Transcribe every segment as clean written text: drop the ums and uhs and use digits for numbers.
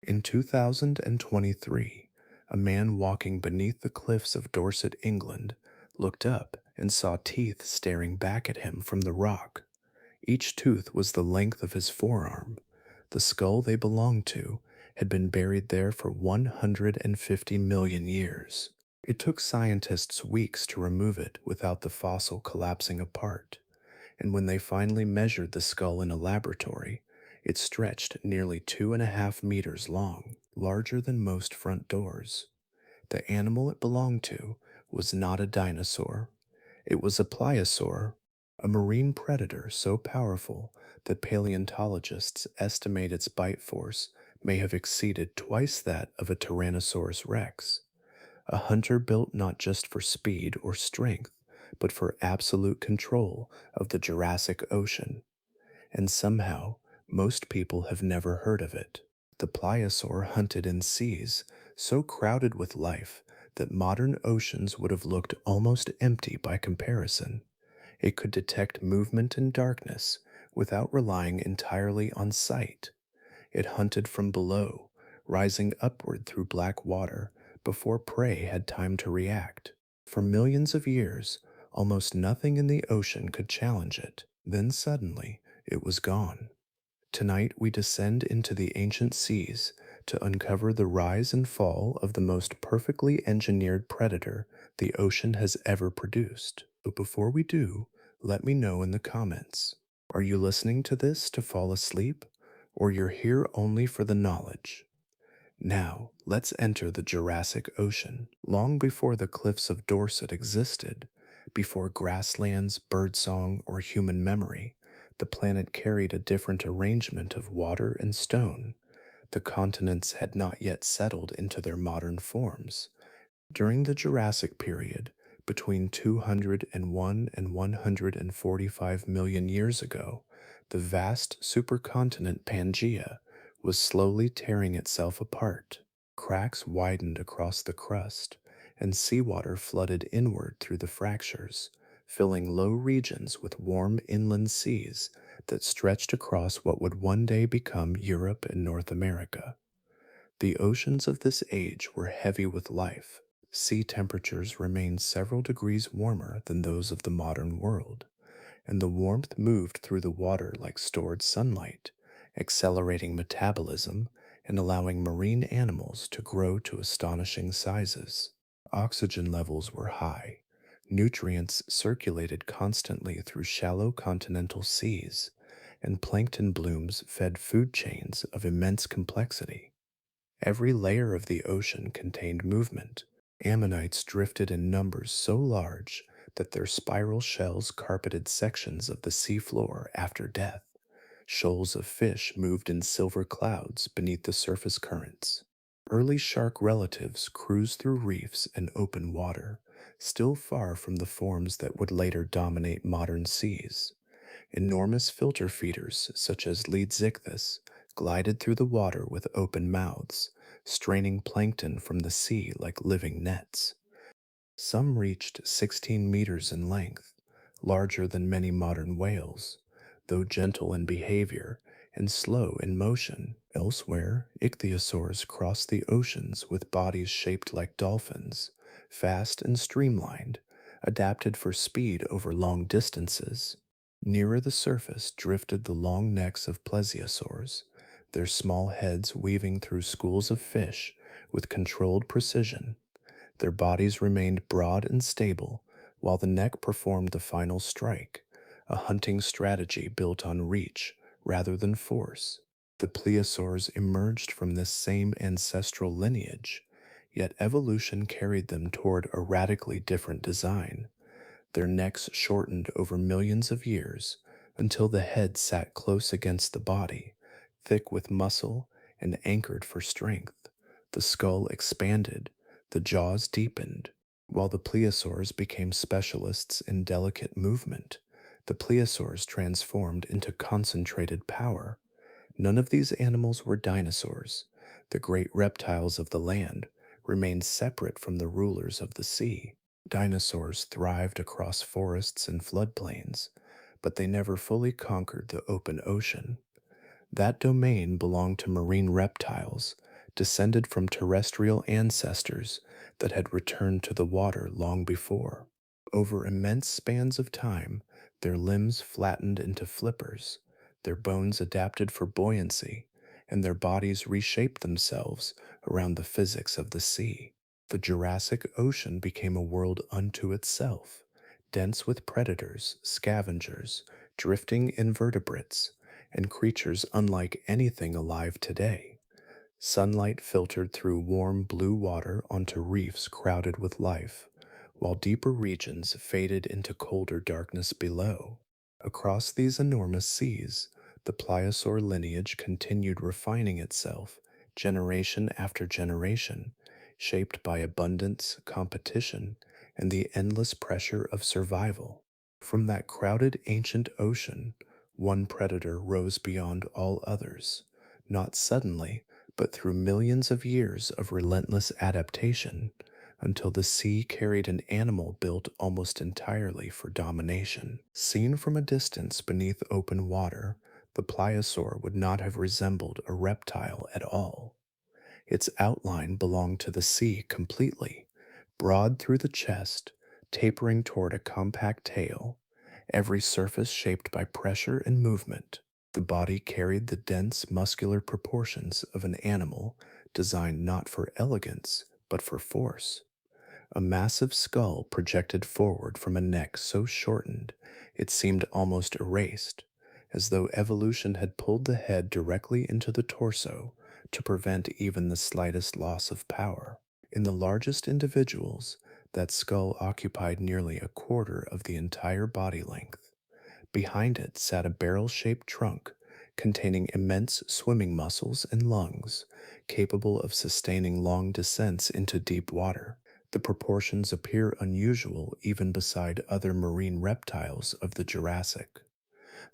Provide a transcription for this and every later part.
In 2023, a man walking beneath the cliffs of Dorset, England, looked up and saw teeth staring back at him from the rock. Each tooth was the length of his forearm. The skull they belonged to had been buried there for 150 million years. It took scientists weeks to remove it without the fossil collapsing apart, and when they finally measured the skull in a laboratory, it stretched nearly 2.5 meters long, larger than most front doors. The animal it belonged to was not a dinosaur. It was a pliosaur, a marine predator so powerful that paleontologists estimate its bite force may have exceeded twice that of a Tyrannosaurus rex. A hunter built not just for speed or strength, but for absolute control of the Jurassic Ocean. And somehow, most people have never heard of it. The pliosaur hunted in seas so crowded with life that modern oceans would have looked almost empty by comparison. It could detect movement in darkness without relying entirely on sight. It hunted from below, rising upward through black water before prey had time to react. For millions of years, almost nothing in the ocean could challenge it. Then suddenly, it was gone. Tonight, we descend into the ancient seas to uncover the rise and fall of the most perfectly engineered predator the ocean has ever produced. But before we do, let me know in the comments. Are you listening to this to fall asleep, or you're here only for the knowledge? Now, let's enter the Jurassic Ocean. Long before the cliffs of Dorset existed, before grasslands, birdsong, or human memory, the planet carried a different arrangement of water and stone. The continents had not yet settled into their modern forms. During the Jurassic period, between 201 and 145 million years ago, the vast supercontinent Pangaea was slowly tearing itself apart. Cracks widened across the crust, and seawater flooded inward through the fractures, filling low regions with warm inland seas that stretched across what would one day become Europe and North America. The oceans of this age were heavy with life. Sea temperatures remained several degrees warmer than those of the modern world, and the warmth moved through the water like stored sunlight, accelerating metabolism and allowing marine animals to grow to astonishing sizes. Oxygen levels were high. Nutrients circulated constantly through shallow continental seas, and plankton blooms fed food chains of immense complexity. Every layer of the ocean contained movement. Ammonites drifted in numbers so large that their spiral shells carpeted sections of the seafloor after death. Shoals of fish moved in silver clouds beneath the surface currents. Early shark relatives cruised through reefs and open water, still far from the forms that would later dominate modern seas. Enormous filter feeders, such as Leadzichthys, glided through the water with open mouths, straining plankton from the sea like living nets. Some reached 16 meters in length, larger than many modern whales, though gentle in behavior and slow in motion. Elsewhere, ichthyosaurs crossed the oceans with bodies shaped like dolphins, fast and streamlined, adapted for speed over long distances. Nearer the surface drifted the long necks of plesiosaurs, their small heads weaving through schools of fish with controlled precision. Their bodies remained broad and stable, while the neck performed the final strike, a hunting strategy built on reach rather than force. The pliosaurs emerged from this same ancestral lineage, yet evolution carried them toward a radically different design. Their necks shortened over millions of years until the head sat close against the body, thick with muscle and anchored for strength. The skull expanded, the jaws deepened. While the pliosaurs became specialists in delicate movement, the pliosaurs transformed into concentrated power. None of these animals were dinosaurs. The great reptiles of the land remained separate from the rulers of the sea. Dinosaurs thrived across forests and floodplains, but they never fully conquered the open ocean. That domain belonged to marine reptiles, descended from terrestrial ancestors that had returned to the water long before. Over immense spans of time, their limbs flattened into flippers, their bones adapted for buoyancy, and their bodies reshaped themselves around the physics of the sea. The Jurassic Ocean became a world unto itself, dense with predators, scavengers, drifting invertebrates, and creatures unlike anything alive today. Sunlight filtered through warm blue water onto reefs crowded with life, while deeper regions faded into colder darkness below. Across these enormous seas, the pliosaur lineage continued refining itself, generation after generation, shaped by abundance, competition, and the endless pressure of survival. From that crowded ancient ocean, one predator rose beyond all others, not suddenly, but through millions of years of relentless adaptation, until the sea carried an animal built almost entirely for domination. Seen from a distance beneath open water, the pliosaur would not have resembled a reptile at all. Its outline belonged to the sea completely, broad through the chest, tapering toward a compact tail, every surface shaped by pressure and movement. The body carried the dense muscular proportions of an animal designed not for elegance, but for force. A massive skull projected forward from a neck so shortened it seemed almost erased, as though evolution had pulled the head directly into the torso to prevent even the slightest loss of power. In the largest individuals, that skull occupied nearly a quarter of the entire body length. Behind it sat a barrel shaped trunk containing immense swimming muscles and lungs, capable of sustaining long descents into deep water. The proportions appear unusual even beside other marine reptiles of the Jurassic.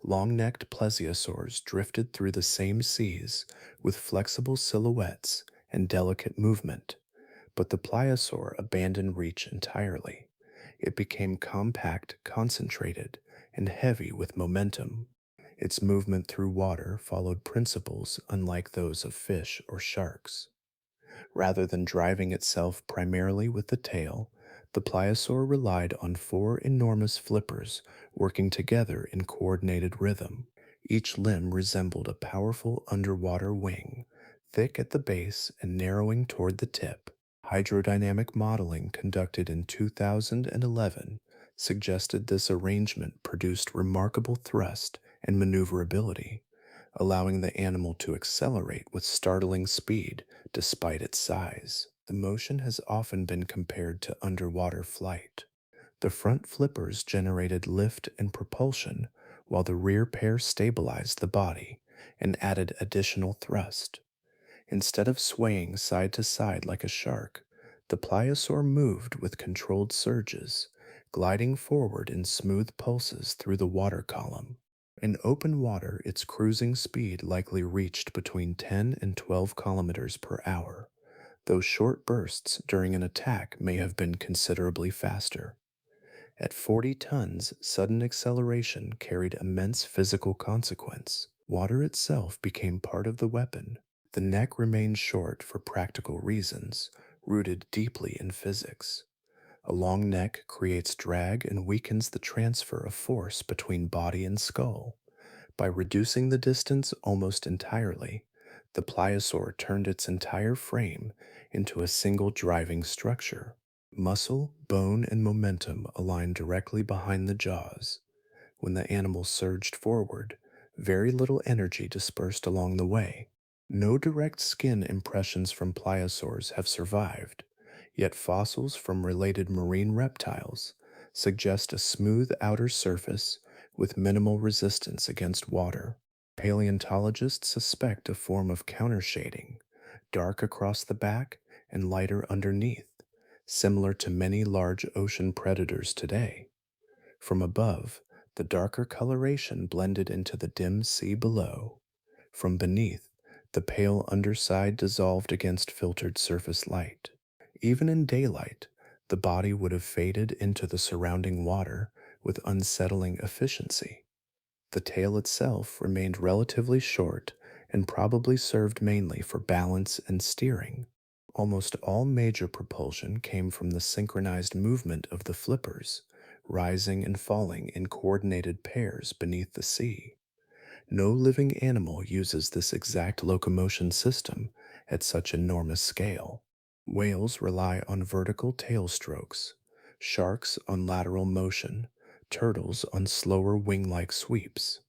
Long necked plesiosaurs drifted through the same seas with flexible silhouettes and delicate movement, but the pliosaur abandoned reach entirely. It became compact, concentrated, and heavy with momentum. Its movement through water followed principles unlike those of fish or sharks. Rather than driving itself primarily with the tail, the pliosaur relied on four enormous flippers working together in coordinated rhythm. Each limb resembled a powerful underwater wing, thick at the base and narrowing toward the tip. Hydrodynamic modeling conducted in 2011 suggested this arrangement produced remarkable thrust and maneuverability, allowing the animal to accelerate with startling speed despite its size. The motion has often been compared to underwater flight. The front flippers generated lift and propulsion, while the rear pair stabilized the body and added additional thrust. Instead of swaying side to side like a shark, the pliosaur moved with controlled surges, gliding forward in smooth pulses through the water column. In open water, its cruising speed likely reached between 10 and 12 kilometers per hour, though short bursts during an attack may have been considerably faster. At 40 tons, sudden acceleration carried immense physical consequence. Water itself became part of the weapon. The neck remained short for practical reasons, rooted deeply in physics. A long neck creates drag and weakens the transfer of force between body and skull. By reducing the distance almost entirely, the pliosaur turned its entire frame into a single driving structure. Muscle, bone, and momentum aligned directly behind the jaws. When the animal surged forward, very little energy dispersed along the way. No direct skin impressions from pliosaurs have survived, yet fossils from related marine reptiles suggest a smooth outer surface with minimal resistance against water. Paleontologists suspect a form of countershading, dark across the back and lighter underneath, similar to many large ocean predators today. From above, the darker coloration blended into the dim sea below. From beneath, the pale underside dissolved against filtered surface light. Even in daylight, the body would have faded into the surrounding water with unsettling efficiency. The tail itself remained relatively short and probably served mainly for balance and steering. Almost all major propulsion came from the synchronized movement of the flippers, rising and falling in coordinated pairs beneath the sea. No living animal uses this exact locomotion system at such enormous scale. Whales rely on vertical tail strokes, sharks on lateral motion, turtles on slower wing like sweeps.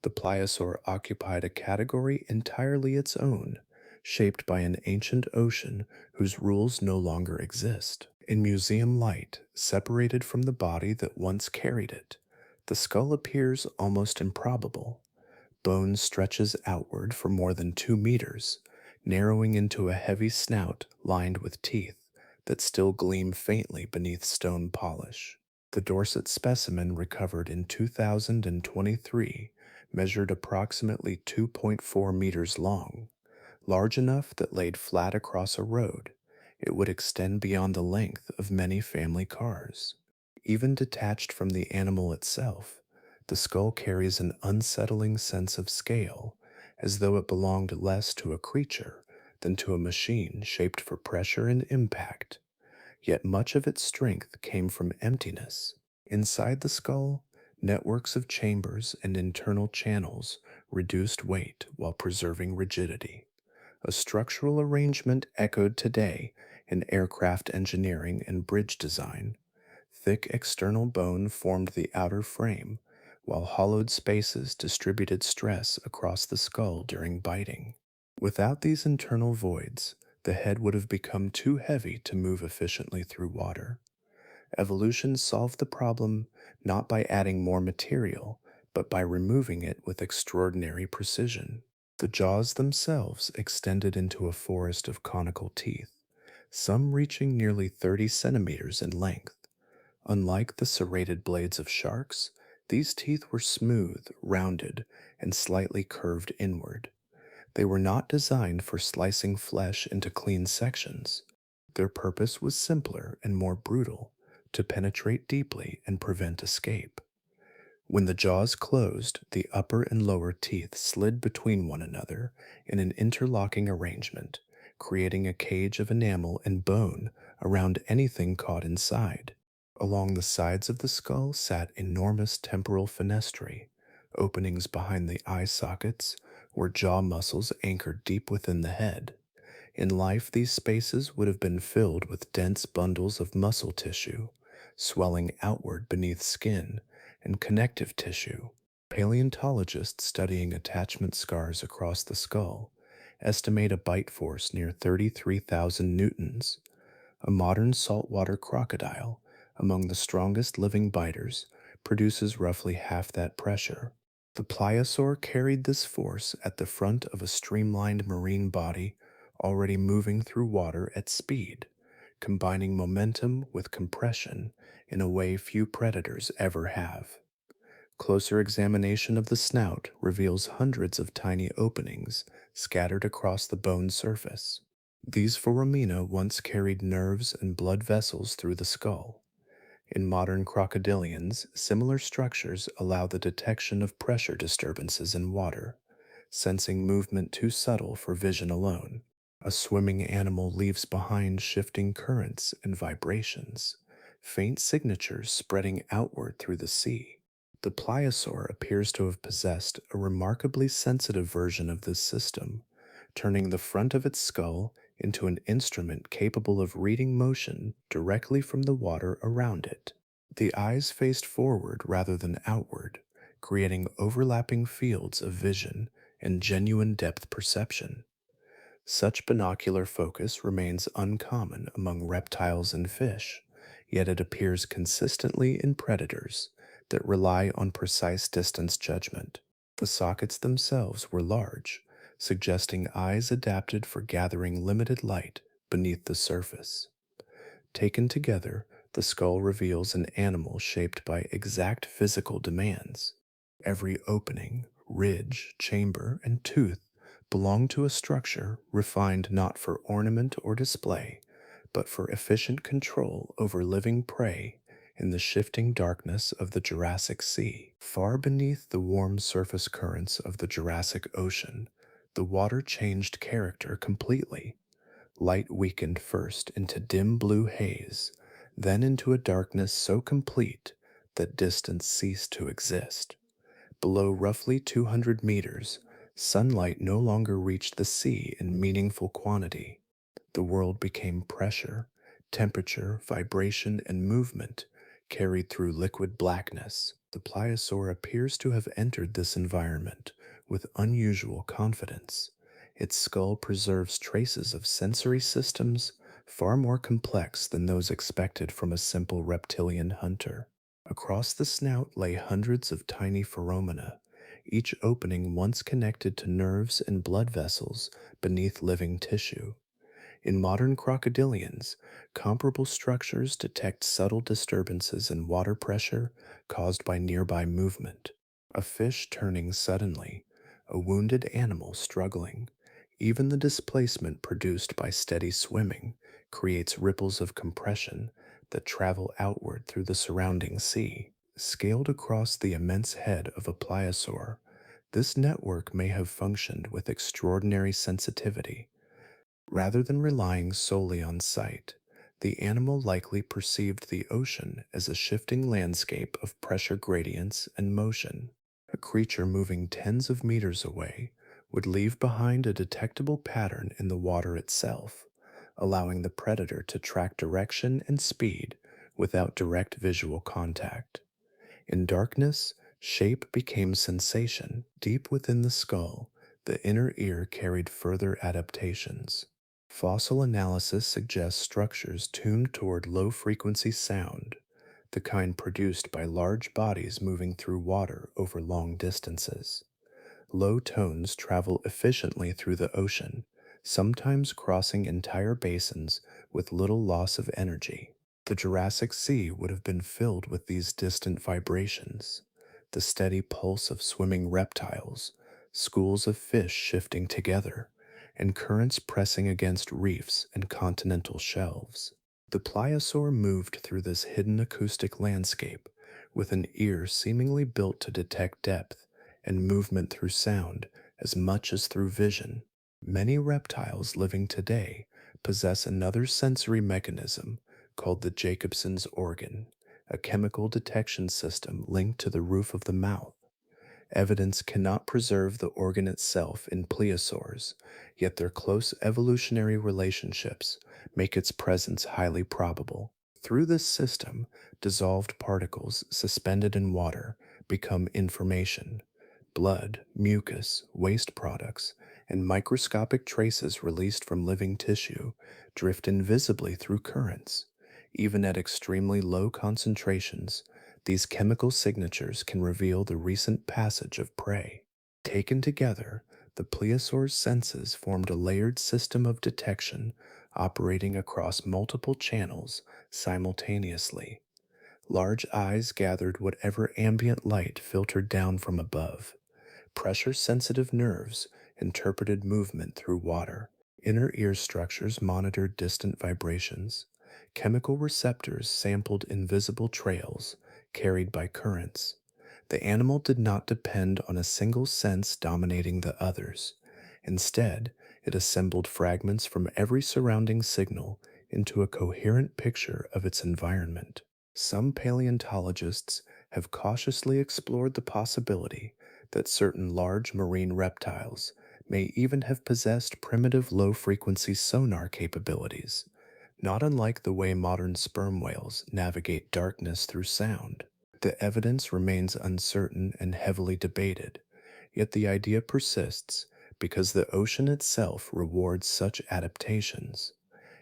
The pliosaur occupied a category entirely its own, shaped by an ancient ocean whose rules no longer exist. In museum light, separated from the body that once carried it, the skull appears almost improbable. Bone stretches outward for more than 2 meters, narrowing into a heavy snout lined with teeth that still gleam faintly beneath stone polish. The Dorset specimen recovered in 2023 measured approximately 2.4 meters long, large enough that laid flat across a road, it would extend beyond the length of many family cars. Even detached from the animal itself, the skull carries an unsettling sense of scale, as though it belonged less to a creature than to a machine shaped for pressure and impact. Yet much of its strength came from emptiness. Inside the skull, networks of chambers and internal channels reduced weight while preserving rigidity, a structural arrangement echoed today in aircraft engineering and bridge design. Thick external bone formed the outer frame, while hollowed spaces distributed stress across the skull during biting. Without these internal voids, the head would have become too heavy to move efficiently through water. Evolution solved the problem not by adding more material, but by removing it with extraordinary precision. The jaws themselves extended into a forest of conical teeth, some reaching nearly 30 centimeters in length. Unlike the serrated blades of sharks, these teeth were smooth, rounded, and slightly curved inward. They were not designed for slicing flesh into clean sections. Their purpose was simpler and more brutal, to penetrate deeply and prevent escape. When the jaws closed, the upper and lower teeth slid between one another in an interlocking arrangement, creating a cage of enamel and bone around anything caught inside. Along the sides of the skull sat enormous temporal fenestrae, openings behind the eye sockets where jaw muscles anchored deep within the head. In life, these spaces would have been filled with dense bundles of muscle tissue, swelling outward beneath skin, and connective tissue. Paleontologists studying attachment scars across the skull estimate a bite force near 33,000 newtons. A modern saltwater crocodile, among the strongest living biters, produces roughly half that pressure. The pliosaur carried this force at the front of a streamlined marine body already moving through water at speed, combining momentum with compression in a way few predators ever have. Closer examination of the snout reveals hundreds of tiny openings scattered across the bone surface. These foramina once carried nerves and blood vessels through the skull. In modern crocodilians, similar structures allow the detection of pressure disturbances in water, sensing movement too subtle for vision alone. A swimming animal leaves behind shifting currents and vibrations, faint signatures spreading outward through the sea. The pliosaur appears to have possessed a remarkably sensitive version of this system, turning the front of its skull into an instrument capable of reading motion directly from the water around it. The eyes faced forward rather than outward, creating overlapping fields of vision and genuine depth perception. Such binocular focus remains uncommon among reptiles and fish, yet it appears consistently in predators that rely on precise distance judgment. The sockets themselves were large, suggesting eyes adapted for gathering limited light beneath the surface. Taken together, the skull reveals an animal shaped by exact physical demands. Every opening, ridge, chamber, and tooth belong to a structure refined not for ornament or display, but for efficient control over living prey in the shifting darkness of the Jurassic Sea. Far beneath the warm surface currents of the Jurassic Ocean, The water changed character completely. Light weakened first into dim blue haze, then into a darkness so complete that distance ceased to exist. Below roughly 200 meters, sunlight no longer reached the sea in meaningful quantity. The world became pressure, temperature, vibration, and movement carried through liquid blackness. The pliosaur appears to have entered this environment with unusual confidence. Its skull preserves traces of sensory systems far more complex than those expected from a simple reptilian hunter. Across the snout lay hundreds of tiny foramina, each opening once connected to nerves and blood vessels beneath living tissue. In modern crocodilians, comparable structures detect subtle disturbances in water pressure caused by nearby movement. A fish turning suddenly, a wounded animal struggling. Even the displacement produced by steady swimming creates ripples of compression that travel outward through the surrounding sea. Scaled across the immense head of a pliosaur, this network may have functioned with extraordinary sensitivity. Rather than relying solely on sight, the animal likely perceived the ocean as a shifting landscape of pressure gradients and motion. A creature moving tens of meters away would leave behind a detectable pattern in the water itself, allowing the predator to track direction and speed without direct visual contact. In darkness, shape became sensation. Deep within the skull, the inner ear carried further adaptations. Fossil analysis suggests structures tuned toward low frequency sound, the kind produced by large bodies moving through water over long distances. Low tones travel efficiently through the ocean, sometimes crossing entire basins with little loss of energy. The Jurassic Sea would have been filled with these distant vibrations, the steady pulse of swimming reptiles, schools of fish shifting together, and currents pressing against reefs and continental shelves. The pliosaur moved through this hidden acoustic landscape with an ear seemingly built to detect depth and movement through sound as much as through vision. Many reptiles living today possess another sensory mechanism called the Jacobson's organ, a chemical detection system linked to the roof of the mouth. Evidence cannot preserve the organ itself in pliosaurs, yet their close evolutionary relationships make its presence highly probable. Through this system, dissolved particles suspended in water become information. Blood, mucus, waste products, and microscopic traces released from living tissue drift invisibly through currents. Even at extremely low concentrations, these chemical signatures can reveal the recent passage of prey. Taken together, the plesiosaur's senses formed a layered system of detection operating across multiple channels simultaneously. Large eyes gathered whatever ambient light filtered down from above. Pressure sensitive nerves interpreted movement through water. Inner ear structures monitored distant vibrations. Chemical receptors sampled invisible trails carried by currents. The animal did not depend on a single sense dominating the others. Instead, it assembled fragments from every surrounding signal into a coherent picture of its environment. Some paleontologists have cautiously explored the possibility that certain large marine reptiles may even have possessed primitive low frequency sonar capabilities, not unlike the way modern sperm whales navigate darkness through sound. The evidence remains uncertain and heavily debated, yet the idea persists because the ocean itself rewards such adaptations.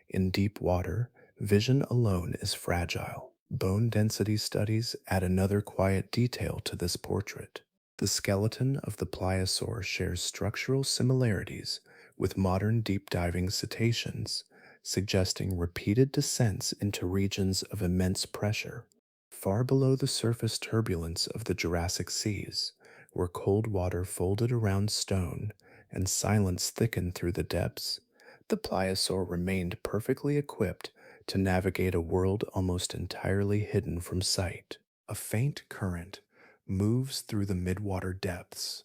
In deep water, vision alone is fragile. Bone density studies add another quiet detail to this portrait. The skeleton of the pliosaur shares structural similarities with modern deep diving cetaceans, suggesting repeated descents into regions of immense pressure, far below the surface turbulence of the Jurassic seas, where cold water folded around stone and silence thickened through the depths. The pliosaur remained perfectly equipped to navigate a world almost entirely hidden from sight. A faint current moves through the midwater depths,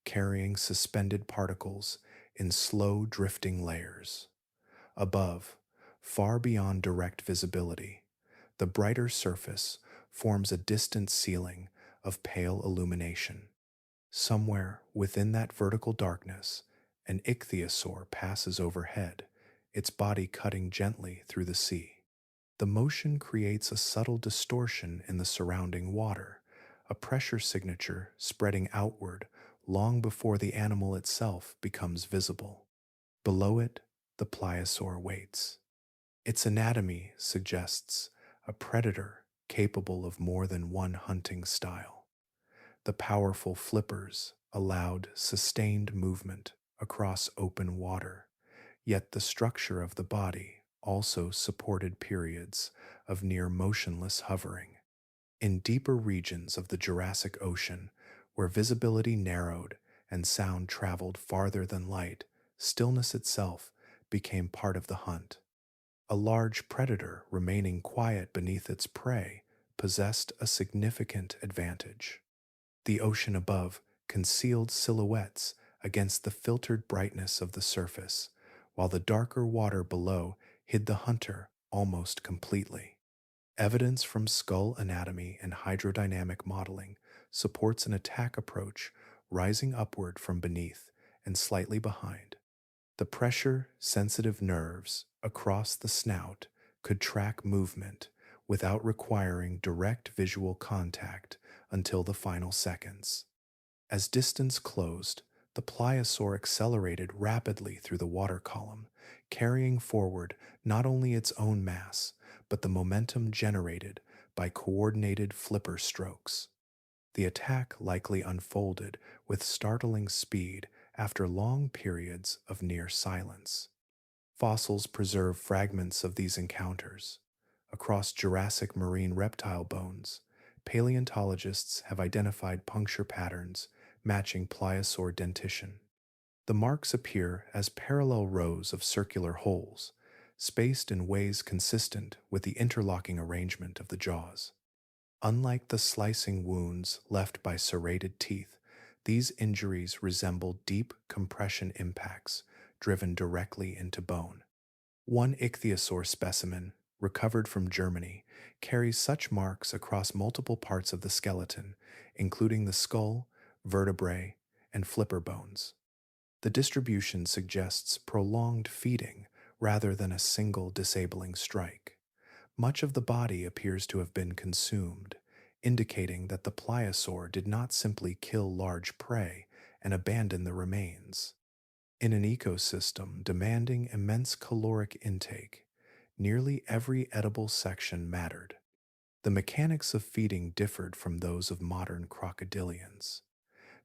carrying suspended particles in slow drifting layers. Above, far beyond direct visibility, the brighter surface forms a distant ceiling of pale illumination. Somewhere within that vertical darkness, an ichthyosaur passes overhead, its body cutting gently through the sea. The motion creates a subtle distortion in the surrounding water, a pressure signature spreading outward long before the animal itself becomes visible. Below it, the pliosaur waits. Its anatomy suggests a predator capable of more than one hunting style. The powerful flippers allowed sustained movement across open water, yet the structure of the body also supported periods of near motionless hovering. In deeper regions of the Jurassic Ocean, where visibility narrowed and sound traveled farther than light, stillness itself became part of the hunt. A large predator remaining quiet beneath its prey possessed a significant advantage. The ocean above concealed silhouettes against the filtered brightness of the surface, while the darker water below hid the hunter almost completely. Evidence from skull anatomy and hydrodynamic modeling supports an attack approach rising upward from beneath and slightly behind. The pressure-sensitive nerves across the snout could track movement without requiring direct visual contact until the final seconds. As distance closed, the pliosaur accelerated rapidly through the water column, carrying forward not only its own mass, but the momentum generated by coordinated flipper strokes. The attack likely unfolded with startling speed after long periods of near silence. Fossils preserve fragments of these encounters. Across Jurassic marine reptile bones, paleontologists have identified puncture patterns matching pliosaur dentition. The marks appear as parallel rows of circular holes, spaced in ways consistent with the interlocking arrangement of the jaws. Unlike the slicing wounds left by serrated teeth, these injuries resemble deep compression impacts driven directly into bone. One ichthyosaur specimen, recovered from Germany, carries such marks across multiple parts of the skeleton, including the skull, vertebrae, and flipper bones. The distribution suggests prolonged feeding rather than a single disabling strike. Much of the body appears to have been consumed, indicating that the pliosaur did not simply kill large prey and abandon the remains. In an ecosystem demanding immense caloric intake, nearly every edible section mattered. The mechanics of feeding differed from those of modern crocodilians.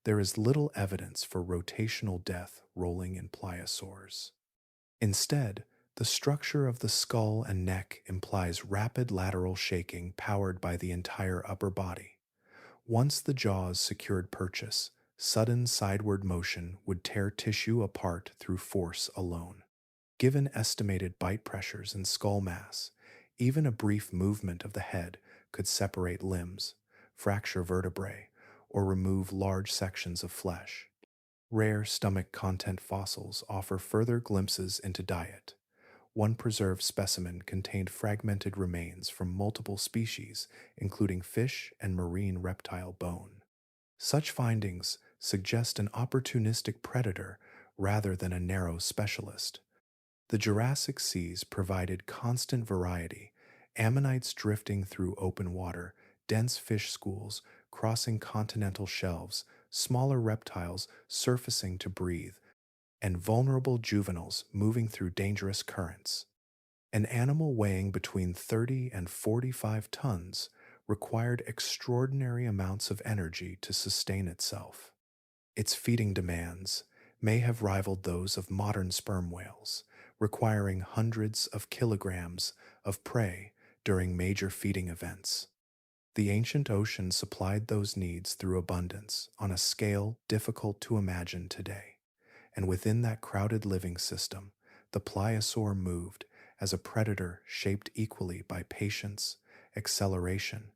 There is little evidence for rotational death rolling in pliosaurs. Instead, the structure of the skull and neck implies rapid lateral shaking powered by the entire upper body. Once the jaws secured purchase, sudden sideward motion would tear tissue apart through force alone. Given estimated bite pressures and skull mass, even a brief movement of the head could separate limbs, fracture vertebrae, or remove large sections of flesh. Rare stomach content fossils offer further glimpses into diet. One preserved specimen contained fragmented remains from multiple species, including fish and marine reptile bone. Such findings suggest an opportunistic predator rather than a narrow specialist. The Jurassic seas provided constant variety, ammonites drifting through open water, dense fish schools crossing continental shelves, smaller reptiles surfacing to breathe, and vulnerable juveniles moving through dangerous currents. An animal weighing between 30 and 45 tons required extraordinary amounts of energy to sustain itself. Its feeding demands may have rivaled those of modern sperm whales, requiring hundreds of kilograms of prey during major feeding events. The ancient ocean supplied those needs through abundance on a scale difficult to imagine today. And within that crowded living system, the pliosaur moved as a predator shaped equally by patience, acceleration,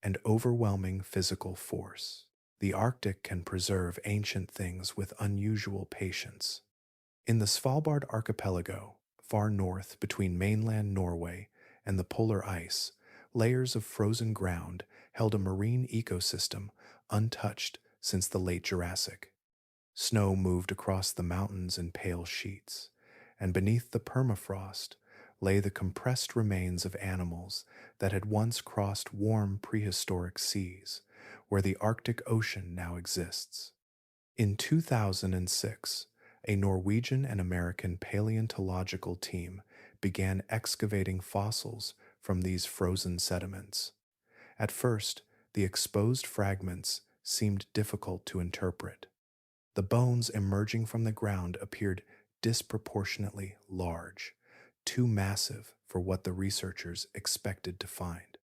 and overwhelming physical force. The Arctic can preserve ancient things with unusual patience. In the Svalbard archipelago, far north between mainland Norway and the polar ice, layers of frozen ground held a marine ecosystem untouched since the late Jurassic. Snow moved across the mountains in pale sheets, and beneath the permafrost lay the compressed remains of animals that had once crossed warm prehistoric seas, where the Arctic Ocean now exists. In 2006, a Norwegian and American paleontological team began excavating fossils from these frozen sediments. At first, the exposed fragments seemed difficult to interpret. The bones emerging from the ground appeared disproportionately large, too massive for what the researchers expected to find.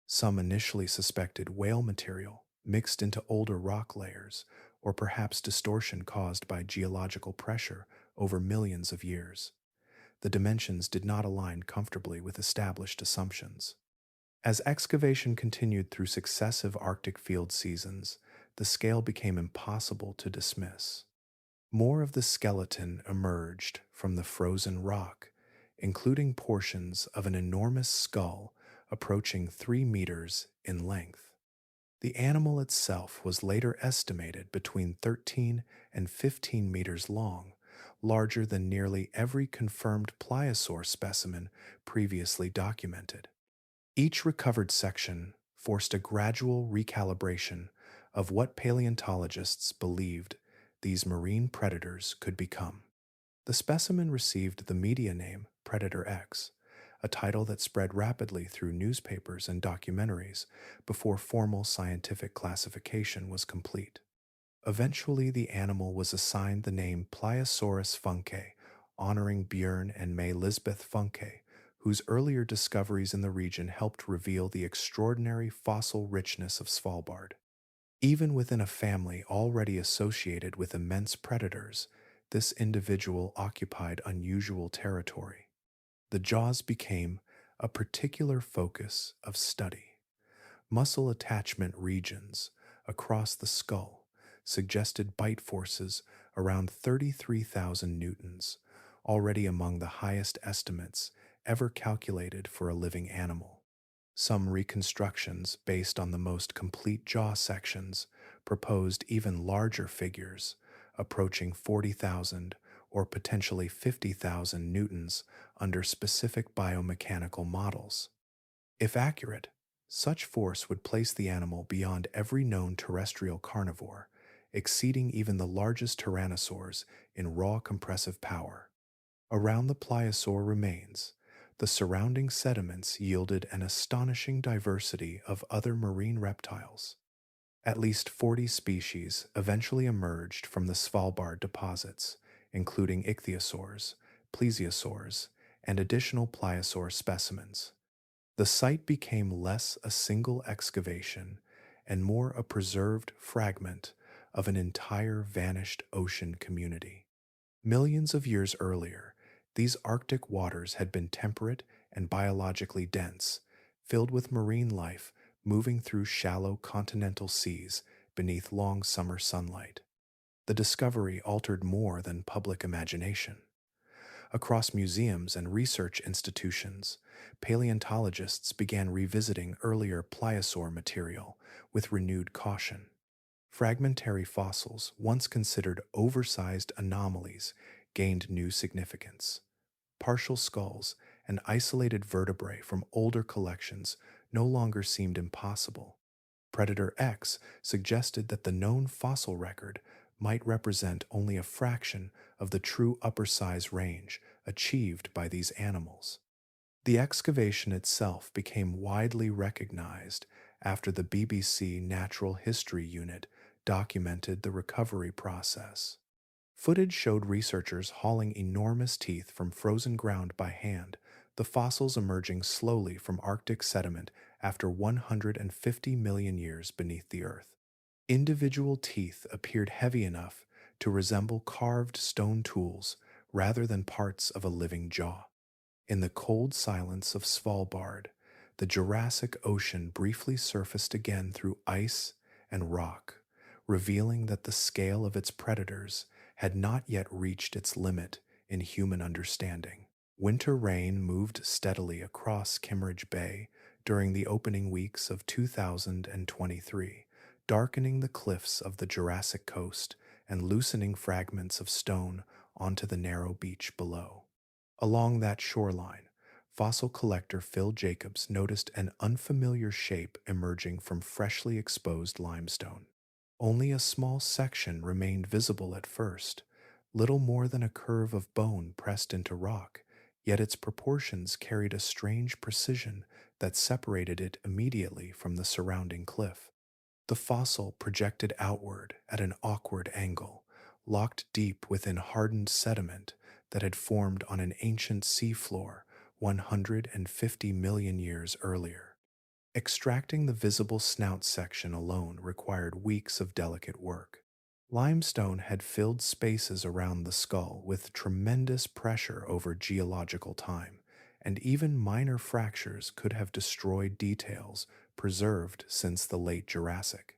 Some initially suspected whale material mixed into older rock layers, or perhaps distortion caused by geological pressure over millions of years. The dimensions did not align comfortably with established assumptions. As excavation continued through successive Arctic field seasons, the scale became impossible to dismiss. More of the skeleton emerged from the frozen rock, including portions of an enormous skull approaching 3 meters in length. The animal itself was later estimated between 13 and 15 meters long, larger than nearly every confirmed pliosaur specimen previously documented. Each recovered section forced a gradual recalibration of what paleontologists believed these marine predators could become. The specimen received the media name Predator X, a title that spread rapidly through newspapers and documentaries before formal scientific classification was complete. Eventually, the animal was assigned the name Pliosaurus funke, honoring Björn and May Lisbeth Funke, whose earlier discoveries in the region helped reveal the extraordinary fossil richness of Svalbard. Even within a family already associated with immense predators, this individual occupied unusual territory. The jaws became a particular focus of study. Muscle attachment regions across the skull suggested bite forces around 33,000 newtons, already among the highest estimates ever calculated for a living animal. Some reconstructions based on the most complete jaw sections proposed even larger figures, approaching 40,000 or potentially 50,000 newtons under specific biomechanical models. If accurate, such force would place the animal beyond every known terrestrial carnivore, exceeding even the largest tyrannosaurs in raw compressive power. Around the pliosaur remains, the surrounding sediments yielded an astonishing diversity of other marine reptiles. At least 40 species eventually emerged from the Svalbard deposits, including ichthyosaurs, plesiosaurs, and additional pliosaur specimens. The site became less a single excavation and more a preserved fragment of an entire vanished ocean community. Millions of years earlier, these Arctic waters had been temperate and biologically dense, filled with marine life moving through shallow continental seas beneath long summer sunlight. The discovery altered more than public imagination. Across museums and research institutions, paleontologists began revisiting earlier pliosaur material with renewed caution. Fragmentary fossils, once considered oversized anomalies, gained new significance. Partial skulls and isolated vertebrae from older collections no longer seemed impossible. Predator X suggested that the known fossil record might represent only a fraction of the true upper size range achieved by these animals. The excavation itself became widely recognized after the BBC Natural History Unit documented the recovery process. Footage showed researchers hauling enormous teeth from frozen ground by hand, the fossils emerging slowly from Arctic sediment after 150 million years beneath the Earth. Individual teeth appeared heavy enough to resemble carved stone tools rather than parts of a living jaw. In the cold silence of Svalbard, the Jurassic Ocean briefly surfaced again through ice and rock, revealing that the scale of its predators had not yet reached its limit in human understanding. Winter rain moved steadily across Kimmeridge Bay during the opening weeks of 2023, darkening the cliffs of the Jurassic coast and loosening fragments of stone onto the narrow beach below. Along that shoreline, fossil collector Phil Jacobs noticed an unfamiliar shape emerging from freshly exposed limestone. Only a small section remained visible at first, little more than a curve of bone pressed into rock, yet its proportions carried a strange precision that separated it immediately from the surrounding cliff. The fossil projected outward at an awkward angle, locked deep within hardened sediment that had formed on an ancient seafloor 150 million years earlier. Extracting the visible snout section alone required weeks of delicate work. Limestone had filled spaces around the skull with tremendous pressure over geological time, and even minor fractures could have destroyed details preserved since the late Jurassic.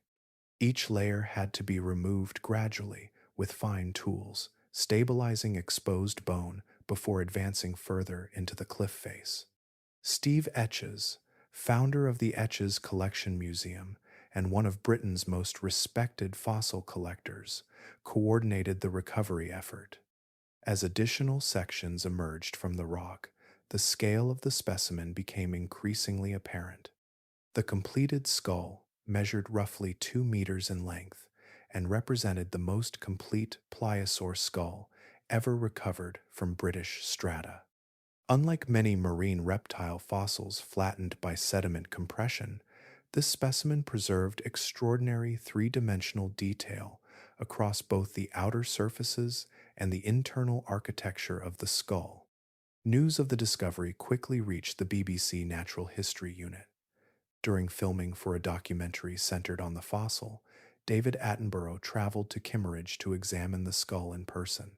Each layer had to be removed gradually with fine tools, stabilizing exposed bone before advancing further into the cliff face. Steve Etches, founder of the Etches Collection Museum and one of Britain's most respected fossil collectors, coordinated the recovery effort. As additional sections emerged from the rock, the scale of the specimen became increasingly apparent. The completed skull measured roughly 2 meters in length and represented the most complete pliosaur skull ever recovered from British strata. Unlike many marine reptile fossils flattened by sediment compression, this specimen preserved extraordinary three-dimensional detail across both the outer surfaces and the internal architecture of the skull. News of the discovery quickly reached the BBC Natural History Unit. During filming for a documentary centered on the fossil, David Attenborough traveled to Kimmeridge to examine the skull in person.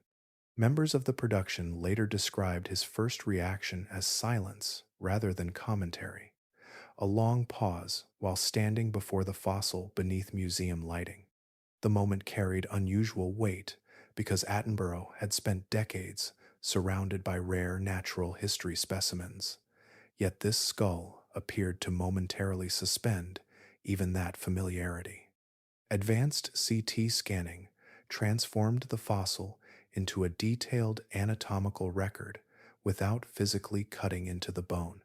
Members of the production later described his first reaction as silence rather than commentary, a long pause while standing before the fossil beneath museum lighting. The moment carried unusual weight because Attenborough had spent decades surrounded by rare natural history specimens, yet this skull appeared to momentarily suspend even that familiarity. Advanced CT scanning transformed the fossil into a detailed anatomical record without physically cutting into the bone.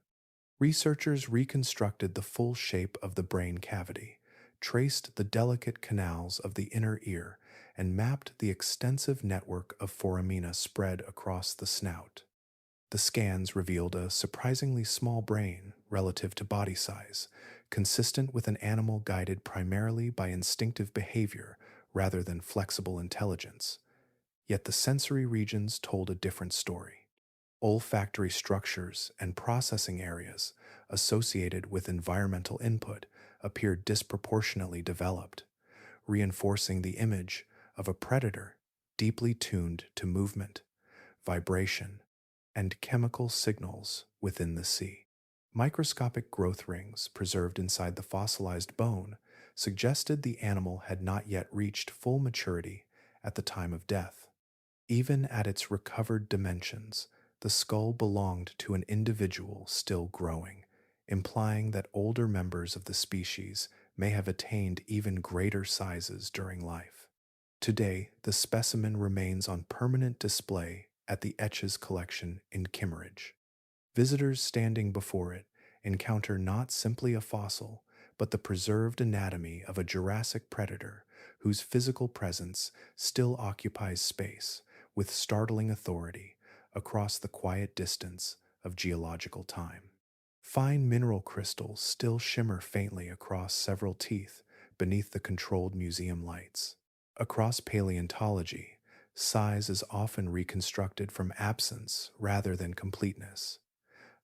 Researchers reconstructed the full shape of the brain cavity, traced the delicate canals of the inner ear, and mapped the extensive network of foramina spread across the snout. The scans revealed a surprisingly small brain relative to body size, consistent with an animal guided primarily by instinctive behavior rather than flexible intelligence. Yet the sensory regions told a different story. Olfactory structures and processing areas associated with environmental input appeared disproportionately developed, reinforcing the image of a predator deeply tuned to movement, vibration, and chemical signals within the sea. Microscopic growth rings preserved inside the fossilized bone suggested the animal had not yet reached full maturity at the time of death. Even at its recovered dimensions, the skull belonged to an individual still growing, implying that older members of the species may have attained even greater sizes during life. Today, the specimen remains on permanent display at the Etches collection in Kimmeridge. Visitors standing before it encounter not simply a fossil, but the preserved anatomy of a Jurassic predator whose physical presence still occupies space with startling authority across the quiet distance of geological time. Fine mineral crystals still shimmer faintly across several teeth beneath the controlled museum lights. Across paleontology, size is often reconstructed from absence rather than completeness.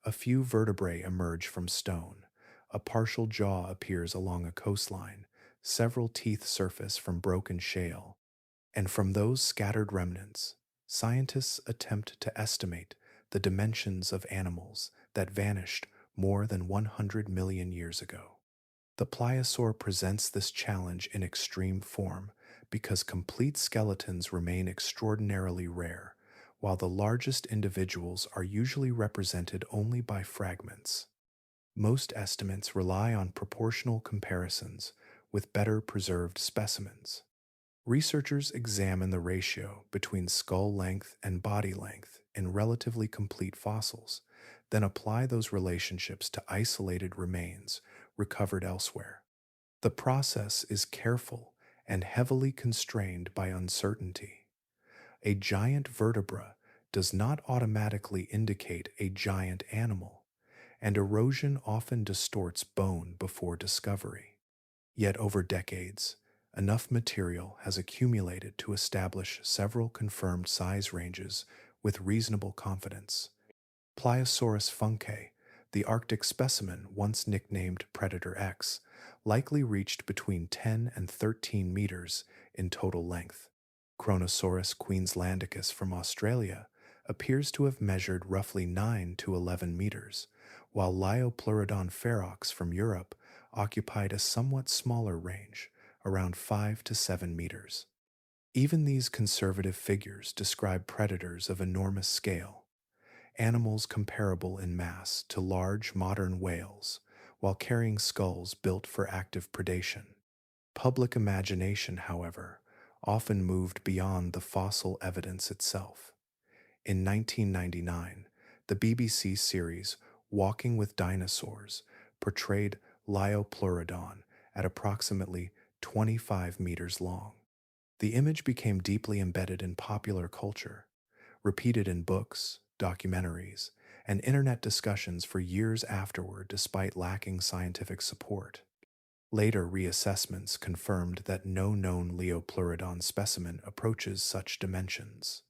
A few vertebrae emerge from stone, a partial jaw appears along a coastline, several teeth surface from broken shale, and from those scattered remnants, scientists attempt to estimate the dimensions of animals that vanished more than 100 million years ago. The pliosaur presents this challenge in extreme form because complete skeletons remain extraordinarily rare, while the largest individuals are usually represented only by fragments. Most estimates rely on proportional comparisons with better preserved specimens. Researchers examine the ratio between skull length and body length in relatively complete fossils, then apply those relationships to isolated remains recovered elsewhere. The process is careful and heavily constrained by uncertainty. A giant vertebra does not automatically indicate a giant animal, and erosion often distorts bone before discovery. Yet over decades, enough material has accumulated to establish several confirmed size ranges with reasonable confidence. Pliosaurus funke, the Arctic specimen once nicknamed Predator X, likely reached between 10 and 13 meters in total length. Kronosaurus queenslandicus from Australia appears to have measured roughly 9 to 11 meters, while Liopleurodon ferox from Europe occupied a somewhat smaller range, around 5 to 7 meters. Even these conservative figures describe predators of enormous scale, animals comparable in mass to large modern whales, while carrying skulls built for active predation. Public imagination, however, often moved beyond the fossil evidence itself. In 1999, the BBC series Walking with Dinosaurs portrayed Liopleurodon at approximately 25 meters long. The image became deeply embedded in popular culture, repeated in books, documentaries, and internet discussions for years afterward despite lacking scientific support. Later reassessments confirmed that no known Liopleurodon specimen approaches such dimensions.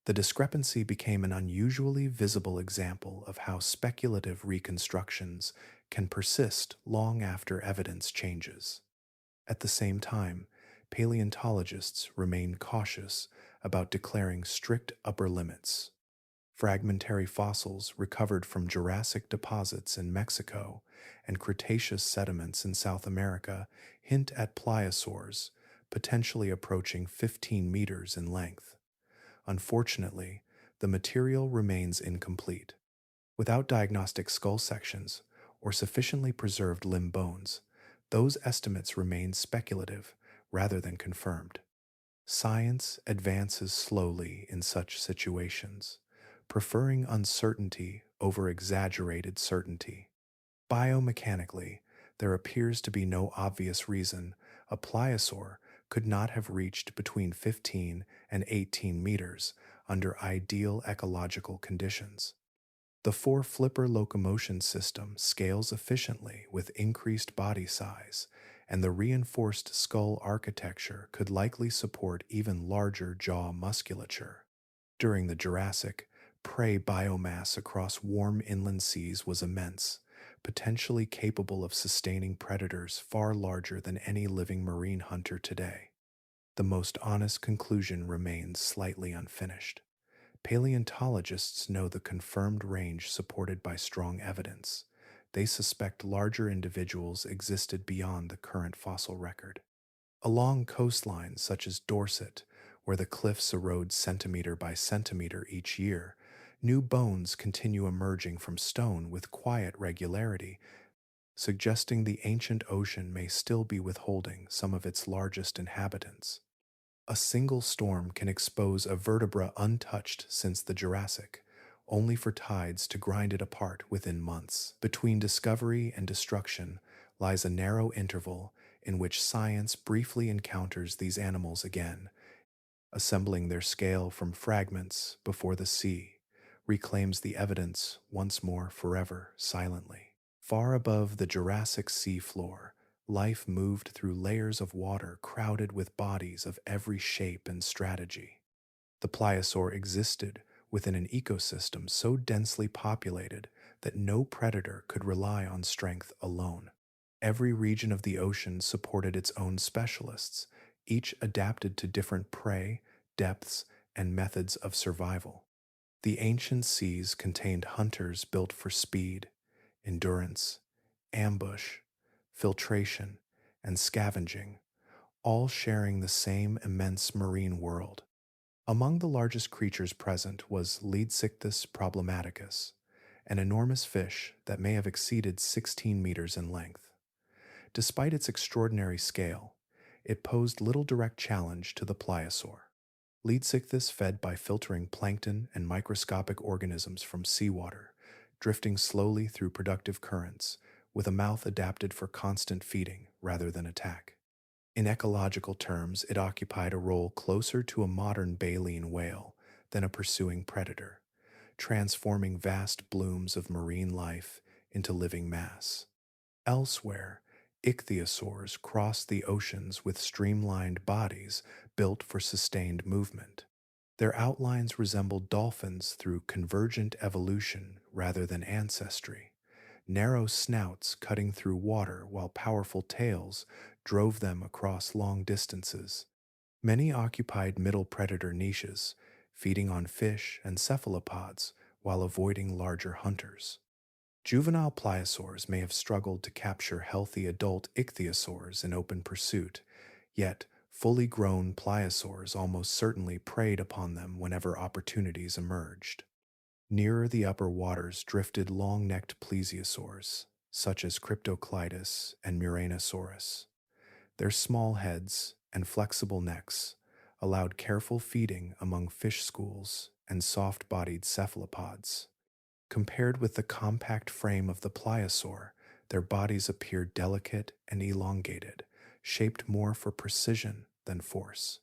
The discrepancy became an unusually visible example of how speculative reconstructions can persist long after evidence changes. At the same time, paleontologists remain cautious about declaring strict upper limits. Fragmentary fossils recovered from Jurassic deposits in Mexico and Cretaceous sediments in South America hint at pliosaurs, potentially approaching 15 meters in length. Unfortunately, the material remains incomplete. Without diagnostic skull sections or sufficiently preserved limb bones, those estimates remain speculative rather than confirmed. Science advances slowly in such situations, preferring uncertainty over exaggerated certainty. Biomechanically, there appears to be no obvious reason a pliosaur could not have reached between 15 and 18 meters under ideal ecological conditions. The four-flipper locomotion system scales efficiently with increased body size, and the reinforced skull architecture could likely support even larger jaw musculature. During the Jurassic, prey biomass across warm inland seas was immense, potentially capable of sustaining predators far larger than any living marine hunter today. The most honest conclusion remains slightly unfinished. Paleontologists know the confirmed range supported by strong evidence. They suspect larger individuals existed beyond the current fossil record. Along coastlines such as Dorset, where the cliffs erode centimeter by centimeter each year, new bones continue emerging from stone with quiet regularity, suggesting the ancient ocean may still be withholding some of its largest inhabitants. A single storm can expose a vertebra untouched since the Jurassic, only for tides to grind it apart within months. Between discovery and destruction lies a narrow interval in which science briefly encounters these animals again, assembling their scale from fragments before the sea reclaims the evidence once more forever silently. Far above the Jurassic sea floor, life moved through layers of water crowded with bodies of every shape and strategy. The pliosaur existed within an ecosystem so densely populated that no predator could rely on strength alone. Every region of the ocean supported its own specialists, each adapted to different prey, depths, and methods of survival. The ancient seas contained hunters built for speed, endurance, ambush, filtration, and scavenging, all sharing the same immense marine world. Among the largest creatures present was Leadsichthys problematicus, an enormous fish that may have exceeded 16 meters in length. Despite its extraordinary scale, it posed little direct challenge to the pliosaur. Leadsichthys fed by filtering plankton and microscopic organisms from seawater, drifting slowly through productive currents, with a mouth adapted for constant feeding rather than attack. In ecological terms, it occupied a role closer to a modern baleen whale than a pursuing predator, transforming vast blooms of marine life into living mass. Elsewhere, ichthyosaurs crossed the oceans with streamlined bodies built for sustained movement. Their outlines resembled dolphins through convergent evolution rather than ancestry, narrow snouts cutting through water while powerful tails drove them across long distances. Many occupied middle predator niches, feeding on fish and cephalopods while avoiding larger hunters. Juvenile pliosaurs may have struggled to capture healthy adult ichthyosaurs in open pursuit, yet fully grown pliosaurs almost certainly preyed upon them whenever opportunities emerged. Nearer the upper waters drifted long-necked plesiosaurs, such as Cryptocleidos and Muranosaurus. Their small heads and flexible necks allowed careful feeding among fish schools and soft-bodied cephalopods. Compared with the compact frame of the pliosaur, their bodies appeared delicate and elongated, shaped more for precision than force.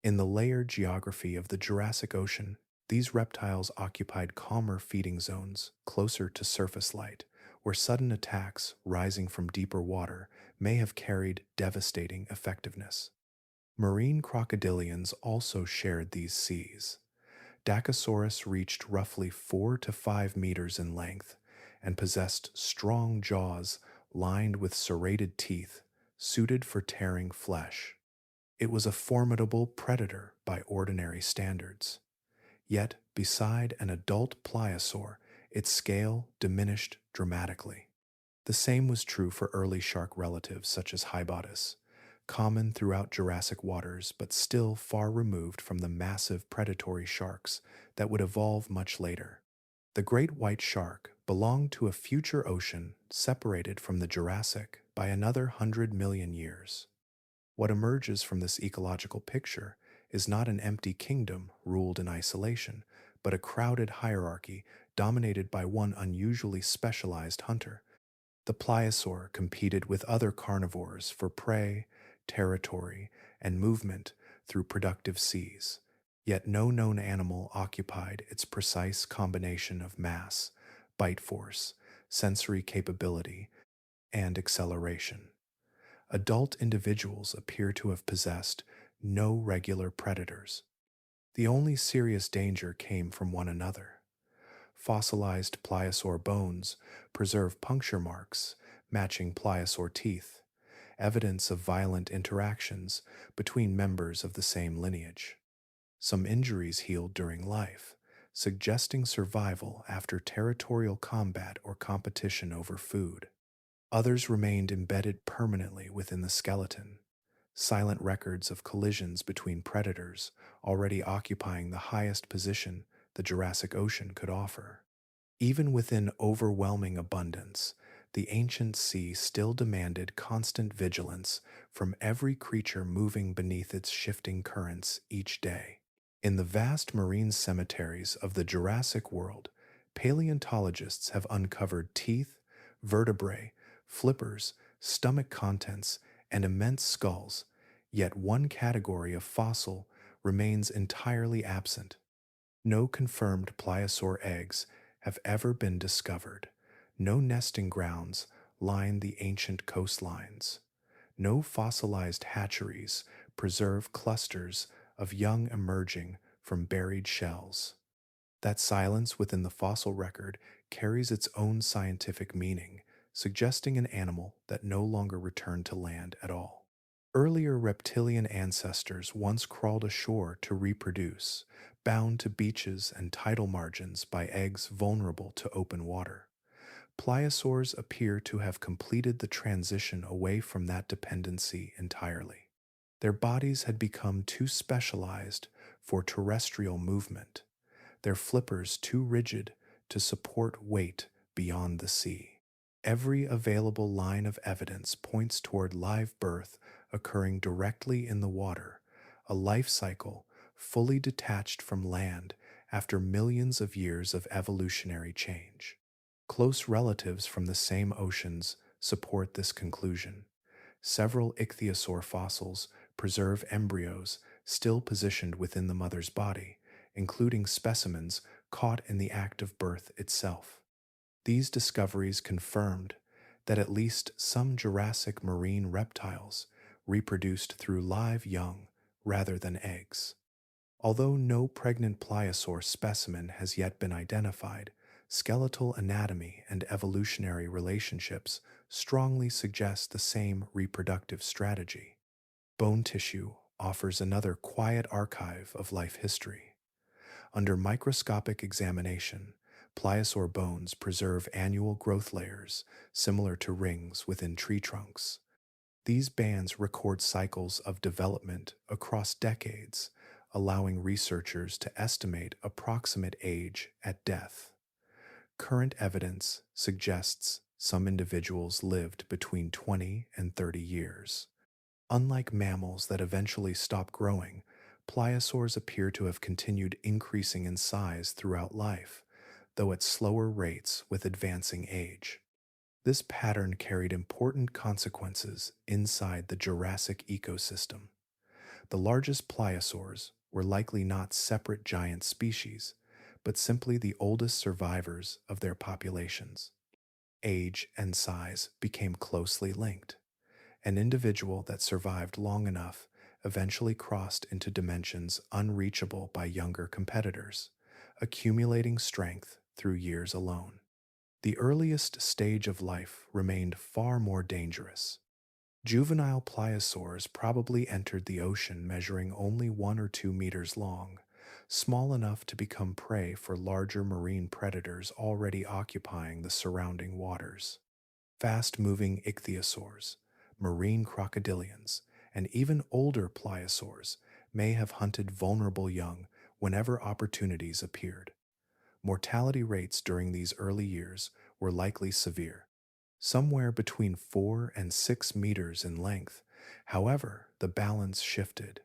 In the layered geography of the Jurassic Ocean, these reptiles occupied calmer feeding zones closer to surface light, where sudden attacks rising from deeper water may have carried devastating effectiveness. Marine crocodilians also shared these seas. Dacosaurus reached roughly 4 to 5 meters in length and possessed strong jaws lined with serrated teeth suited for tearing flesh. It was a formidable predator by ordinary standards. Yet, beside an adult pliosaur, its scale diminished dramatically. The same was true for early shark relatives such as Hybotis, common throughout Jurassic waters but still far removed from the massive predatory sharks that would evolve much later. The great white shark belonged to a future ocean separated from the Jurassic by another 100 million years. What emerges from this ecological picture is not an empty kingdom ruled in isolation, but a crowded hierarchy dominated by one unusually specialized hunter. The pliosaur competed with other carnivores for prey, territory, and movement through productive seas, yet no known animal occupied its precise combination of mass, bite force, sensory capability, and acceleration. Adult individuals appear to have possessed no regular predators. The only serious danger came from one another. Fossilized pliosaur bones preserve puncture marks matching pliosaur teeth, evidence of violent interactions between members of the same lineage. Some injuries healed during life, suggesting survival after territorial combat or competition over food. Others remained embedded permanently within the skeleton, silent records of collisions between predators already occupying the highest position the Jurassic Ocean could offer. Even within overwhelming abundance, the ancient sea still demanded constant vigilance from every creature moving beneath its shifting currents each day. In the vast marine cemeteries of the Jurassic world, paleontologists have uncovered teeth, vertebrae, flippers, stomach contents, and immense skulls, yet one category of fossil remains entirely absent. No confirmed pliosaur eggs have ever been discovered. No nesting grounds line the ancient coastlines. No fossilized hatcheries preserve clusters of young emerging from buried shells. That silence within the fossil record carries its own scientific meaning, suggesting an animal that no longer returned to land at all. Earlier reptilian ancestors once crawled ashore to reproduce, bound to beaches and tidal margins by eggs vulnerable to open water. Pliosaurs appear to have completed the transition away from that dependency entirely. Their bodies had become too specialized for terrestrial movement, their flippers too rigid to support weight beyond the sea. Every available line of evidence points toward live birth occurring directly in the water, a life cycle fully detached from land after millions of years of evolutionary change. Close relatives from the same oceans support this conclusion. Several ichthyosaur fossils preserve embryos still positioned within the mother's body, including specimens caught in the act of birth itself. These discoveries confirmed that at least some Jurassic marine reptiles reproduced through live young rather than eggs. Although no pregnant pliosaur specimen has yet been identified, skeletal anatomy and evolutionary relationships strongly suggest the same reproductive strategy. Bone tissue offers another quiet archive of life history. Under microscopic examination, pliosaur bones preserve annual growth layers similar to rings within tree trunks. These bands record cycles of development across decades, allowing researchers to estimate approximate age at death. Current evidence suggests some individuals lived between 20 and 30 years. Unlike mammals that eventually stop growing, pliosaurs appear to have continued increasing in size throughout life, though at slower rates with advancing age. This pattern carried important consequences inside the Jurassic ecosystem. The largest pliosaurs were likely not separate giant species, but simply the oldest survivors of their populations. Age and size became closely linked. An individual that survived long enough eventually crossed into dimensions unreachable by younger competitors, accumulating strength through years alone. The earliest stage of life remained far more dangerous. Juvenile pliosaurs probably entered the ocean measuring only 1 or 2 meters long, small enough to become prey for larger marine predators already occupying the surrounding waters. Fast-moving ichthyosaurs, marine crocodilians, and even older pliosaurs may have hunted vulnerable young whenever opportunities appeared. Mortality rates during these early years were likely severe, somewhere between 4 and 6 meters in length. However, the balance shifted.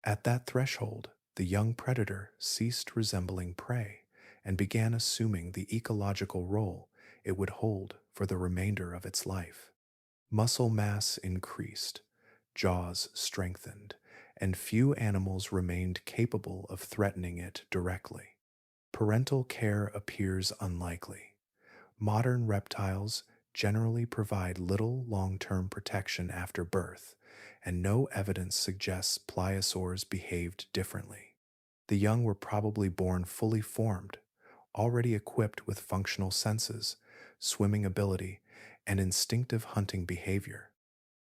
At that threshold, the young predator ceased resembling prey and began assuming the ecological role it would hold for the remainder of its life. Muscle mass increased, jaws strengthened, and few animals remained capable of threatening it directly. Parental care appears unlikely. Modern reptiles generally provide little long-term protection after birth, and no evidence suggests pliosaurs behaved differently. The young were probably born fully formed, already equipped with functional senses, swimming ability, and instinctive hunting behavior.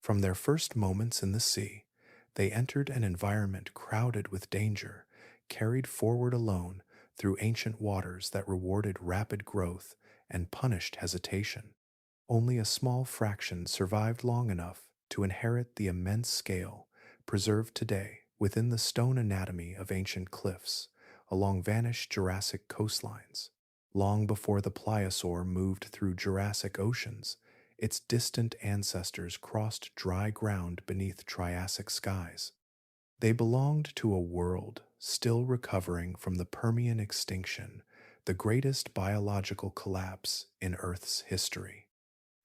From their first moments in the sea, they entered an environment crowded with danger, carried forward alone through ancient waters that rewarded rapid growth and punished hesitation. Only a small fraction survived long enough to inherit the immense scale preserved today within the stone anatomy of ancient cliffs along vanished Jurassic coastlines. Long before the pliosaur moved through Jurassic oceans, its distant ancestors crossed dry ground beneath Triassic skies. They belonged to a world still recovering from the Permian extinction, the greatest biological collapse in Earth's history.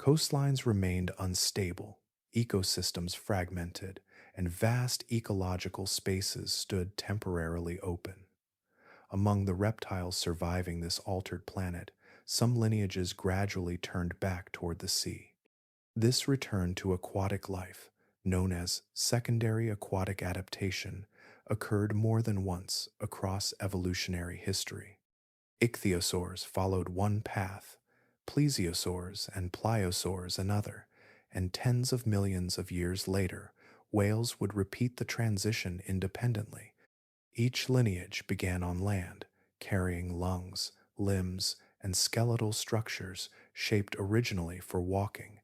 Coastlines remained unstable, ecosystems fragmented, and vast ecological spaces stood temporarily open. Among the reptiles surviving this altered planet, some lineages gradually turned back toward the sea. This return to aquatic life, known as secondary aquatic adaptation, occurred more than once across evolutionary history. Ichthyosaurs followed one path, plesiosaurs and pliosaurs another, and tens of millions of years later, whales would repeat the transition independently. Each lineage began on land, carrying lungs, limbs, and skeletal structures shaped originally for walking.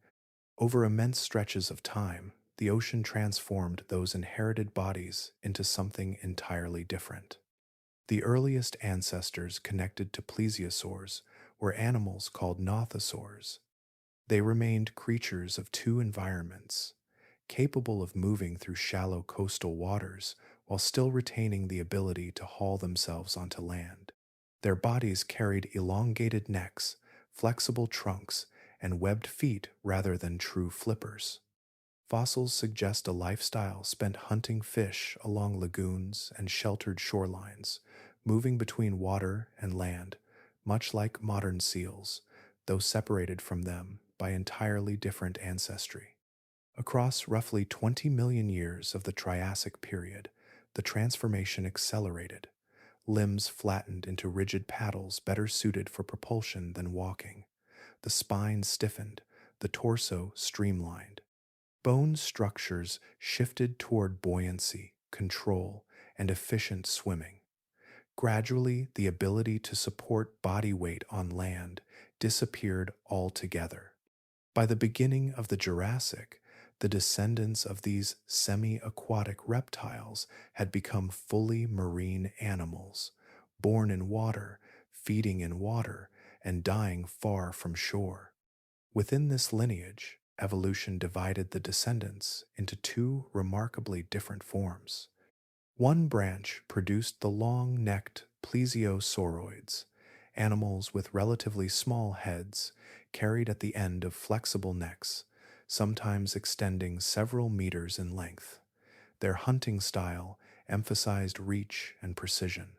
Over immense stretches of time, the ocean transformed those inherited bodies into something entirely different. The earliest ancestors connected to plesiosaurs were animals called nothosaurs. They remained creatures of two environments, capable of moving through shallow coastal waters while still retaining the ability to haul themselves onto land. Their bodies carried elongated necks, flexible trunks, and webbed feet rather than true flippers. Fossils suggest a lifestyle spent hunting fish along lagoons and sheltered shorelines, moving between water and land, much like modern seals, though separated from them by entirely different ancestry. Across roughly 20 million years of the Triassic period, the transformation accelerated. Limbs flattened into rigid paddles better suited for propulsion than walking. The spine stiffened, the torso streamlined. Bone structures shifted toward buoyancy, control, and efficient swimming. Gradually, the ability to support body weight on land disappeared altogether. By the beginning of the Jurassic, the descendants of these semi-aquatic reptiles had become fully marine animals, born in water, feeding in water, and dying far from shore. Within this lineage, evolution divided the descendants into two remarkably different forms. One branch produced the long-necked plesiosauroids, animals with relatively small heads carried at the end of flexible necks, sometimes extending several meters in length. Their hunting style emphasized reach and precision.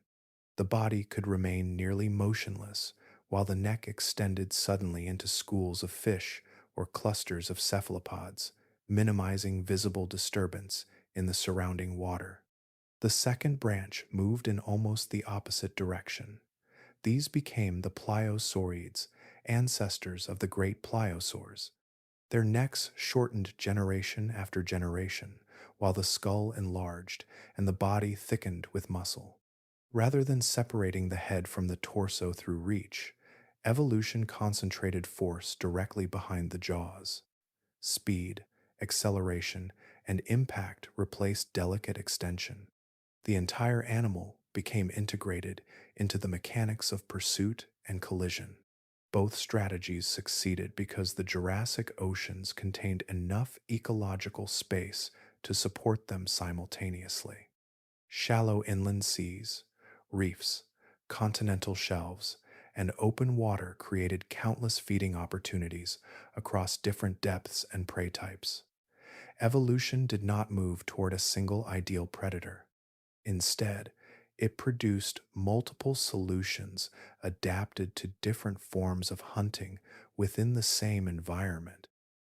The body could remain nearly motionless, while the neck extended suddenly into schools of fish or clusters of cephalopods, minimizing visible disturbance in the surrounding water. The second branch moved in almost the opposite direction. These became the pliosaurids, ancestors of the great pliosaurs. Their necks shortened generation after generation, while the skull enlarged and the body thickened with muscle. Rather than separating the head from the torso through reach, evolution concentrated force directly behind the jaws. Speed, acceleration, and impact replaced delicate extension. The entire animal became integrated into the mechanics of pursuit and collision. Both strategies succeeded because the Jurassic oceans contained enough ecological space to support them simultaneously. Shallow inland seas, reefs, continental shelves, and open water created countless feeding opportunities across different depths and prey types. Evolution did not move toward a single ideal predator. Instead, it produced multiple solutions adapted to different forms of hunting within the same environment.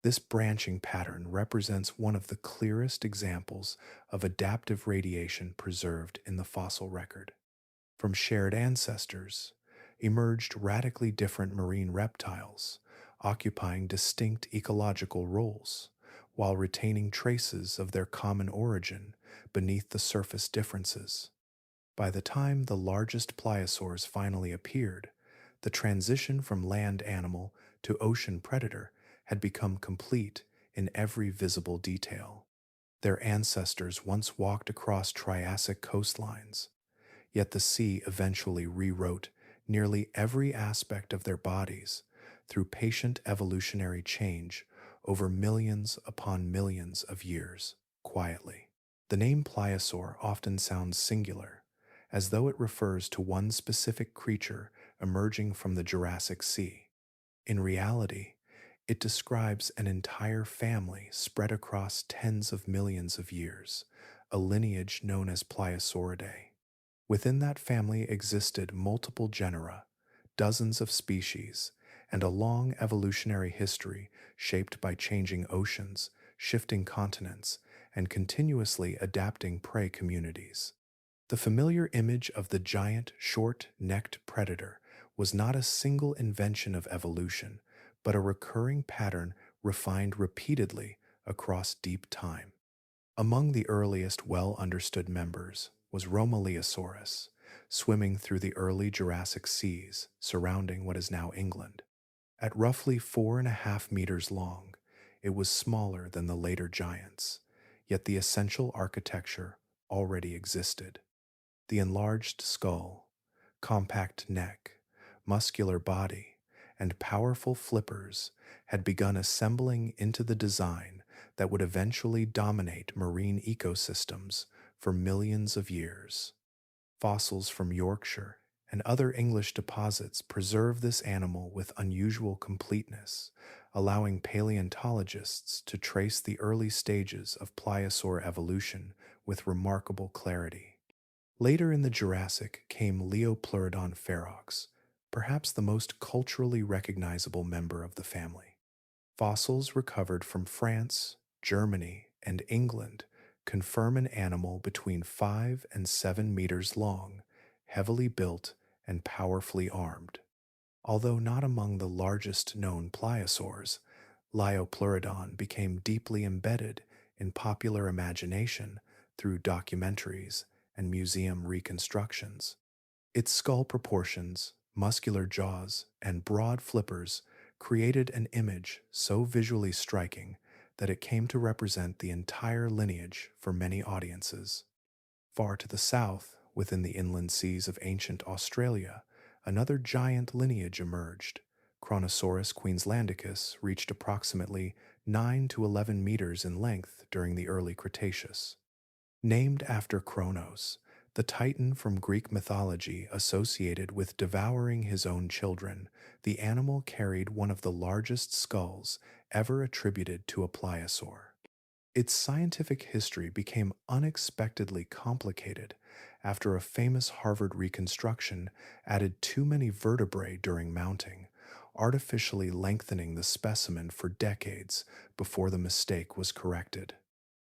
This branching pattern represents one of the clearest examples of adaptive radiation preserved in the fossil record. From shared ancestors emerged radically different marine reptiles, occupying distinct ecological roles, while retaining traces of their common origin beneath the surface differences. By the time the largest pliosaurs finally appeared, the transition from land animal to ocean predator had become complete in every visible detail. Their ancestors once walked across Triassic coastlines, yet the sea eventually rewrote nearly every aspect of their bodies through patient evolutionary change over millions upon millions of years, quietly. The name pliosaur often sounds singular, as though it refers to one specific creature emerging from the Jurassic Sea. In reality, it describes an entire family spread across tens of millions of years, a lineage known as Pliosauridae. Within that family existed multiple genera, dozens of species, and a long evolutionary history shaped by changing oceans, shifting continents, and continuously adapting prey communities. The familiar image of the giant, short-necked predator was not a single invention of evolution, but a recurring pattern refined repeatedly across deep time. Among the earliest well-understood members was Romaleosaurus, swimming through the early Jurassic seas surrounding what is now England. At roughly 4.5 meters long, It was smaller than the later giants, yet the essential architecture already existed. The enlarged skull, compact neck, muscular body, and powerful flippers had begun assembling into the design that would eventually dominate marine ecosystems for millions of years. Fossils from Yorkshire and other English deposits preserve this animal with unusual completeness, allowing paleontologists to trace the early stages of pliosaur evolution with remarkable clarity. Later in the Jurassic came Leopleurodon ferox, perhaps the most culturally recognizable member of the family. Fossils recovered from France, Germany, and England confirm an animal between 5 and 7 meters long, heavily built, and powerfully armed. Although not among the largest known pliosaurs, Liopleurodon became deeply embedded in popular imagination through documentaries and museum reconstructions. Its skull proportions, muscular jaws, and broad flippers created an image so visually striking that it came to represent the entire lineage for many audiences. Far to the south, within the inland seas of ancient Australia, another giant lineage emerged. Kronosaurus queenslandicus reached approximately 9 to 11 meters in length during the early Cretaceous. Named after Kronos, the titan from Greek mythology associated with devouring his own children, the animal carried one of the largest skulls ever attributed to a pliosaur. Its scientific history became unexpectedly complicated after a famous Harvard reconstruction added too many vertebrae during mounting, artificially lengthening the specimen for decades before the mistake was corrected.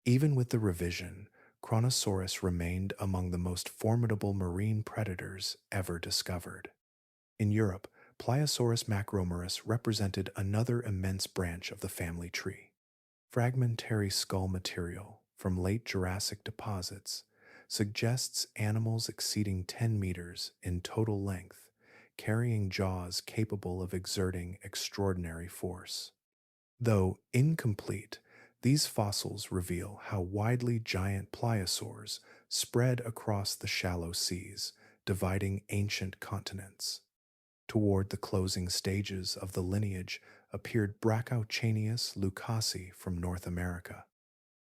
Even with the revision, Kronosaurus remained among the most formidable marine predators ever discovered. In Europe, Pliosaurus macromerus represented another immense branch of the family tree. Fragmentary skull material from late Jurassic deposits suggests animals exceeding 10 meters in total length, carrying jaws capable of exerting extraordinary force. Though incomplete, these fossils reveal how widely giant pliosaurs spread across the shallow seas, dividing ancient continents. Toward the closing stages of the lineage appeared Brachiochaenius lucasi from North America.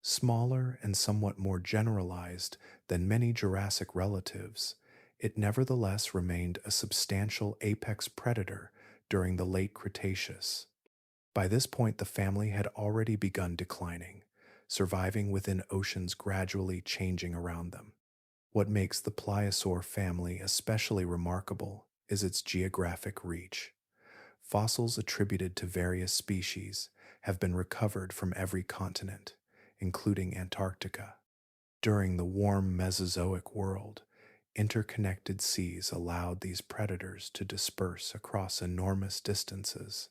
Smaller and somewhat more generalized than many Jurassic relatives, it nevertheless remained a substantial apex predator during the late Cretaceous. By this point, the family had already begun declining, surviving within oceans gradually changing around them. What makes the pliosaur family especially remarkable is its geographic reach. Fossils attributed to various species have been recovered from every continent, including Antarctica. During the warm Mesozoic world, interconnected seas allowed these predators to disperse across enormous distances,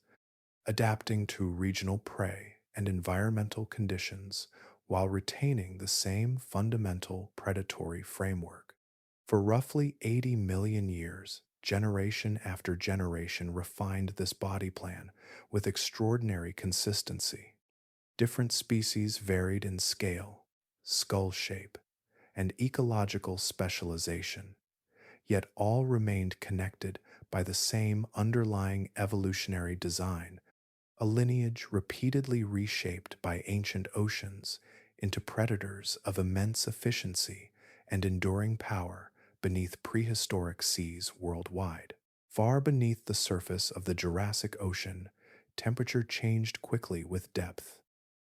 adapting to regional prey and environmental conditions while retaining the same fundamental predatory framework. For roughly 80 million years, generation after generation refined this body plan with extraordinary consistency. Different species varied in scale, skull shape, and ecological specialization, yet all remained connected by the same underlying evolutionary design, a lineage repeatedly reshaped by ancient oceans into predators of immense efficiency and enduring power beneath prehistoric seas worldwide. Far beneath the surface of the Jurassic Ocean, temperature changed quickly with depth.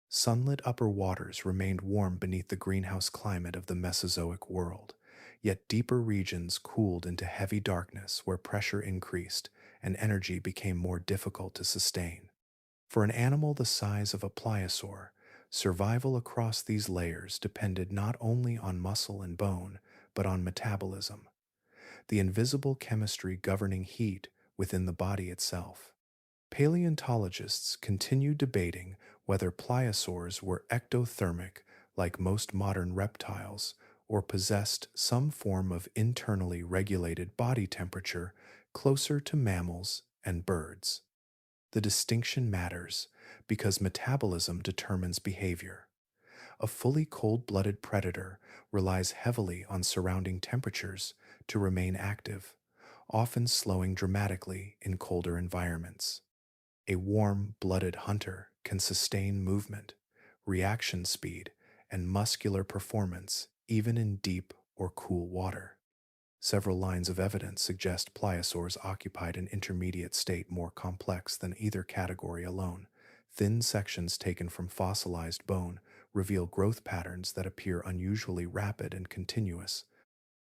Sunlit upper waters remained warm beneath the greenhouse climate of the Mesozoic world, yet deeper regions cooled into heavy darkness where pressure increased and energy became more difficult to sustain. For an animal the size of a pliosaur, survival across these layers depended not only on muscle and bone, but on metabolism, the invisible chemistry governing heat within the body itself. Paleontologists continue debating whether pliosaurs were ectothermic like most modern reptiles or possessed some form of internally regulated body temperature closer to mammals and birds. The distinction matters because metabolism determines behavior. A fully cold-blooded predator relies heavily on surrounding temperatures to remain active, often slowing dramatically in colder environments. A warm-blooded hunter can sustain movement, reaction speed, and muscular performance even in deep or cool water. Several lines of evidence suggest pliosaurs occupied an intermediate state more complex than either category alone. Thin sections taken from fossilized bone reveal growth patterns that appear unusually rapid and continuous.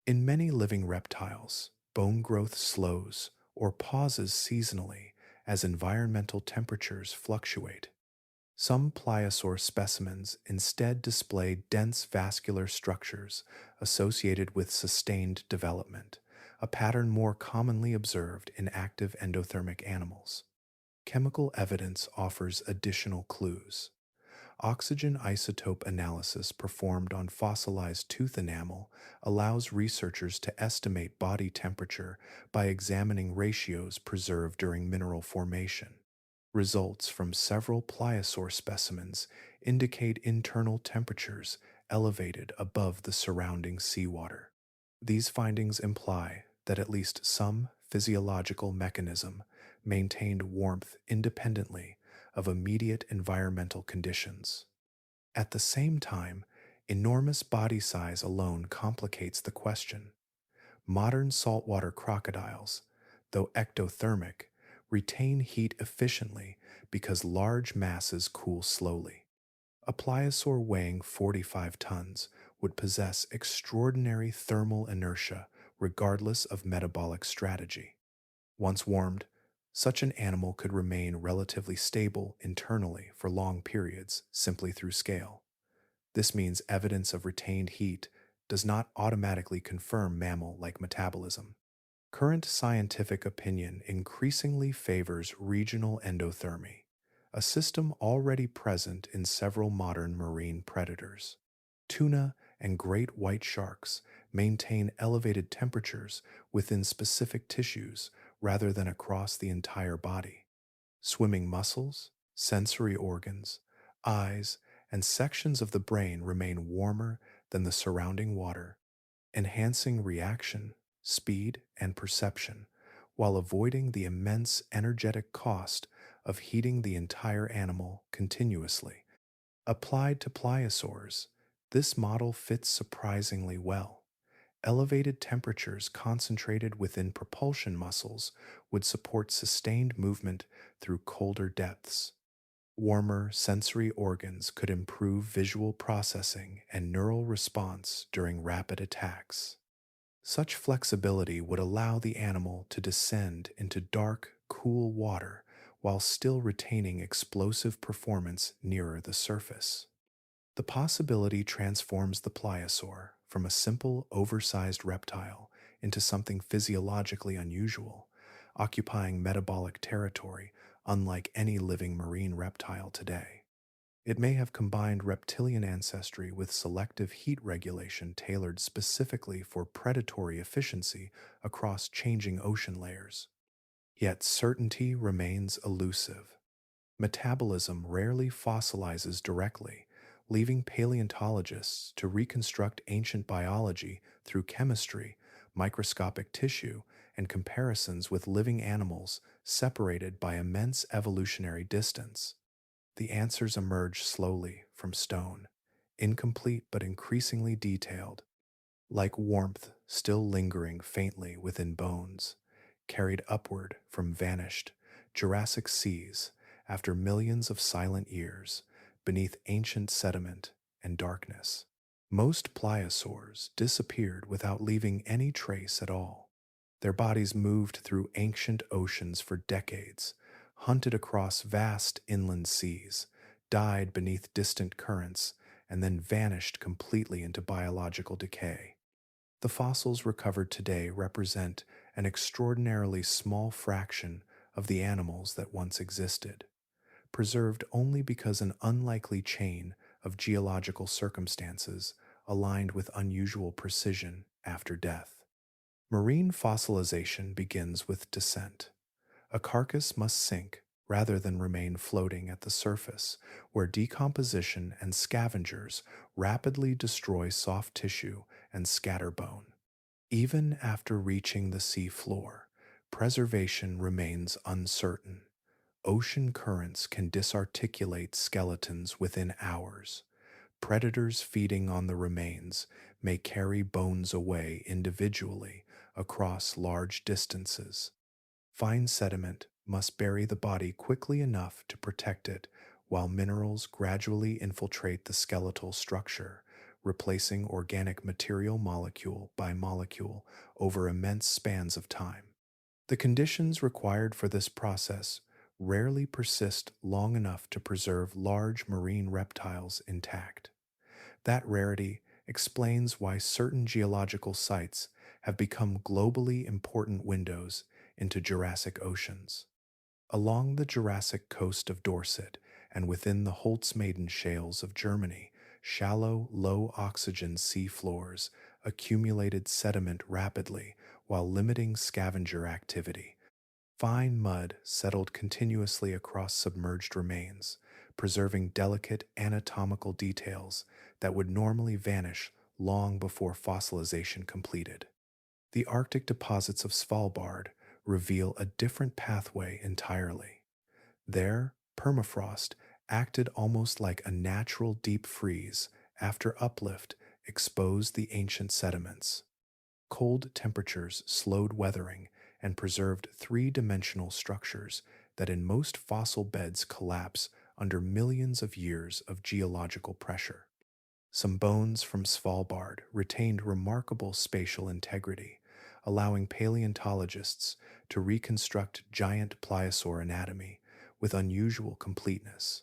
In many living reptiles, bone growth slows or pauses seasonally as environmental temperatures fluctuate. Some pliosaur specimens instead display dense vascular structures associated with sustained development, a pattern more commonly observed in active endothermic animals. Chemical evidence offers additional clues. Oxygen isotope analysis performed on fossilized tooth enamel allows researchers to estimate body temperature by examining ratios preserved during mineral formation. Results from several pliosaur specimens indicate internal temperatures elevated above the surrounding seawater. These findings imply that at least some physiological mechanism maintained warmth independently of immediate environmental conditions. At the same time, enormous body size alone complicates the question. Modern saltwater crocodiles, though ectothermic, retain heat efficiently because large masses cool slowly. A pliosaur weighing 45 tons would possess extraordinary thermal inertia regardless of metabolic strategy. Once warmed, such an animal could remain relatively stable internally for long periods simply through scale. This means evidence of retained heat does not automatically confirm mammal-like metabolism. Current scientific opinion increasingly favors regional endothermy, a system already present in several modern marine predators. Tuna and great white sharks maintain elevated temperatures within specific tissues rather than across the entire body. Swimming muscles, sensory organs, eyes, and sections of the brain remain warmer than the surrounding water, enhancing reaction, speed, and perception, while avoiding the immense energetic cost of heating the entire animal continuously. Applied to pliosaurs, this model fits surprisingly well. Elevated temperatures concentrated within propulsion muscles would support sustained movement through colder depths. Warmer sensory organs could improve visual processing and neural response during rapid attacks. Such flexibility would allow the animal to descend into dark, cool water while still retaining explosive performance nearer the surface. The possibility transforms the pliosaur from a simple, oversized reptile into something physiologically unusual, occupying metabolic territory unlike any living marine reptile today. It may have combined reptilian ancestry with selective heat regulation tailored specifically for predatory efficiency across changing ocean layers. Yet certainty remains elusive. Metabolism rarely fossilizes directly, leaving paleontologists to reconstruct ancient biology through chemistry, microscopic tissue, and comparisons with living animals separated by immense evolutionary distance. The answers emerge slowly from stone, incomplete but increasingly detailed, like warmth still lingering faintly within bones, carried upward from vanished Jurassic seas after millions of silent years beneath ancient sediment and darkness. Most pliosaurs disappeared without leaving any trace at all. Their bodies moved through ancient oceans for decades, hunted across vast inland seas, died beneath distant currents, and then vanished completely into biological decay. The fossils recovered today represent an extraordinarily small fraction of the animals that once existed, preserved only because an unlikely chain of geological circumstances aligned with unusual precision after death. Marine fossilization begins with descent. A carcass must sink rather than remain floating at the surface, where decomposition and scavengers rapidly destroy soft tissue and scatter bone. Even after reaching the sea floor, preservation remains uncertain. Ocean currents can disarticulate skeletons within hours. Predators feeding on the remains may carry bones away individually across large distances. Fine sediment must bury the body quickly enough to protect it, while minerals gradually infiltrate the skeletal structure, replacing organic material molecule by molecule over immense spans of time. The conditions required for this process rarely persist long enough to preserve large marine reptiles intact. That rarity explains why certain geological sites have become globally important windows into Jurassic oceans. Along the Jurassic coast of Dorset and within the Holzmaden shales of Germany, shallow, low oxygen sea floors accumulated sediment rapidly while limiting scavenger activity. Fine mud settled continuously across submerged remains, preserving delicate anatomical details that would normally vanish long before fossilization completed. The Arctic deposits of Svalbard reveal a different pathway entirely. There, permafrost acted almost like a natural deep freeze after uplift exposed the ancient sediments. Cold temperatures slowed weathering and preserved three-dimensional structures that in most fossil beds collapse under millions of years of geological pressure. Some bones from Svalbard retained remarkable spatial integrity, allowing paleontologists to reconstruct giant pliosaur anatomy with unusual completeness.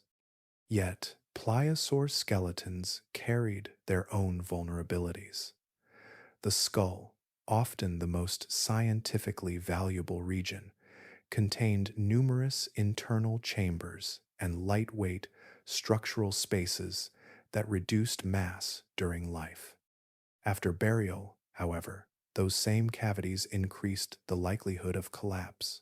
Yet, pliosaur skeletons carried their own vulnerabilities. The skull, often the most scientifically valuable region, contained numerous internal chambers and lightweight structural spaces that reduced mass during life. After burial, however, those same cavities increased the likelihood of collapse.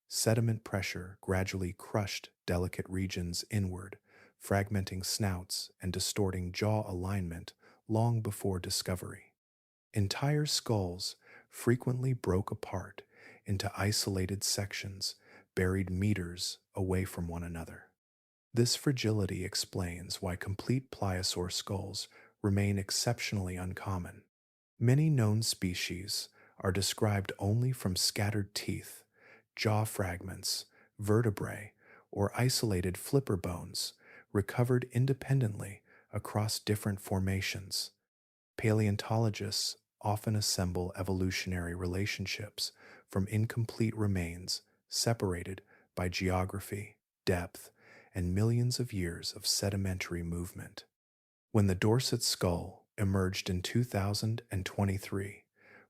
Sediment pressure gradually crushed delicate regions inward, fragmenting snouts and distorting jaw alignment long before discovery. Entire skulls frequently broke apart into isolated sections buried meters away from one another. This fragility explains why complete pliosaur skulls remain exceptionally uncommon. Many known species are described only from scattered teeth, jaw fragments, vertebrae, or isolated flipper bones recovered independently across different formations. Paleontologists often assemble evolutionary relationships from incomplete remains separated by geography, depth, and millions of years of sedimentary movement. When the Dorset skull emerged in 2023,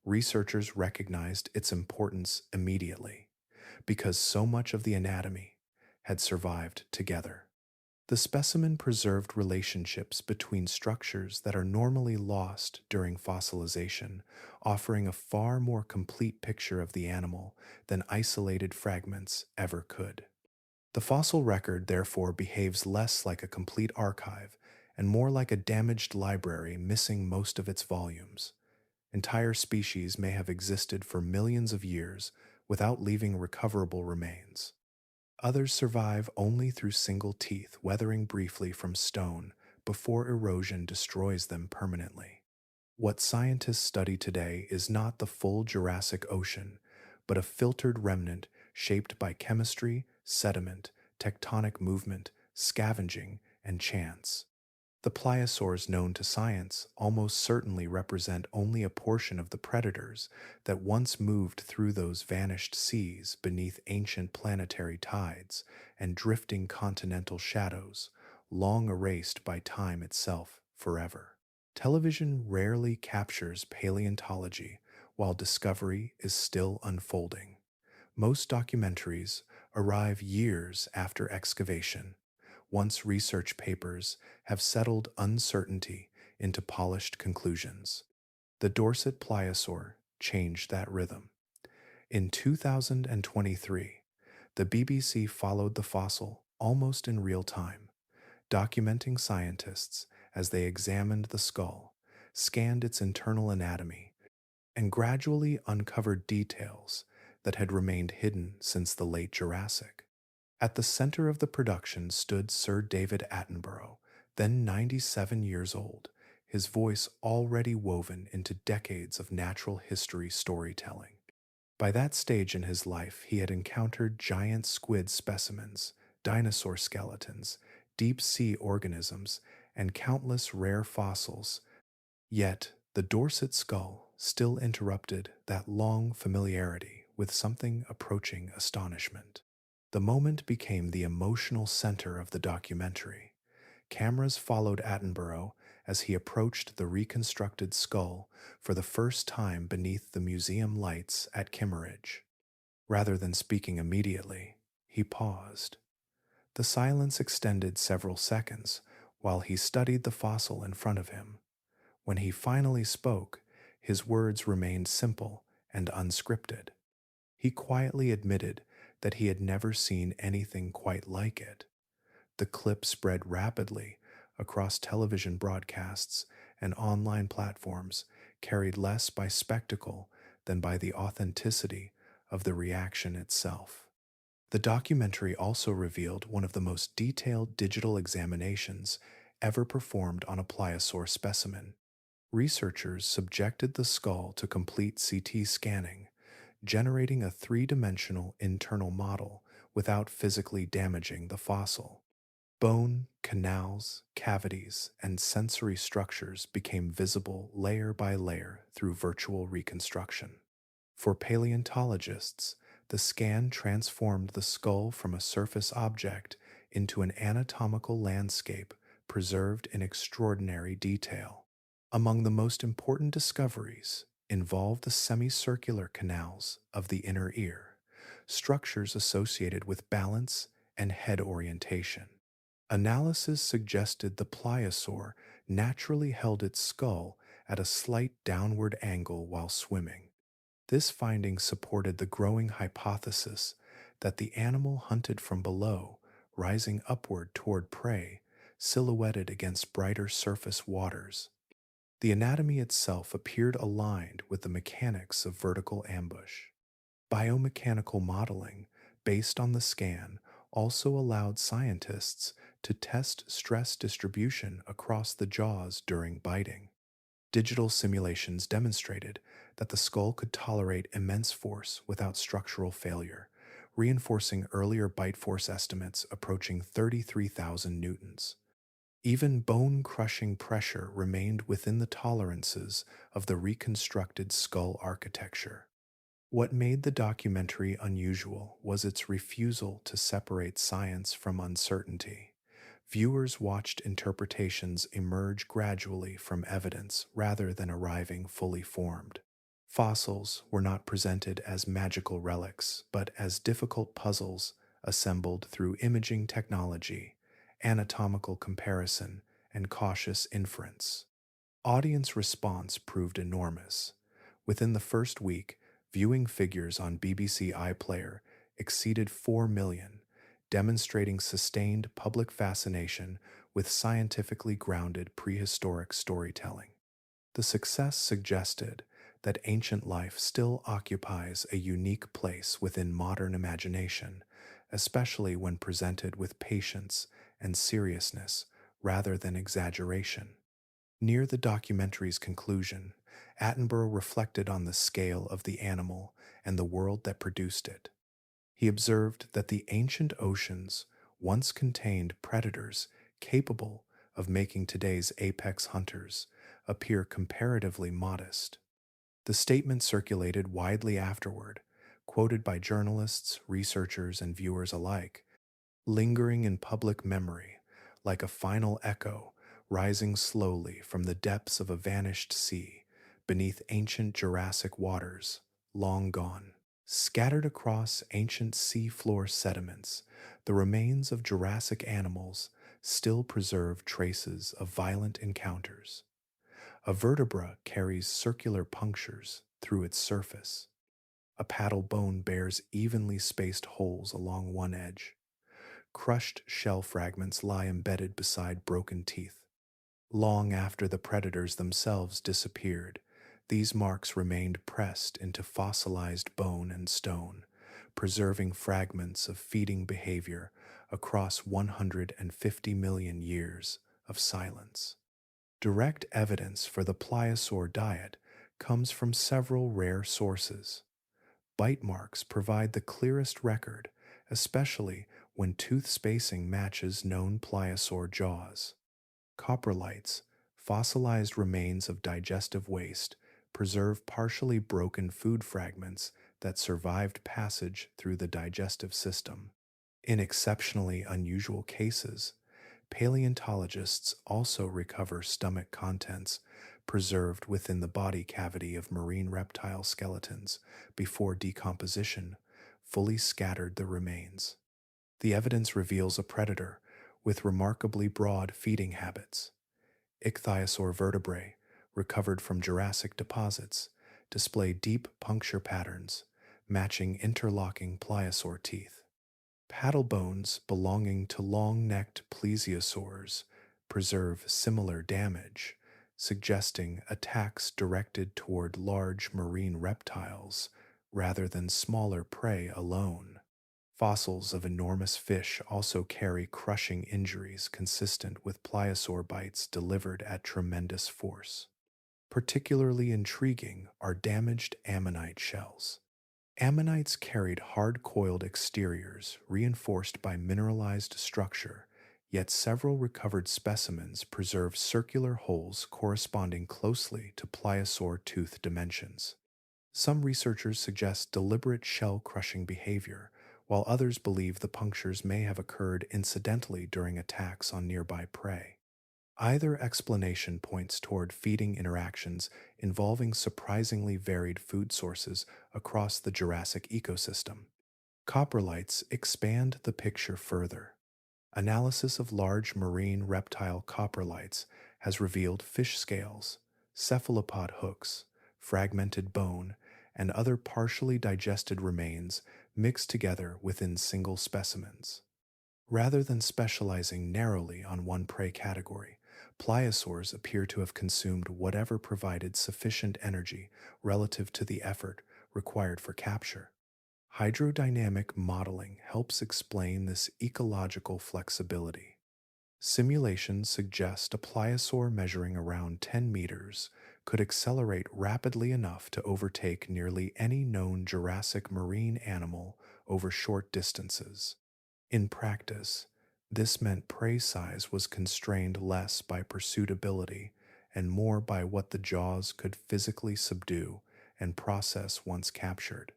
researchers recognized its importance immediately because so much of the anatomy had survived together. The specimen preserved relationships between structures that are normally lost during fossilization, offering a far more complete picture of the animal than isolated fragments ever could. The fossil record, therefore, behaves less like a complete archive and more like a damaged library missing most of its volumes. Entire species may have existed for millions of years without leaving recoverable remains. Others survive only through single teeth, weathering briefly from stone before erosion destroys them permanently. What scientists study today is not the full Jurassic Ocean, but a filtered remnant shaped by chemistry, sediment, tectonic movement, scavenging, and chance. The pliosaurs known to science almost certainly represent only a portion of the predators that once moved through those vanished seas beneath ancient planetary tides and drifting continental shadows, long erased by time itself forever. Television rarely captures paleontology while discovery is still unfolding. Most documentaries arrive years after excavation, once research papers have settled uncertainty into polished conclusions. The Dorset pliosaur changed that rhythm. In 2023, The BBC followed the fossil almost in real time, documenting scientists as they examined the skull, scanned its internal anatomy, and gradually uncovered details that had remained hidden since the late Jurassic. At the center of the production stood Sir David Attenborough, then 97 years old, his voice already woven into decades of natural history storytelling. By that stage in his life, he had encountered giant squid specimens, dinosaur skeletons, deep sea organisms, and countless rare fossils. Yet, the Dorset skull still interrupted that long familiarity with something approaching astonishment. The moment became the emotional center of the documentary. Cameras followed Attenborough as he approached the reconstructed skull for the first time beneath the museum lights at Kimmeridge. Rather than speaking immediately, he paused. The silence extended several seconds while he studied the fossil in front of him. When he finally spoke, his words remained simple and unscripted. He quietly admitted that he had never seen anything quite like it. The clip spread rapidly across television broadcasts and online platforms, carried less by spectacle than by the authenticity of the reaction itself. The documentary also revealed one of the most detailed digital examinations ever performed on a pliosaur specimen. Researchers subjected the skull to complete CT scanning, generating a three-dimensional internal model without physically damaging the fossil. Bone, canals, cavities, and sensory structures became visible layer by layer through virtual reconstruction. For paleontologists, the scan transformed the skull from a surface object into an anatomical landscape preserved in extraordinary detail. Among the most important discoveries involved the semicircular canals of the inner ear, structures associated with balance and head orientation. Analysis suggested the pliosaur naturally held its skull at a slight downward angle while swimming. This finding supported the growing hypothesis that the animal hunted from below, rising upward toward prey, silhouetted against brighter surface waters. The anatomy itself appeared aligned with the mechanics of vertical ambush. Biomechanical modeling, based on the scan, also allowed scientists to test stress distribution across the jaws during biting. Digital simulations demonstrated that the skull could tolerate immense force without structural failure, reinforcing earlier bite force estimates approaching 33,000 newtons. Even bone-crushing pressure remained within the tolerances of the reconstructed skull architecture. What made the documentary unusual was its refusal to separate science from uncertainty. Viewers watched interpretations emerge gradually from evidence rather than arriving fully formed. Fossils were not presented as magical relics, but as difficult puzzles assembled through imaging technology, anatomical comparison, and cautious inference. Audience response proved enormous. Within the first week, viewing figures on BBC iPlayer exceeded 4 million, demonstrating sustained public fascination with scientifically grounded prehistoric storytelling. The success suggested that ancient life still occupies a unique place within modern imagination, especially when presented with patience and seriousness rather than exaggeration. Near the documentary's conclusion, Attenborough reflected on the scale of the animal and the world that produced it. He observed that the ancient oceans once contained predators capable of making today's apex hunters appear comparatively modest. The statement circulated widely afterward, quoted by journalists, researchers, and viewers alike, lingering in public memory like a final echo rising slowly from the depths of a vanished sea beneath ancient Jurassic waters, long gone. Scattered across ancient seafloor sediments, the remains of Jurassic animals still preserve traces of violent encounters. A vertebra carries circular punctures through its surface. A paddle bone bears evenly spaced holes along one edge. Crushed shell fragments lie embedded beside broken teeth. Long after the predators themselves disappeared, these marks remained pressed into fossilized bone and stone, preserving fragments of feeding behavior across 150 million years of silence. Direct evidence for the pliosaur diet comes from several rare sources. Bite marks provide the clearest record, especially when tooth spacing matches known pliosaur jaws. Coprolites, fossilized remains of digestive waste, preserve partially broken food fragments that survived passage through the digestive system. In exceptionally unusual cases, paleontologists also recover stomach contents preserved within the body cavity of marine reptile skeletons before decomposition fully scattered the remains. The evidence reveals a predator with remarkably broad feeding habits. Ichthyosaur vertebrae, recovered from Jurassic deposits, display deep puncture patterns, matching interlocking pliosaur teeth. Paddle bones belonging to long-necked plesiosaurs preserve similar damage, suggesting attacks directed toward large marine reptiles rather than smaller prey alone. Fossils of enormous fish also carry crushing injuries consistent with pliosaur bites delivered at tremendous force. Particularly intriguing are damaged ammonite shells. Ammonites carried hard-coiled exteriors reinforced by mineralized structure, yet several recovered specimens preserve circular holes corresponding closely to pliosaur tooth dimensions. Some researchers suggest deliberate shell-crushing behavior, while others believe the punctures may have occurred incidentally during attacks on nearby prey. Either explanation points toward feeding interactions involving surprisingly varied food sources across the Jurassic ecosystem. Coprolites expand the picture further. Analysis of large marine reptile coprolites has revealed fish scales, cephalopod hooks, fragmented bone, and other partially digested remains mixed together within single specimens. Rather than specializing narrowly on one prey category, pliosaurs appear to have consumed whatever provided sufficient energy relative to the effort required for capture. Hydrodynamic modeling helps explain this ecological flexibility. Simulations suggest a pliosaur measuring around 10 meters could accelerate rapidly enough to overtake nearly any known Jurassic marine animal over short distances. In practice, this meant prey size was constrained less by pursuitability and more by what the jaws could physically subdue and process once captured.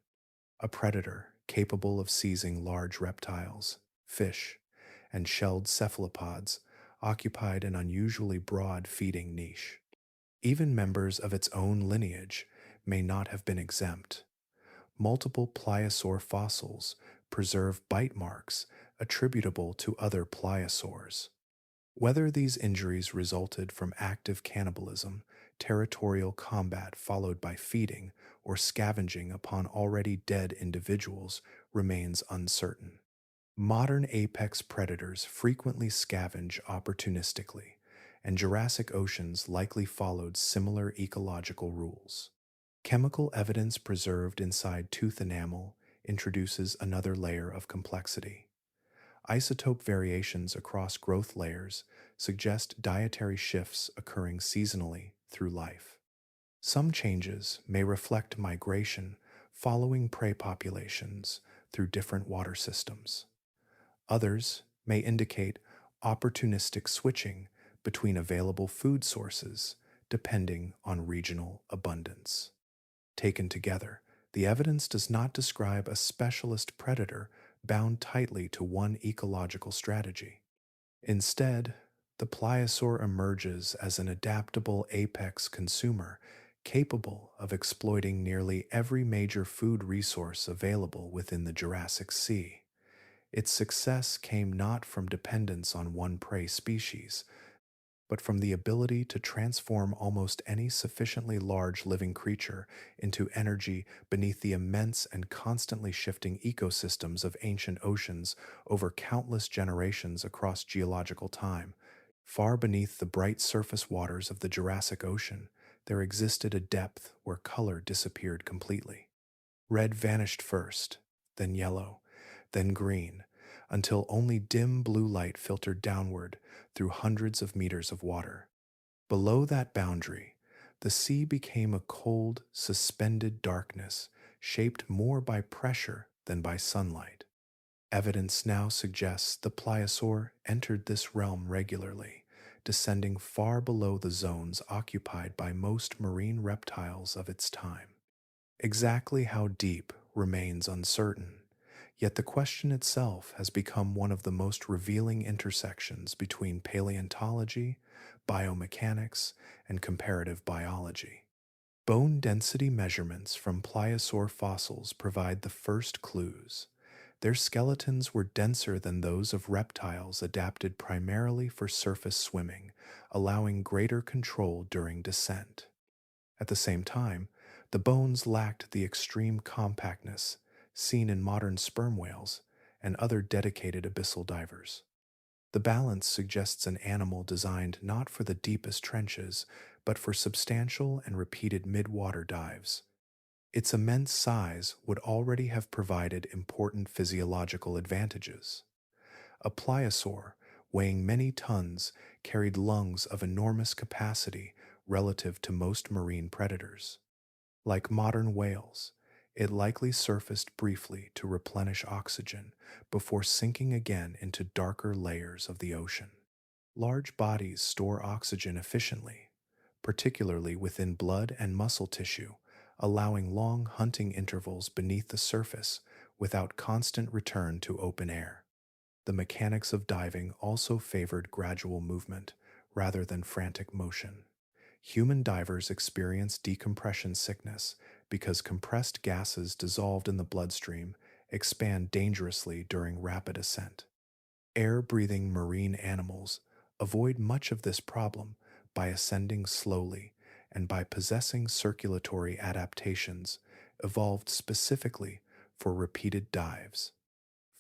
A predator capable of seizing large reptiles, fish, and shelled cephalopods occupied an unusually broad feeding niche. Even members of its own lineage may not have been exempt. Multiple pliosaur fossils preserve bite marks attributable to other pliosaurs. Whether these injuries resulted from active cannibalism, territorial combat followed by feeding, or scavenging upon already dead individuals remains uncertain. Modern apex predators frequently scavenge opportunistically, and Jurassic oceans likely followed similar ecological rules. Chemical evidence preserved inside tooth enamel introduces another layer of complexity. Isotope variations across growth layers suggest dietary shifts occurring seasonally through life. Some changes may reflect migration following prey populations through different water systems. Others may indicate opportunistic switching between available food sources depending on regional abundance. Taken together, the evidence does not describe a specialist predator bound tightly to one ecological strategy. Instead, the pliosaur emerges as an adaptable apex consumer capable of exploiting nearly every major food resource available within the Jurassic Sea. Its success came not from dependence on one prey species, but from the ability to transform almost any sufficiently large living creature into energy beneath the immense and constantly shifting ecosystems of ancient oceans over countless generations across geological time. Far beneath the bright surface waters of the Jurassic Ocean, there existed a depth where color disappeared completely. Red vanished first, then yellow, then green, until only dim blue light filtered downward through hundreds of meters of water. Below that boundary, the sea became a cold, suspended darkness shaped more by pressure than by sunlight. Evidence now suggests the pliosaur entered this realm regularly, descending far below the zones occupied by most marine reptiles of its time. Exactly how deep remains uncertain, yet the question itself has become one of the most revealing intersections between paleontology, biomechanics, and comparative biology. Bone density measurements from pliosaur fossils provide the first clues. Their skeletons were denser than those of reptiles adapted primarily for surface swimming, allowing greater control during descent. At the same time, the bones lacked the extreme compactness seen in modern sperm whales and other dedicated abyssal divers. The balance suggests an animal designed not for the deepest trenches, but for substantial and repeated mid-water dives. Its immense size would already have provided important physiological advantages. A pliosaur, weighing many tons, carried lungs of enormous capacity relative to most marine predators. Like modern whales, it likely surfaced briefly to replenish oxygen before sinking again into darker layers of the ocean. Large bodies store oxygen efficiently, particularly within blood and muscle tissue, allowing long hunting intervals beneath the surface without constant return to open air. The mechanics of diving also favored gradual movement rather than frantic motion. Human divers experience decompression sickness because compressed gases dissolved in the bloodstream expand dangerously during rapid ascent. Air-breathing marine animals avoid much of this problem by ascending slowly and by possessing circulatory adaptations evolved specifically for repeated dives.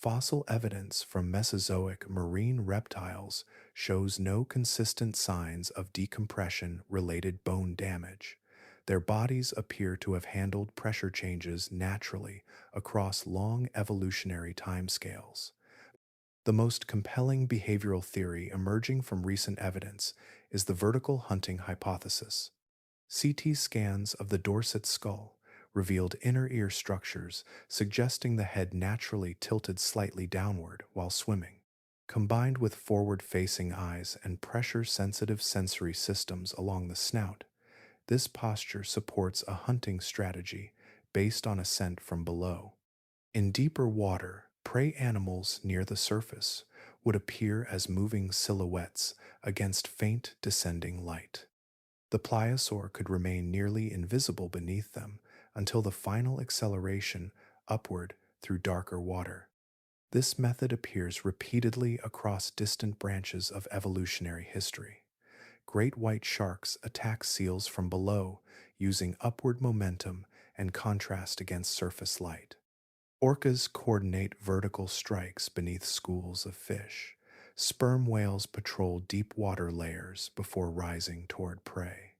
Fossil evidence from Mesozoic marine reptiles shows no consistent signs of decompression-related bone damage. Their bodies appear to have handled pressure changes naturally across long evolutionary timescales. The most compelling behavioral theory emerging from recent evidence is the vertical hunting hypothesis. CT scans of the Dorset skull revealed inner ear structures suggesting the head naturally tilted slightly downward while swimming. Combined with forward-facing eyes and pressure-sensitive sensory systems along the snout, this posture supports a hunting strategy based on ascent from below. In deeper water, prey animals near the surface would appear as moving silhouettes against faint descending light. The pliosaur could remain nearly invisible beneath them until the final acceleration upward through darker water. This method appears repeatedly across distant branches of evolutionary history. Great white sharks attack seals from below using upward momentum and contrast against surface light. Orcas coordinate vertical strikes beneath schools of fish. Sperm whales patrol deep water layers before rising toward prey.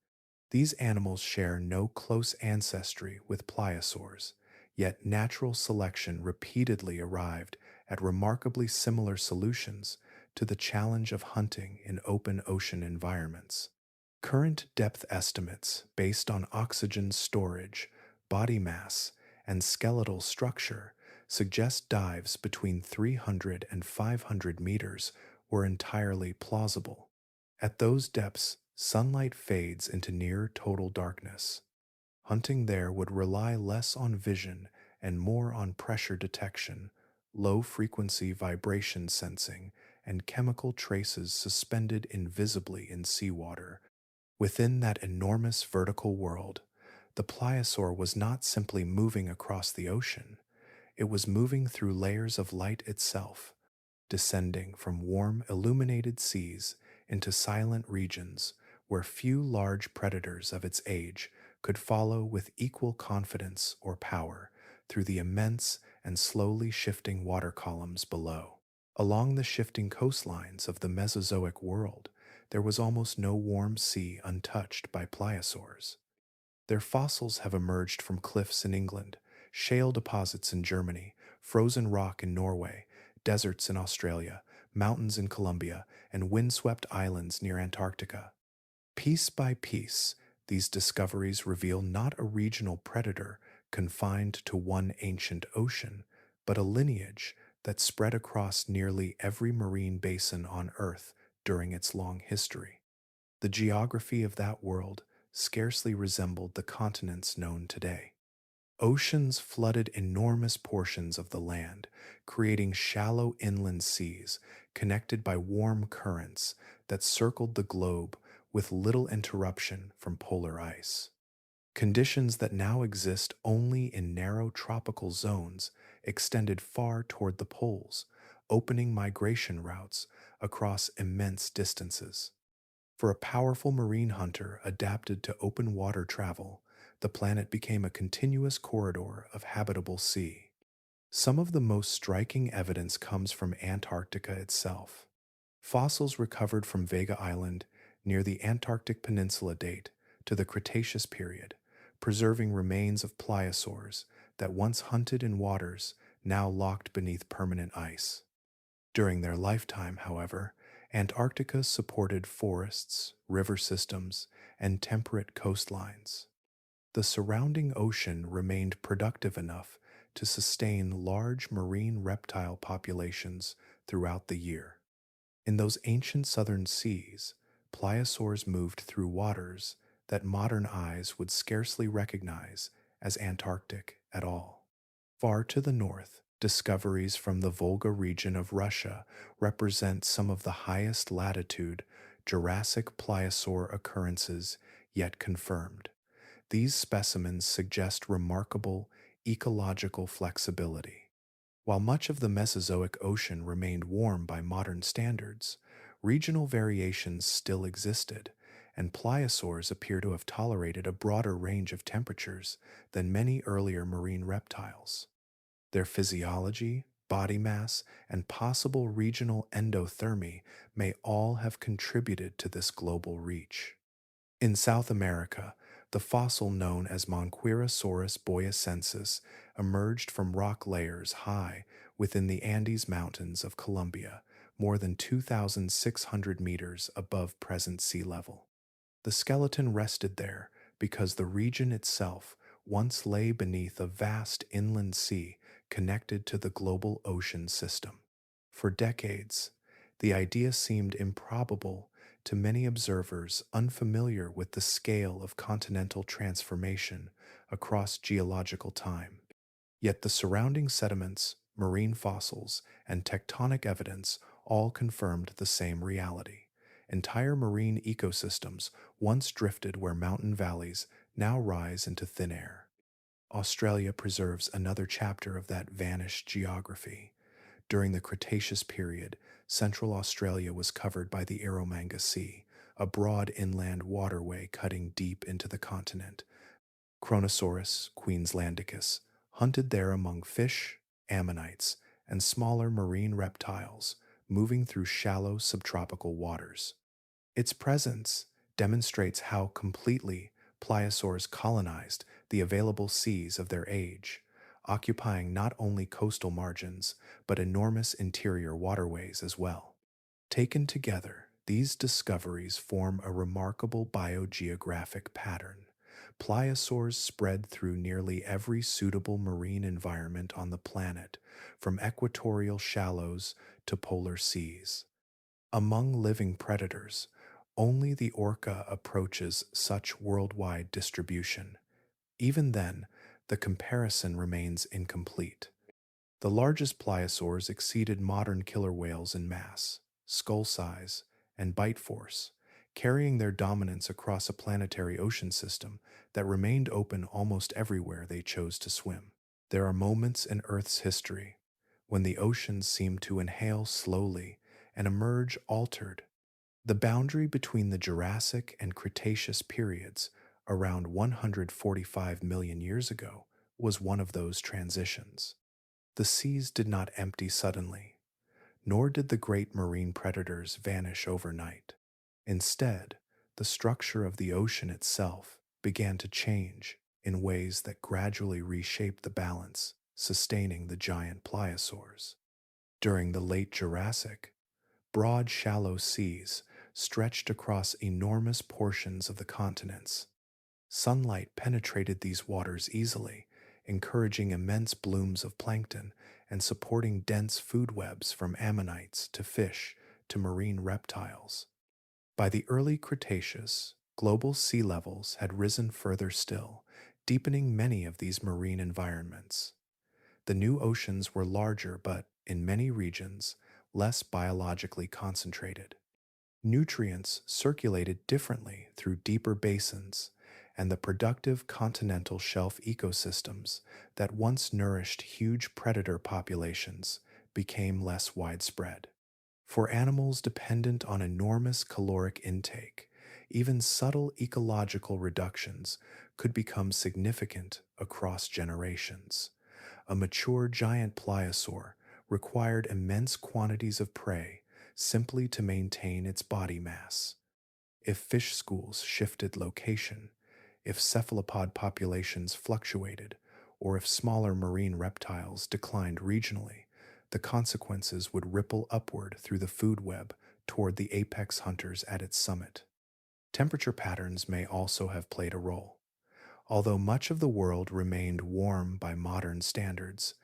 These animals share no close ancestry with pliosaurs, yet natural selection repeatedly arrived at remarkably similar solutions to the challenge of hunting in open ocean environments. Current depth estimates based on oxygen storage, body mass, and skeletal structure suggest dives between 300 and 500 meters were entirely plausible. At those depths, sunlight fades into near total darkness. Hunting there would rely less on vision and more on pressure detection, low-frequency vibration sensing, and chemical traces suspended invisibly in seawater. Within that enormous vertical world, the pliosaur was not simply moving across the ocean, it was moving through layers of light itself, descending from warm, illuminated seas into silent regions where few large predators of its age could follow with equal confidence or power through the immense and slowly shifting water columns below. Along the shifting coastlines of the Mesozoic world, there was almost no warm sea untouched by pliosaurs. Their fossils have emerged from cliffs in England, shale deposits in Germany, frozen rock in Norway, deserts in Australia, mountains in Colombia, and windswept islands near Antarctica. Piece by piece, these discoveries reveal not a regional predator confined to one ancient ocean, but a lineage that spread across nearly every marine basin on Earth during its long history. The geography of that world scarcely resembled the continents known today. Oceans flooded enormous portions of the land, creating shallow inland seas connected by warm currents that circled the globe with little interruption from polar ice. Conditions that now exist only in narrow tropical zones extended far toward the poles, opening migration routes across immense distances. For a powerful marine hunter adapted to open water travel, the planet became a continuous corridor of habitable sea. Some of the most striking evidence comes from Antarctica itself. Fossils recovered from Vega Island near the Antarctic Peninsula date to the Cretaceous period, preserving remains of pliosaurs that once hunted in waters now locked beneath permanent ice. During their lifetime, however, Antarctica supported forests, river systems, and temperate coastlines. The surrounding ocean remained productive enough to sustain large marine reptile populations throughout the year. In those ancient southern seas, pliosaurs moved through waters that modern eyes would scarcely recognize as Antarctic at all. Far to the north, discoveries from the Volga region of Russia represent some of the highest latitude Jurassic pliosaur occurrences yet confirmed. These specimens suggest remarkable ecological flexibility. While much of the Mesozoic ocean remained warm by modern standards, regional variations still existed, and pliosaurs appear to have tolerated a broader range of temperatures than many earlier marine reptiles. Their physiology, body mass, and possible regional endothermy may all have contributed to this global reach. In South America, the fossil known as Monquirasaurus boyacensis emerged from rock layers high within the Andes Mountains of Colombia, more than 2,600 meters above present sea level. The skeleton rested there because the region itself once lay beneath a vast inland sea connected to the global ocean system. For decades, the idea seemed improbable to many observers unfamiliar with the scale of continental transformation across geological time. Yet the surrounding sediments, marine fossils, and tectonic evidence all confirmed the same reality. Entire marine ecosystems once drifted where mountain valleys now rise into thin air. Australia preserves another chapter of that vanished geography. During the Cretaceous period, central Australia was covered by the Eromanga Sea, a broad inland waterway cutting deep into the continent. Kronosaurus queenslandicus hunted there among fish, ammonites, and smaller marine reptiles, moving through shallow subtropical waters. Its presence demonstrates how completely pliosaurs colonized the available seas of their age, occupying not only coastal margins, but enormous interior waterways as well. Taken together, these discoveries form a remarkable biogeographic pattern. Pliosaurs spread through nearly every suitable marine environment on the planet, from equatorial shallows to polar seas. Among living predators, only the orca approaches such worldwide distribution. Even then, the comparison remains incomplete. The largest pliosaurs exceeded modern killer whales in mass, skull size, and bite force, carrying their dominance across a planetary ocean system that remained open almost everywhere they chose to swim. There are moments in Earth's history when the oceans seem to inhale slowly and emerge altered, The boundary between the Jurassic and Cretaceous periods, around 145 million years ago, was one of those transitions. The seas did not empty suddenly, nor did the great marine predators vanish overnight. Instead, the structure of the ocean itself began to change in ways that gradually reshaped the balance, sustaining the giant pliosaurs. During the late Jurassic, broad, shallow seas stretched across enormous portions of the continents. Sunlight penetrated these waters easily, encouraging immense blooms of plankton and supporting dense food webs from ammonites to fish to marine reptiles. By the early Cretaceous, global sea levels had risen further still, deepening many of these marine environments. The new oceans were larger but, in many regions, less biologically concentrated. Nutrients circulated differently through deeper basins, and the productive continental shelf ecosystems that once nourished huge predator populations became less widespread. For animals dependent on enormous caloric intake, even subtle ecological reductions could become significant across generations. A mature giant pliosaur required immense quantities of prey simply to maintain its body mass. If fish schools shifted location, if cephalopod populations fluctuated, or if smaller marine reptiles declined regionally, the consequences would ripple upward through the food web toward the apex hunters at its summit. Temperature patterns may also have played a role. Although much of the world remained warm by modern standards,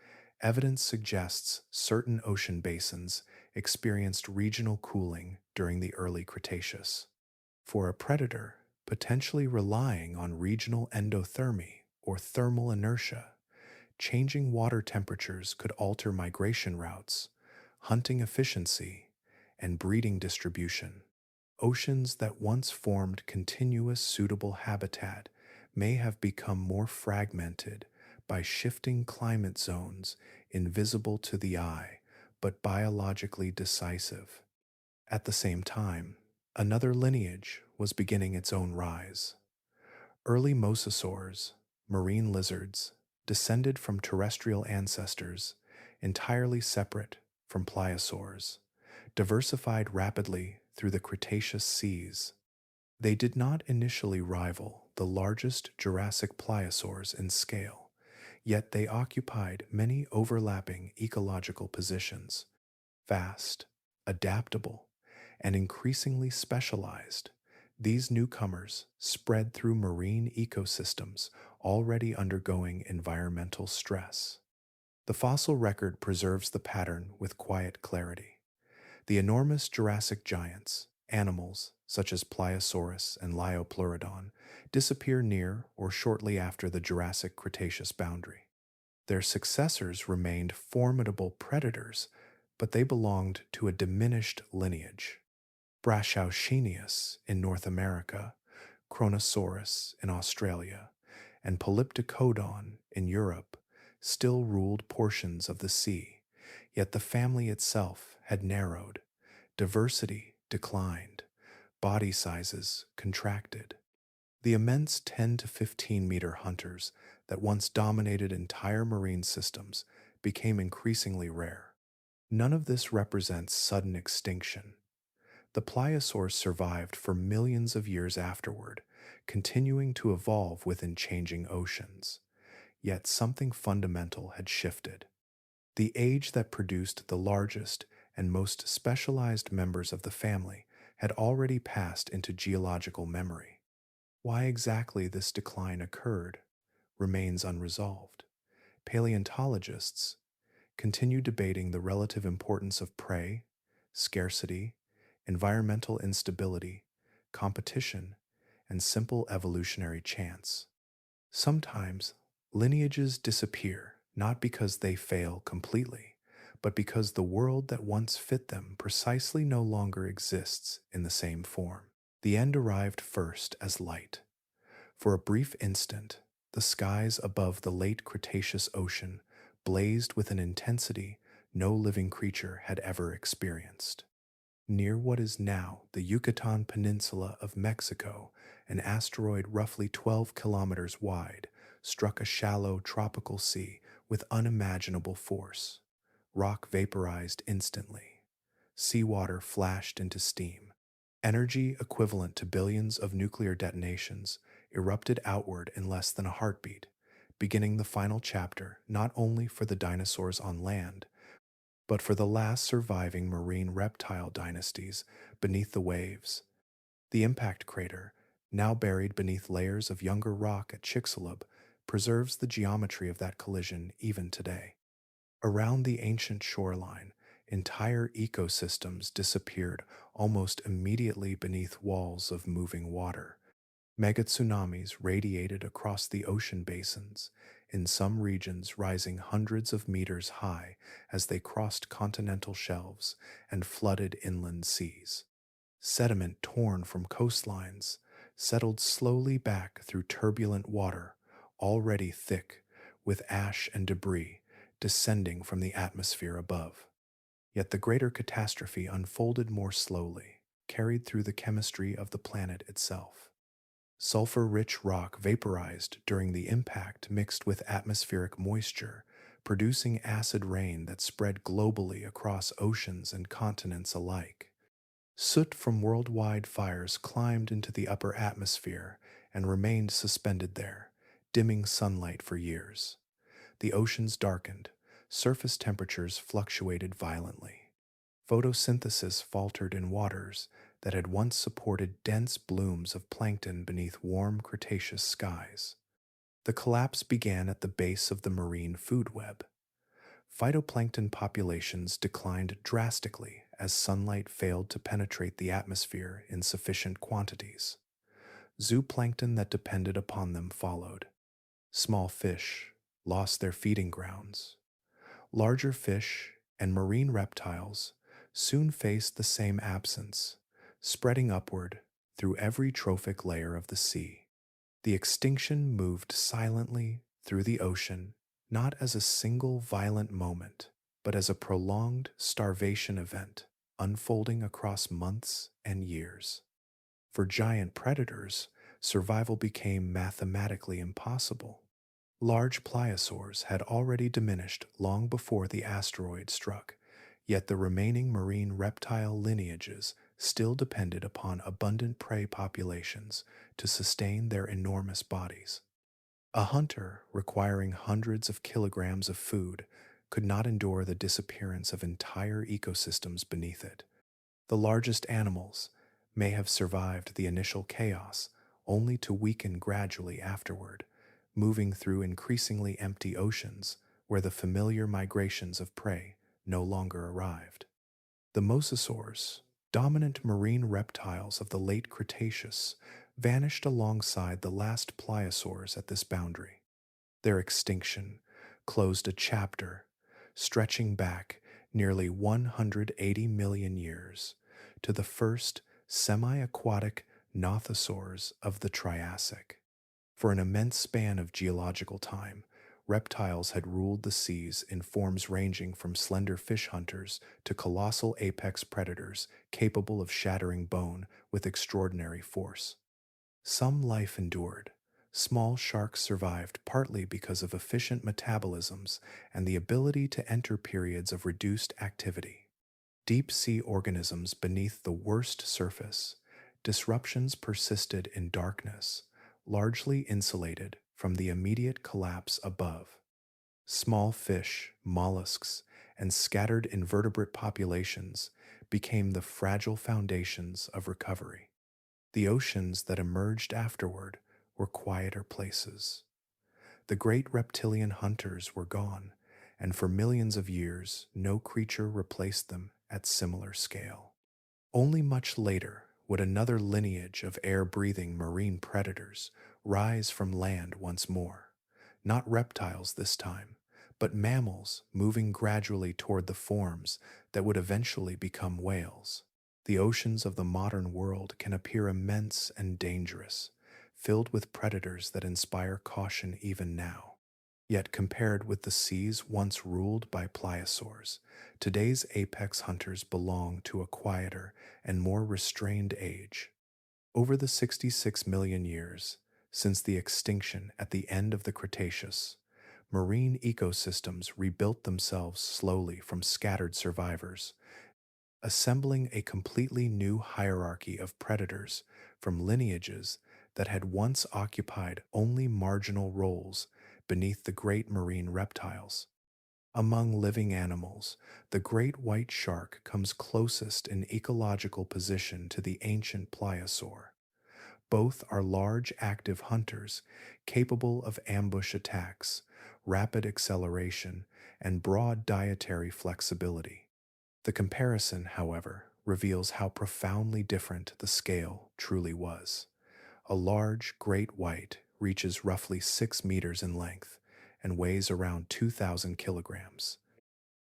evidence suggests certain ocean basins experienced regional cooling during the early Cretaceous. For a predator, potentially relying on regional endothermy or thermal inertia, changing water temperatures could alter migration routes, hunting efficiency, and breeding distribution. Oceans that once formed continuous suitable habitat may have become more fragmented by shifting climate zones invisible to the eye but biologically decisive. At the same time, another lineage was beginning its own rise. Early mosasaurs, marine lizards, descended from terrestrial ancestors entirely separate from pliosaurs, diversified rapidly through the Cretaceous seas. They did not initially rival the largest Jurassic pliosaurs in scale, yet they occupied many overlapping ecological positions, vast, adaptable, and increasingly specialized. These newcomers spread through marine ecosystems already undergoing environmental stress. The fossil record preserves the pattern with quiet clarity. The enormous Jurassic giants, animals such as Pliosaurus and Liopleurodon, disappear near or shortly after the Jurassic-Cretaceous boundary. Their successors remained formidable predators, but they belonged to a diminished lineage. Brachiosaurus in North America, Kronosaurus in Australia, and Polypticodon in Europe still ruled portions of the sea, yet the family itself had narrowed, diversity declined, body sizes contracted. The immense 10 to 15-meter hunters that once dominated entire marine systems became increasingly rare. None of this represents sudden extinction. The pliosaurs survived for millions of years afterward, continuing to evolve within changing oceans. Yet something fundamental had shifted. The age that produced the largest and most specialized members of the family had already passed into geological memory. Why exactly this decline occurred remains unresolved. Paleontologists continue debating the relative importance of prey, scarcity, environmental instability, competition, and simple evolutionary chance. Sometimes, lineages disappear not because they fail completely, but because the world that once fit them precisely no longer exists in the same form. The end arrived first as light. For a brief instant, the skies above the late Cretaceous ocean blazed with an intensity no living creature had ever experienced. Near what is now the Yucatan Peninsula of Mexico, an asteroid roughly 12 kilometers wide struck a shallow tropical sea with unimaginable force. Rock vaporized instantly. Seawater flashed into steam. Energy equivalent to billions of nuclear detonations erupted outward in less than a heartbeat, beginning the final chapter not only for the dinosaurs on land, but for the last surviving marine reptile dynasties beneath the waves. The impact crater, now buried beneath layers of younger rock at Chicxulub, preserves the geometry of that collision even today. Around the ancient shoreline, entire ecosystems disappeared almost immediately beneath walls of moving water. Mega tsunamis radiated across the ocean basins, in some regions rising hundreds of meters high as they crossed continental shelves and flooded inland seas. Sediment torn from coastlines settled slowly back through turbulent water, already thick with ash and debris descending from the atmosphere above. Yet the greater catastrophe unfolded more slowly, carried through the chemistry of the planet itself. Sulfur-rich rock vaporized during the impact mixed with atmospheric moisture, producing acid rain that spread globally across oceans and continents alike. Soot from worldwide fires climbed into the upper atmosphere and remained suspended there, dimming sunlight for years. The oceans darkened, surface temperatures fluctuated violently. Photosynthesis faltered in waters that had once supported dense blooms of plankton beneath warm Cretaceous skies. The collapse began at the base of the marine food web. Phytoplankton populations declined drastically as sunlight failed to penetrate the atmosphere in sufficient quantities. Zooplankton that depended upon them followed. Small fish lost their feeding grounds. Larger fish and marine reptiles soon faced the same absence, spreading upward through every trophic layer of the sea. The extinction moved silently through the ocean, not as a single violent moment, but as a prolonged starvation event unfolding across months and years. For giant predators, survival became mathematically impossible. Large pliosaurs had already diminished long before the asteroid struck, yet the remaining marine reptile lineages still depended upon abundant prey populations to sustain their enormous bodies. A hunter requiring hundreds of kilograms of food could not endure the disappearance of entire ecosystems beneath it. The largest animals may have survived the initial chaos only to weaken gradually afterward, moving through increasingly empty oceans where the familiar migrations of prey no longer arrived. The mosasaurs, dominant marine reptiles of the late Cretaceous, vanished alongside the last pliosaurs at this boundary. Their extinction closed a chapter stretching back nearly 180 million years to the first semi-aquatic nothosaurs of the Triassic. For an immense span of geological time, reptiles had ruled the seas in forms ranging from slender fish hunters to colossal apex predators capable of shattering bone with extraordinary force. Some life endured. Small sharks survived partly because of efficient metabolisms and the ability to enter periods of reduced activity. Deep-sea organisms beneath the worst surface, disruptions persisted in darkness, largely insulated from the immediate collapse above. Small fish, mollusks, and scattered invertebrate populations became the fragile foundations of recovery. The oceans that emerged afterward were quieter places. The great reptilian hunters were gone, and for millions of years no creature replaced them at similar scale. Only much later would another lineage of air-breathing marine predators rise from land once more. Not reptiles this time, but mammals moving gradually toward the forms that would eventually become whales. The oceans of the modern world can appear immense and dangerous, filled with predators that inspire caution even now. Yet compared with the seas once ruled by pliosaurs, today's apex hunters belong to a quieter and more restrained age. Over the 66 million years since the extinction at the end of the Cretaceous, marine ecosystems rebuilt themselves slowly from scattered survivors, assembling a completely new hierarchy of predators from lineages that had once occupied only marginal roles beneath the great marine reptiles. Among living animals, the great white shark comes closest in ecological position to the ancient pliosaur. Both are large active hunters capable of ambush attacks, rapid acceleration, and broad dietary flexibility. The comparison, however, reveals how profoundly different the scale truly was. A large great white reaches roughly 6 meters in length and weighs around 2,000 kilograms.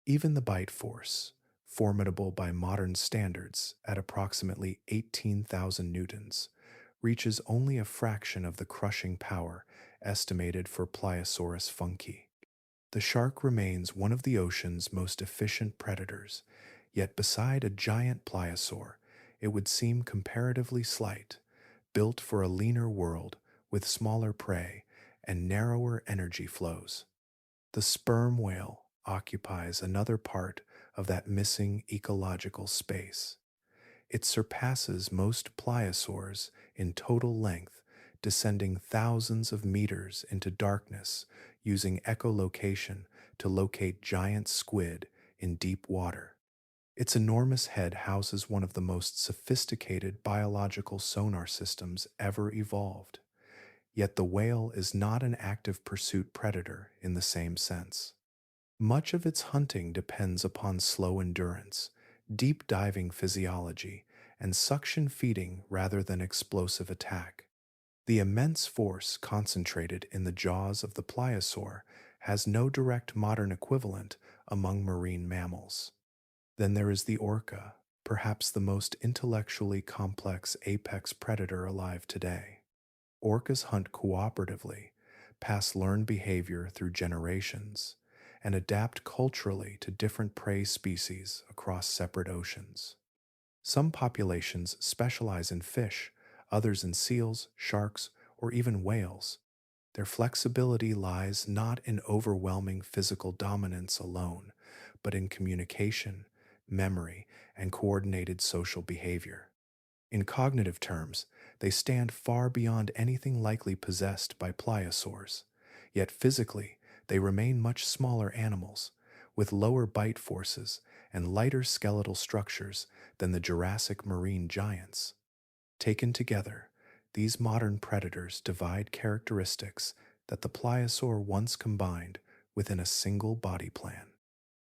Even the bite force, formidable by modern standards at approximately 18,000 newtons, reaches only a fraction of the crushing power estimated for Pliosaurus funki. The shark remains one of the ocean's most efficient predators, yet beside a giant pliosaur, it would seem comparatively slight, built for a leaner world with smaller prey and narrower energy flows. The sperm whale occupies another part of that missing ecological space. It surpasses most pliosaurs in total length, descending thousands of meters into darkness using echolocation to locate giant squid in deep water. Its enormous head houses one of the most sophisticated biological sonar systems ever evolved. Yet the whale is not an active pursuit predator in the same sense. Much of its hunting depends upon slow endurance, deep diving physiology, and suction feeding rather than explosive attack. The immense force concentrated in the jaws of the pliosaur has no direct modern equivalent among marine mammals. Then there is the orca, perhaps the most intellectually complex apex predator alive today. Orcas hunt cooperatively, pass learned behavior through generations, and adapt culturally to different prey species across separate oceans. Some populations specialize in fish, others in seals, sharks, or even whales. Their flexibility lies not in overwhelming physical dominance alone, but in communication, memory, and coordinated social behavior. In cognitive terms, they stand far beyond anything likely possessed by pliosaurs, yet physically, they remain much smaller animals, with lower bite forces and lighter skeletal structures than the Jurassic marine giants. Taken together, these modern predators divide characteristics that the pliosaur once combined within a single body plan.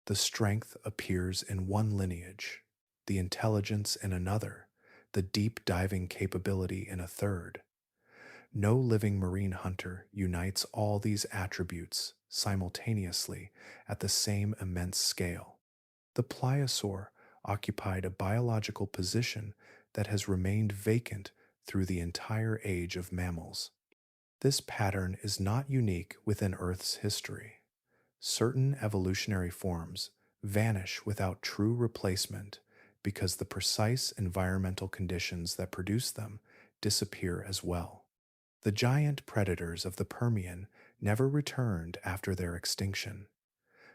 The strength appears in one lineage, the intelligence in another, the deep diving capability in a third. No living marine hunter unites all these attributes simultaneously at the same immense scale. The pliosaur occupied a biological position that has remained vacant through the entire age of mammals. This pattern is not unique within Earth's history. Certain evolutionary forms vanish without true replacement because the precise environmental conditions that produce them disappear as well. The giant predators of the Permian never returned after their extinction.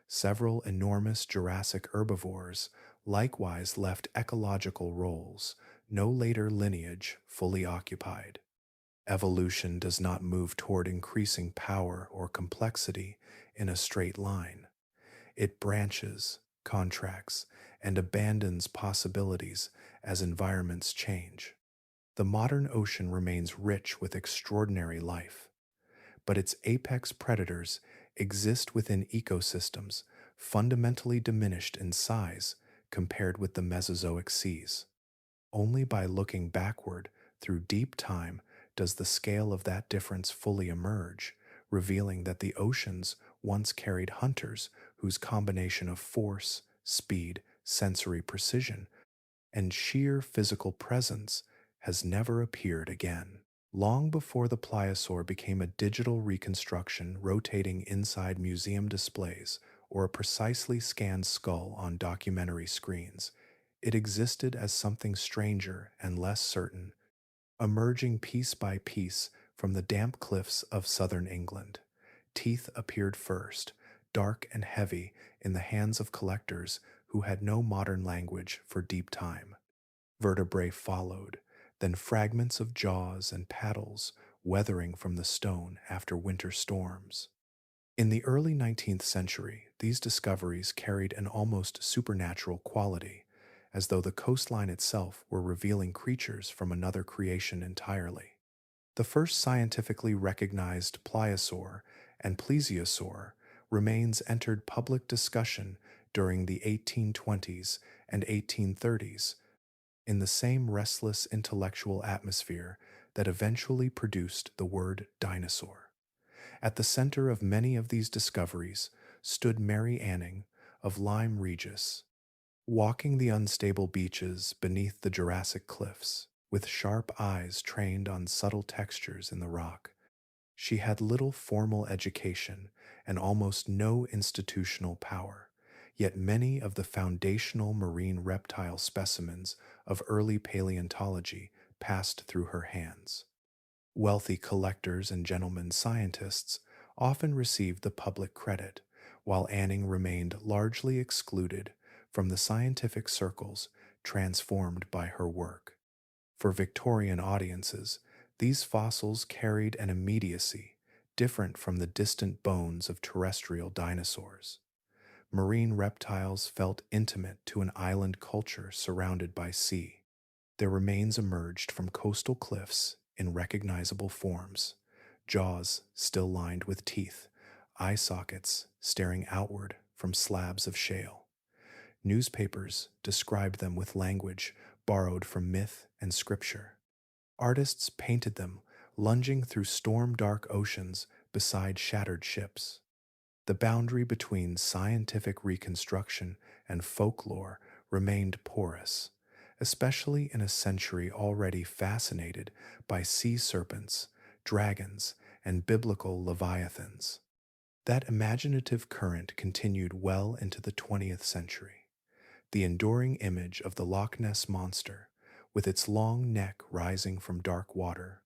Several enormous Jurassic herbivores likewise left ecological roles, no later lineage fully occupied. Evolution does not move toward increasing power or complexity in a straight line. It branches, contracts, and abandons possibilities as environments change. The modern ocean remains rich with extraordinary life, but its apex predators exist within ecosystems fundamentally diminished in size compared with the Mesozoic seas. Only by looking backward through deep time does the scale of that difference fully emerge, revealing that the oceans once carried hunters whose combination of force, speed, sensory precision, and sheer physical presence has never appeared again. Long before the pliosaur became a digital reconstruction rotating inside museum displays or a precisely scanned skull on documentary screens, it existed as something stranger and less certain, emerging piece by piece from the damp cliffs of southern England. Teeth appeared first, dark and heavy in the hands of collectors who had no modern language for deep time. Vertebrae followed, then fragments of jaws and paddles weathering from the stone after winter storms. In the early 19th century, these discoveries carried an almost supernatural quality, as though the coastline itself were revealing creatures from another creation entirely. The first scientifically recognized pliosaur and plesiosaur remains entered public discussion during the 1820s and 1830s in the same restless intellectual atmosphere that eventually produced the word dinosaur. At the center of many of these discoveries stood Mary Anning of Lyme Regis, walking the unstable beaches beneath the Jurassic cliffs, with sharp eyes trained on subtle textures in the rock. She had little formal education and almost no institutional power, yet many of the foundational marine reptile specimens of early paleontology passed through her hands. Wealthy collectors and gentlemen scientists often received the public credit, while Anning remained largely excluded from the scientific circles transformed by her work. For Victorian audiences, these fossils carried an immediacy different from the distant bones of terrestrial dinosaurs. Marine reptiles felt intimate to an island culture surrounded by sea. Their remains emerged from coastal cliffs in recognizable forms, jaws still lined with teeth, eye sockets staring outward from slabs of shale. Newspapers described them with language borrowed from myth and scripture. Artists painted them lunging through storm-dark oceans beside shattered ships. The boundary between scientific reconstruction and folklore remained porous, especially in a century already fascinated by sea serpents, dragons, and biblical leviathans. That imaginative current continued well into the 20th century. The enduring image of the Loch Ness Monster, with its long neck rising from dark water,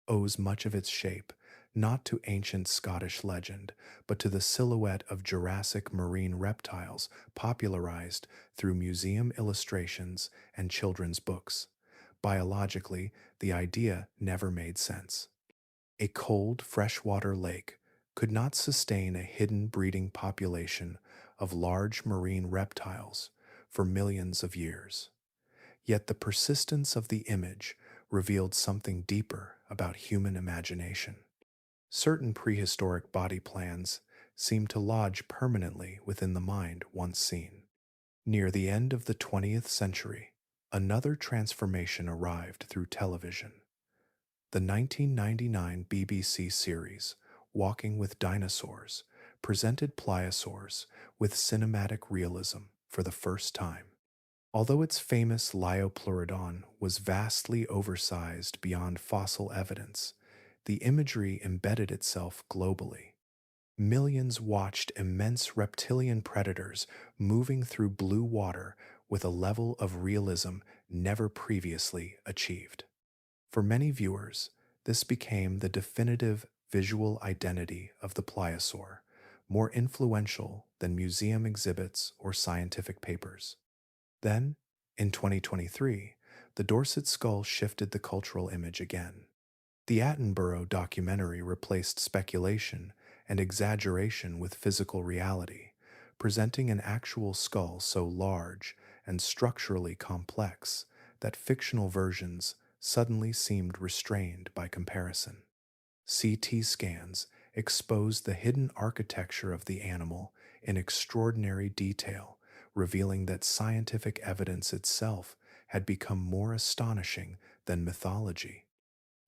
owes much of its shape not to ancient Scottish legend, but to the silhouette of Jurassic marine reptiles popularized through museum illustrations and children's books. Biologically, the idea never made sense. A cold, freshwater lake could not sustain a hidden breeding population of large marine reptiles for millions of years. Yet the persistence of the image revealed something deeper about human imagination. Certain prehistoric body plans seem to lodge permanently within the mind once seen. Near the end of the 20th century, another transformation arrived through television. The 1999 BBC series, Walking with Dinosaurs, presented pliosaurs with cinematic realism for the first time. Although its famous Liopleurodon was vastly oversized beyond fossil evidence, the imagery embedded itself globally. Millions watched immense reptilian predators moving through blue water with a level of realism never previously achieved. For many viewers, this became the definitive visual identity of the pliosaur, more influential than museum exhibits or scientific papers. Then, in 2023, the Dorset skull shifted the cultural image again. The Attenborough documentary replaced speculation and exaggeration with physical reality, presenting an actual skull so large and structurally complex that fictional versions suddenly seemed restrained by comparison. CT scans exposed the hidden architecture of the animal in extraordinary detail, revealing that scientific evidence itself had become more astonishing than mythology.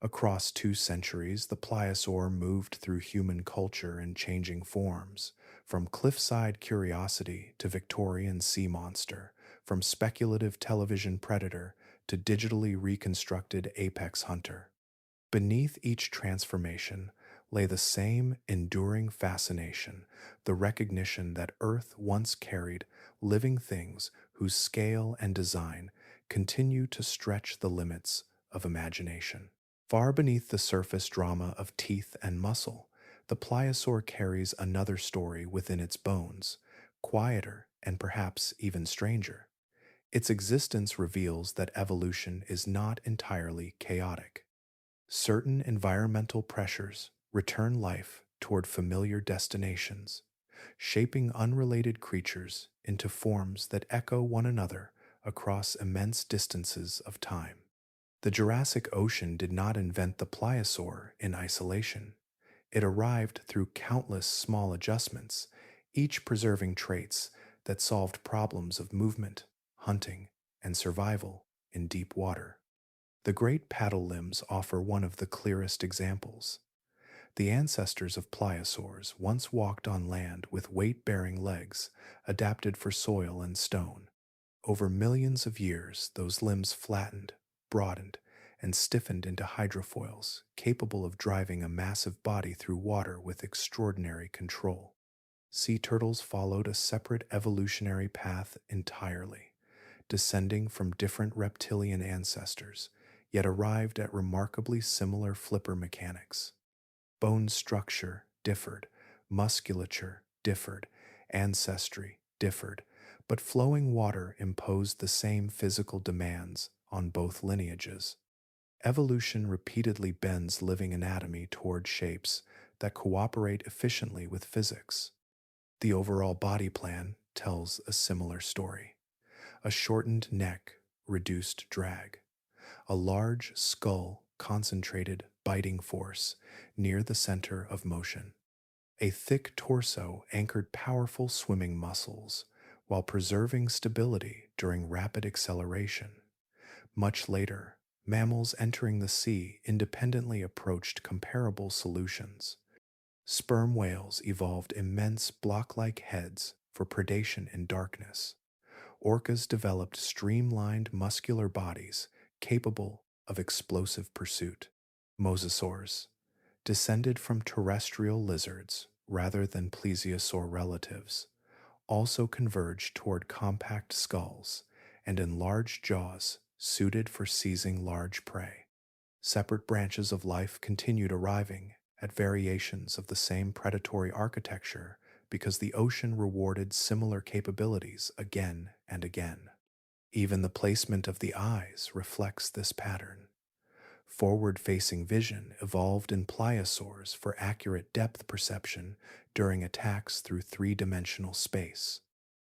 Across 2 centuries, the pliosaur moved through human culture in changing forms, from cliffside curiosity to Victorian sea monster, from speculative television predator to digitally reconstructed apex hunter. Beneath each transformation lay the same enduring fascination, the recognition that Earth once carried living things whose scale and design continue to stretch the limits of imagination. Far beneath the surface drama of teeth and muscle, the pliosaur carries another story within its bones, quieter and perhaps even stranger. Its existence reveals that evolution is not entirely chaotic. Certain environmental pressures return life toward familiar destinations, shaping unrelated creatures into forms that echo one another across immense distances of time. The Jurassic Ocean did not invent the pliosaur in isolation. It arrived through countless small adjustments, each preserving traits that solved problems of movement, hunting, and survival in deep water. The great paddle limbs offer one of the clearest examples. The ancestors of pliosaurs once walked on land with weight-bearing legs adapted for soil and stone. Over millions of years, those limbs flattened, broadened, and stiffened into hydrofoils, capable of driving a massive body through water with extraordinary control. Sea turtles followed a separate evolutionary path entirely, descending from different reptilian ancestors, yet arrived at remarkably similar flipper mechanics. Bone structure differed, musculature differed, ancestry differed, but flowing water imposed the same physical demands on both lineages. Evolution repeatedly bends living anatomy toward shapes that cooperate efficiently with physics. The overall body plan tells a similar story. A shortened neck, reduced drag. A large skull, concentrated biting force near the center of motion. A thick torso anchored powerful swimming muscles while preserving stability during rapid acceleration. Much later, mammals entering the sea independently approached comparable solutions. Sperm whales evolved immense block-like heads for predation in darkness. Orcas developed streamlined muscular bodies capable of explosive pursuit. Mosasaurs, descended from terrestrial lizards rather than plesiosaur relatives, also converged toward compact skulls and enlarged jaws suited for seizing large prey. Separate branches of life continued arriving at variations of the same predatory architecture because the ocean rewarded similar capabilities again and again. Even the placement of the eyes reflects this pattern. Forward-facing vision evolved in pliosaurs for accurate depth perception during attacks through three-dimensional space.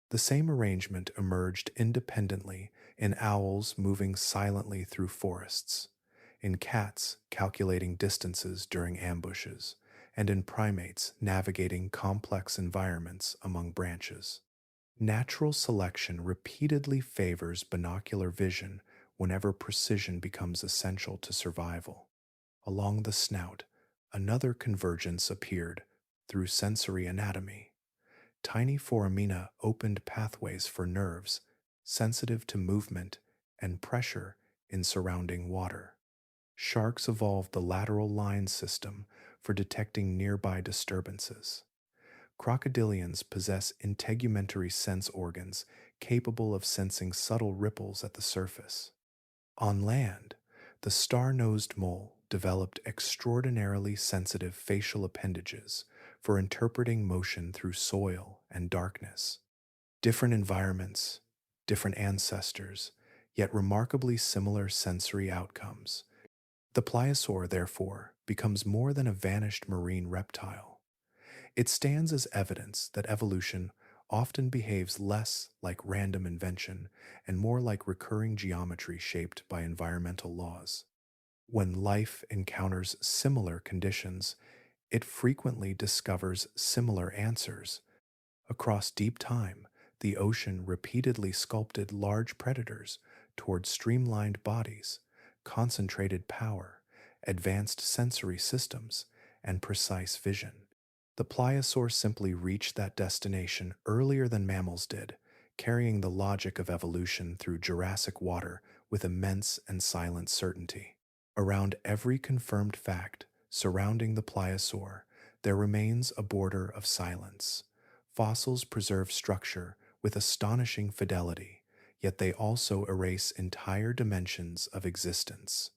The same arrangement emerged independently in owls moving silently through forests, in cats calculating distances during ambushes, and in primates navigating complex environments among branches. Natural selection repeatedly favors binocular vision whenever precision becomes essential to survival. Along the snout, another convergence appeared through sensory anatomy. Tiny foramina opened pathways for nerves sensitive to movement and pressure in surrounding water. Sharks evolved the lateral line system for detecting nearby disturbances. Crocodilians possess integumentary sense organs capable of sensing subtle ripples at the surface. On land, the star-nosed mole developed extraordinarily sensitive facial appendages for interpreting motion through soil and darkness. Different environments, different ancestors, yet remarkably similar sensory outcomes. The pliosaur, therefore, becomes more than a vanished marine reptile. It stands as evidence that evolution often behaves less like random invention and more like recurring geometry shaped by environmental laws. When life encounters similar conditions, it frequently discovers similar answers. Across deep time, the ocean repeatedly sculpted large predators toward streamlined bodies, concentrated power, advanced sensory systems, and precise vision. The pliosaur simply reached that destination earlier than mammals did, carrying the logic of evolution through Jurassic water with immense and silent certainty. Around every confirmed fact surrounding the pliosaur, there remains a border of silence. Fossils preserve structure with astonishing fidelity, yet they also erase entire dimensions of existence.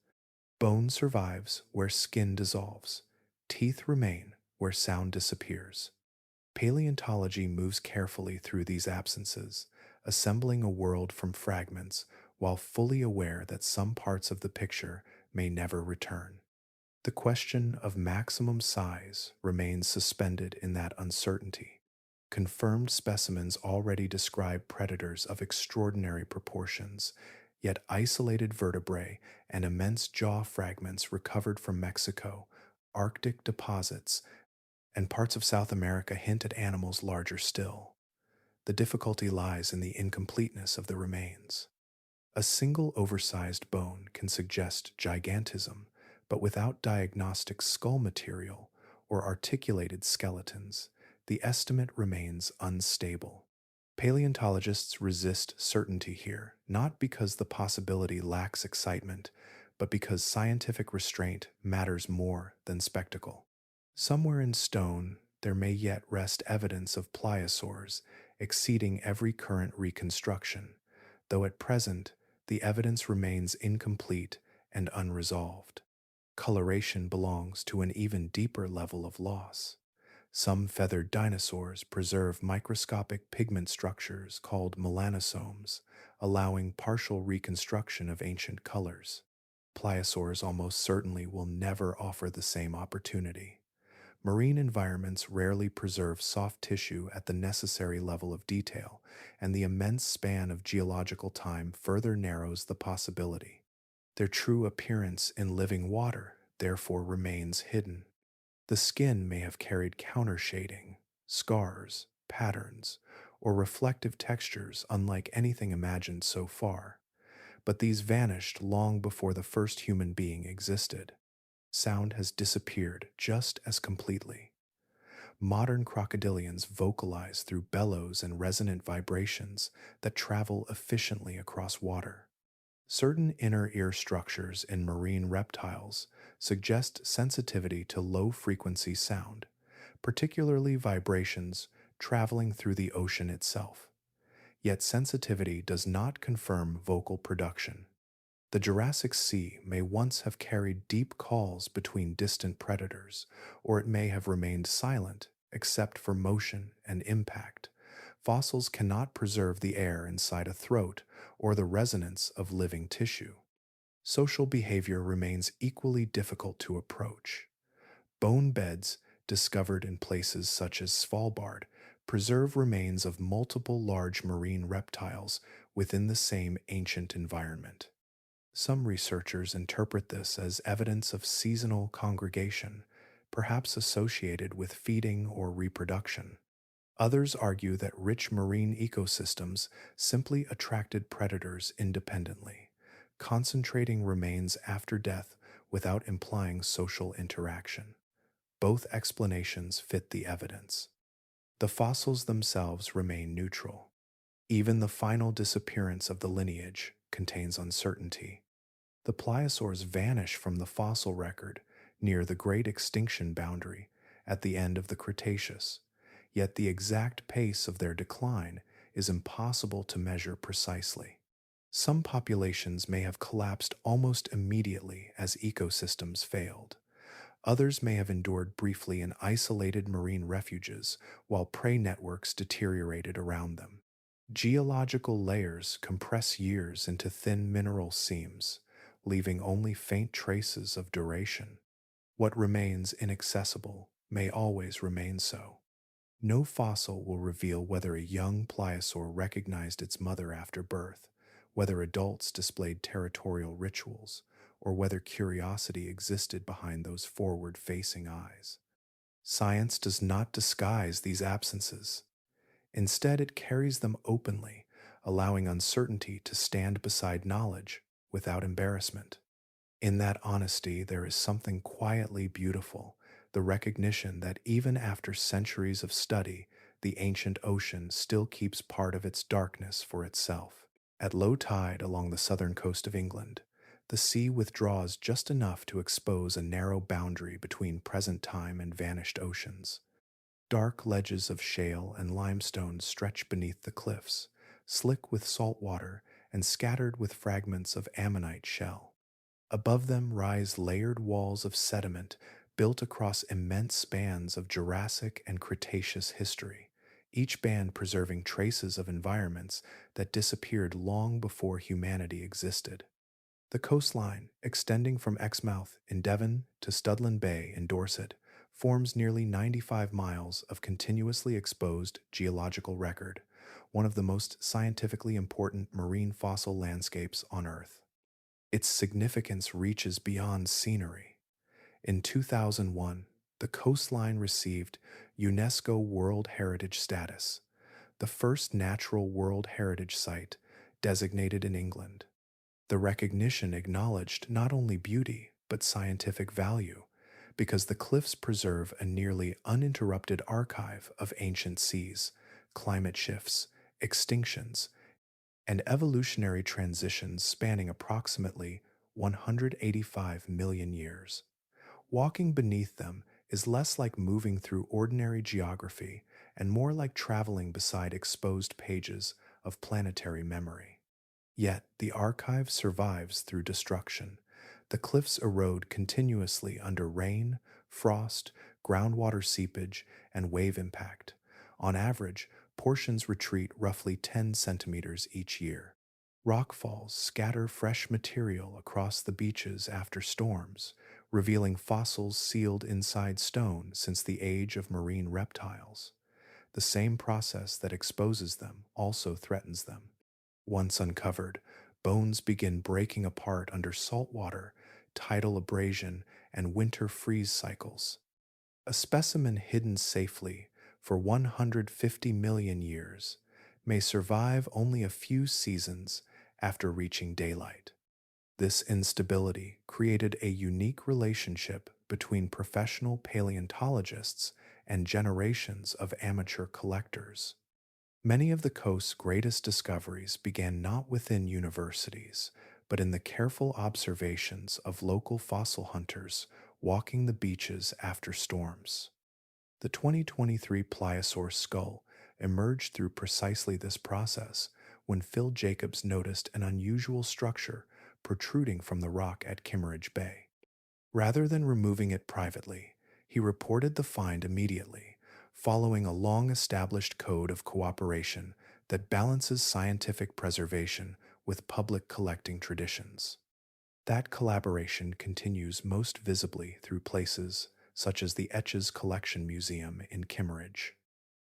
Bone survives where skin dissolves. Teeth remain where sound disappears. Paleontology moves carefully through these absences, assembling a world from fragments while fully aware that some parts of the picture may never return. The question of maximum size remains suspended in that uncertainty. Confirmed specimens already describe predators of extraordinary proportions, yet isolated vertebrae and immense jaw fragments recovered from Mexico, Arctic deposits, and parts of South America hint at animals larger still. The difficulty lies in the incompleteness of the remains. A single oversized bone can suggest gigantism, but without diagnostic skull material or articulated skeletons, the estimate remains unstable. Paleontologists resist certainty here, not because the possibility lacks excitement, but because scientific restraint matters more than spectacle. Somewhere in stone, there may yet rest evidence of pliosaurs exceeding every current reconstruction, though at present the evidence remains incomplete and unresolved. Coloration belongs to an even deeper level of loss. Some feathered dinosaurs preserve microscopic pigment structures called melanosomes, allowing partial reconstruction of ancient colors. Pliosaurs almost certainly will never offer the same opportunity. Marine environments rarely preserve soft tissue at the necessary level of detail, and the immense span of geological time further narrows the possibility. Their true appearance in living water therefore remains hidden. The skin may have carried countershading, scars, patterns, or reflective textures unlike anything imagined so far, but these vanished long before the first human being existed. Sound has disappeared just as completely. Modern crocodilians vocalize through bellows and resonant vibrations that travel efficiently across water. Certain inner ear structures in marine reptiles suggest sensitivity to low-frequency sound, particularly vibrations traveling through the ocean itself. Yet sensitivity does not confirm vocal production. The Jurassic Sea may once have carried deep calls between distant predators, or it may have remained silent except for motion and impact. Fossils cannot preserve the air inside a throat or the resonance of living tissue. Social behavior remains equally difficult to approach. Bone beds discovered in places such as Svalbard preserve remains of multiple large marine reptiles within the same ancient environment. Some researchers interpret this as evidence of seasonal congregation, perhaps associated with feeding or reproduction. Others argue that rich marine ecosystems simply attracted predators independently, concentrating remains after death without implying social interaction. Both explanations fit the evidence. The fossils themselves remain neutral. Even the final disappearance of the lineage contains uncertainty. The pliosaurs vanish from the fossil record near the great extinction boundary at the end of the Cretaceous, yet the exact pace of their decline is impossible to measure precisely. Some populations may have collapsed almost immediately as ecosystems failed. Others may have endured briefly in isolated marine refuges while prey networks deteriorated around them. Geological layers compress years into thin mineral seams, leaving only faint traces of duration. What remains inaccessible may always remain so. No fossil will reveal whether a young pliosaur recognized its mother after birth, whether adults displayed territorial rituals, or whether curiosity existed behind those forward-facing eyes. Science does not disguise these absences. Instead, it carries them openly, allowing uncertainty to stand beside knowledge without embarrassment. In that honesty, there is something quietly beautiful, the recognition that even after centuries of study, the ancient ocean still keeps part of its darkness for itself. At low tide along the southern coast of England, The sea withdraws just enough to expose a narrow boundary between present time and vanished oceans. Dark ledges of shale and limestone stretch beneath the cliffs, slick with salt water and scattered with fragments of ammonite shell. Above them rise layered walls of sediment built across immense spans of Jurassic and Cretaceous history, each band preserving traces of environments that disappeared long before humanity existed. The coastline, extending from Exmouth in Devon to Studland Bay in Dorset, forms nearly 95 miles of continuously exposed geological record, one of the most scientifically important marine fossil landscapes on Earth. Its significance reaches beyond scenery. In 2001, the coastline received UNESCO World Heritage status, the first natural World Heritage site designated in England. The recognition acknowledged not only beauty, but scientific value, because the cliffs preserve a nearly uninterrupted archive of ancient seas, climate shifts, extinctions, and evolutionary transitions spanning approximately 185 million years. Walking beneath them is less like moving through ordinary geography and more like traveling beside exposed pages of planetary memory. Yet the archive survives through destruction. The cliffs erode continuously under rain, frost, groundwater seepage, and wave impact. On average, portions retreat roughly 10 centimeters each year. Rockfalls scatter fresh material across the beaches after storms, revealing fossils sealed inside stone since the age of marine reptiles. The same process that exposes them also threatens them. Once uncovered, bones begin breaking apart under saltwater, tidal abrasion, and winter freeze cycles. A specimen hidden safely for 150 million years may survive only a few seasons after reaching daylight. This instability created a unique relationship between professional paleontologists and generations of amateur collectors. Many of the coast's greatest discoveries began not within universities, but in the careful observations of local fossil hunters walking the beaches after storms. The 2023 Pliosaur skull emerged through precisely this process when Phil Jacobs noticed an unusual structure protruding from the rock at Kimmeridge Bay. Rather than removing it privately, he reported the find immediately, following a long-established code of cooperation that balances scientific preservation with public collecting traditions. That collaboration continues most visibly through places such as the Etches Collection Museum in Kimmeridge.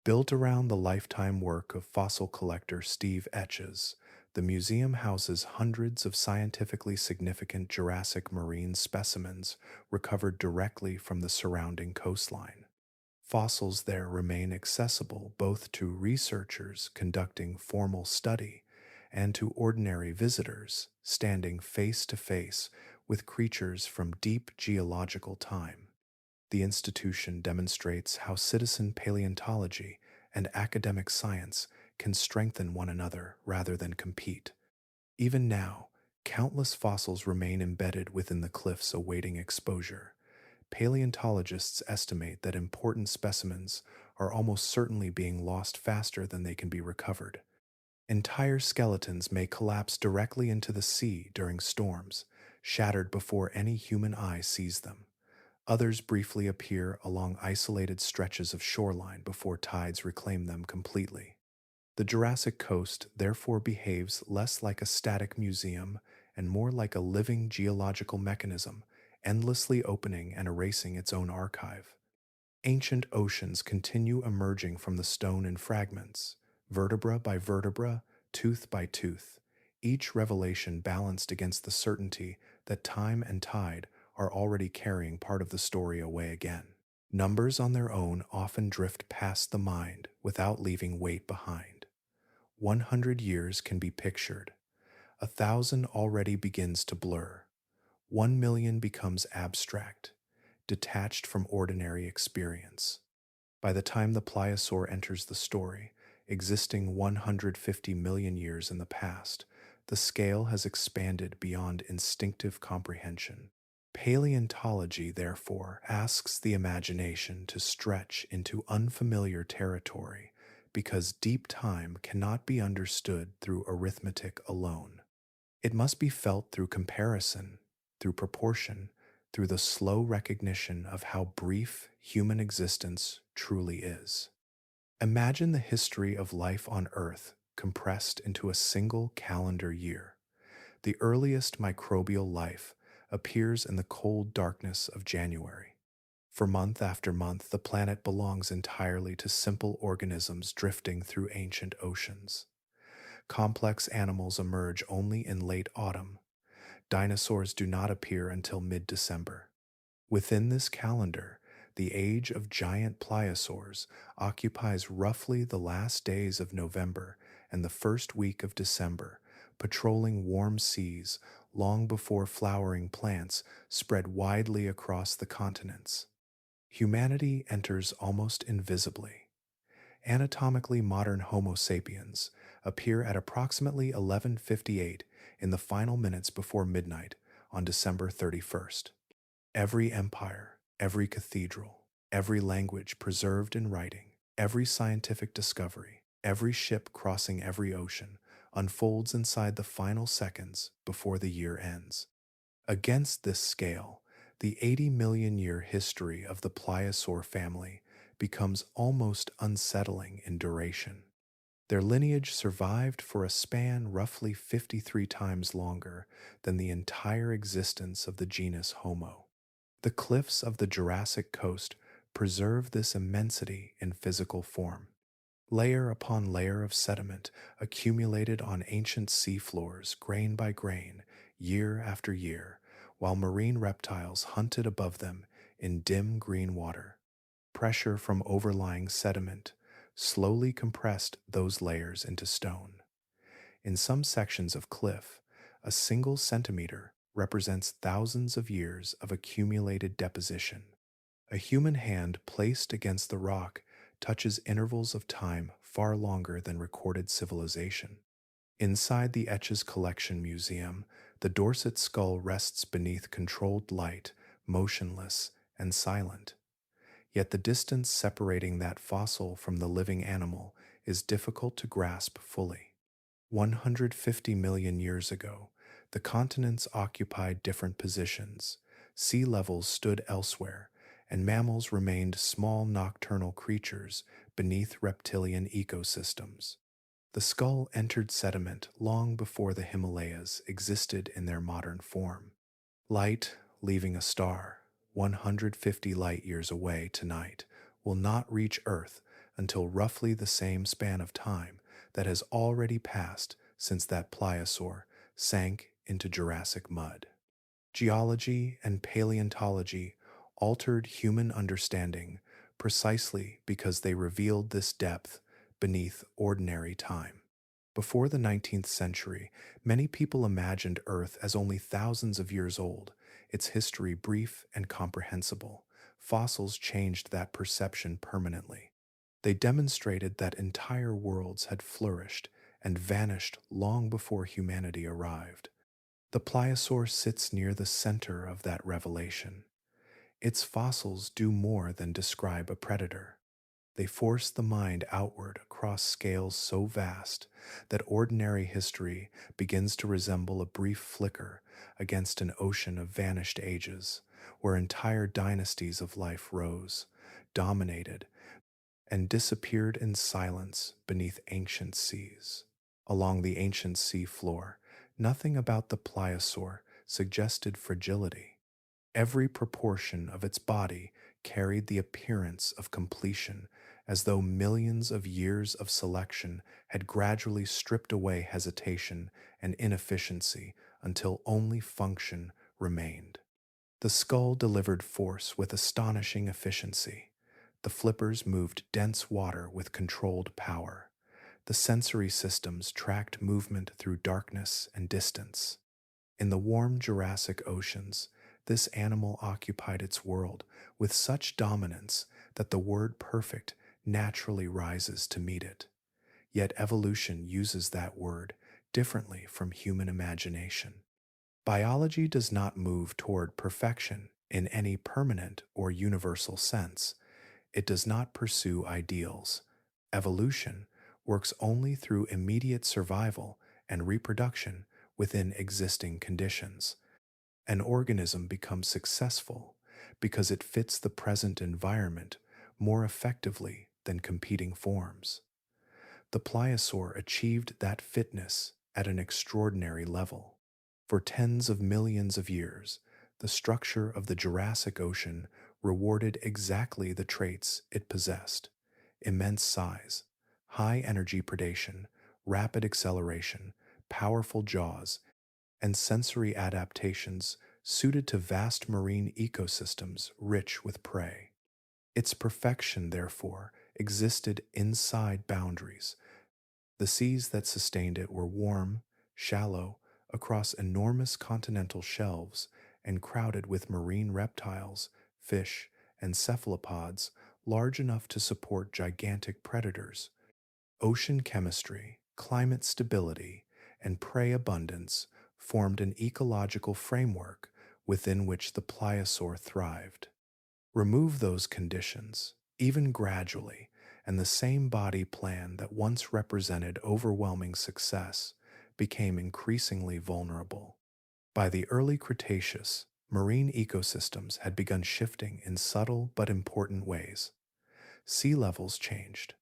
Built around the lifetime work of fossil collector Steve Etches, the museum houses hundreds of scientifically significant Jurassic marine specimens recovered directly from the surrounding coastline. Fossils there remain accessible both to researchers conducting formal study and to ordinary visitors standing face to face with creatures from deep geological time. The institution demonstrates how citizen paleontology and academic science can strengthen one another rather than compete. Even now, countless fossils remain embedded within the cliffs awaiting exposure. Paleontologists estimate that important specimens are almost certainly being lost faster than they can be recovered. Entire skeletons may collapse directly into the sea during storms, shattered before any human eye sees them. Others briefly appear along isolated stretches of shoreline before tides reclaim them completely. The Jurassic coast therefore behaves less like a static museum and more like a living geological mechanism, endlessly opening and erasing its own archive. Ancient oceans continue emerging from the stone in fragments, vertebra by vertebra, tooth by tooth, each revelation balanced against the certainty that time and tide are already carrying part of the story away again. Numbers on their own often drift past the mind without leaving weight behind. 100 years can be pictured. 1,000 already begins to blur. 1,000,000 becomes abstract, detached from ordinary experience. By the time the pliosaur enters the story, existing 150 million years in the past, The scale has expanded beyond instinctive comprehension. Paleontology, therefore, asks the imagination to stretch into unfamiliar territory because deep time cannot be understood through arithmetic alone. It must be felt through comparison, through proportion, through the slow recognition of how brief human existence truly is. Imagine the history of life on Earth compressed into a single calendar year. The earliest microbial life appears in the cold darkness of January. For month after month, the planet belongs entirely to simple organisms drifting through ancient oceans. Complex animals emerge only in late autumn. Dinosaurs do not appear until mid-December. Within this calendar, the age of giant pliosaurs occupies roughly the last days of November and the first week of December, patrolling warm seas long before flowering plants spread widely across the continents. Humanity enters almost invisibly. Anatomically modern Homo sapiens appear at approximately 11:58 in the final minutes before midnight on December 31st. Every empire, every cathedral, every language preserved in writing, every scientific discovery, every ship crossing every ocean unfolds inside the final seconds before the year ends. Against this scale, the 80 million year history of the pliosaur family becomes almost unsettling in duration. Their lineage survived for a span roughly 53 times longer than the entire existence of the genus Homo. The cliffs of the Jurassic coast preserve this immensity in physical form. Layer upon layer of sediment accumulated on ancient seafloors, grain by grain, year after year, while marine reptiles hunted above them in dim green water. Pressure from overlying sediment slowly compressed those layers into stone. In some sections of cliff, a single centimeter represents thousands of years of accumulated deposition. A human hand placed against the rock touches intervals of time far longer than recorded civilization. Inside the Etches Collection Museum, the Dorset skull rests beneath controlled light, motionless and silent. Yet the distance separating that fossil from the living animal is difficult to grasp fully. 150 million years ago, the continents occupied different positions, sea levels stood elsewhere, and mammals remained small nocturnal creatures beneath reptilian ecosystems. The skull entered sediment long before the Himalayas existed in their modern form. Light, leaving a star, 150 light years away tonight, will not reach Earth until roughly the same span of time that has already passed since that pliosaur sank into Jurassic mud. Geology and paleontology altered human understanding precisely because they revealed this depth beneath ordinary time. Before the 19th century, many people imagined Earth as only thousands of years old, its history brief and comprehensible. Fossils changed that perception permanently. They demonstrated that entire worlds had flourished and vanished long before humanity arrived. The pliosaur sits near the center of that revelation. Its fossils do more than describe a predator. They force the mind outward across scales so vast that ordinary history begins to resemble a brief flicker against an ocean of vanished ages, where entire dynasties of life rose, dominated, and disappeared in silence beneath ancient seas. Along the ancient sea floor, nothing about the pliosaur suggested fragility. Every proportion of its body carried the appearance of completion, as though millions of years of selection had gradually stripped away hesitation and inefficiency until only function remained. The skull delivered force with astonishing efficiency. The flippers moved dense water with controlled power. The sensory systems tracked movement through darkness and distance. In the warm Jurassic oceans, this animal occupied its world with such dominance that the word perfect naturally rises to meet it. Yet evolution uses that word differently from human imagination. Biology does not move toward perfection in any permanent or universal sense. It does not pursue ideals. Evolution works only through immediate survival and reproduction within existing conditions. An organism becomes successful because it fits the present environment more effectively than competing forms. The pliosaur achieved that fitness at an extraordinary level. For tens of millions of years, the structure of the Jurassic Ocean rewarded exactly the traits it possessed: immense size, high energy predation, rapid acceleration, powerful jaws, and sensory adaptations suited to vast marine ecosystems rich with prey. Its perfection, therefore, existed inside boundaries. The seas that sustained it were warm, shallow, across enormous continental shelves, and crowded with marine reptiles, fish, and cephalopods large enough to support gigantic predators. Ocean chemistry, climate stability, and prey abundance formed an ecological framework within which the pliosaur thrived. Remove those conditions, even gradually, and the same body plan that once represented overwhelming success became increasingly vulnerable. By the early Cretaceous, marine ecosystems had begun shifting in subtle but important ways. Sea levels changed,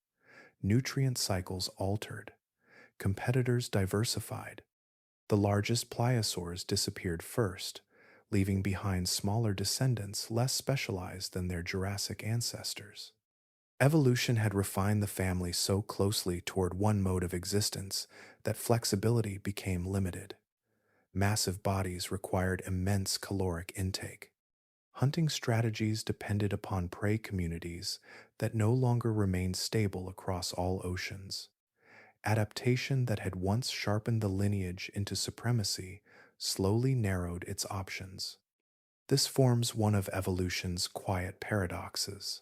nutrient cycles altered, competitors diversified. The largest pliosaurs disappeared first, leaving behind smaller descendants less specialized than their Jurassic ancestors. Evolution had refined the family so closely toward one mode of existence that flexibility became limited. Massive bodies required immense caloric intake. Hunting strategies depended upon prey communities that no longer remained stable across all oceans. Adaptation that had once sharpened the lineage into supremacy slowly narrowed its options. This forms one of evolution's quiet paradoxes.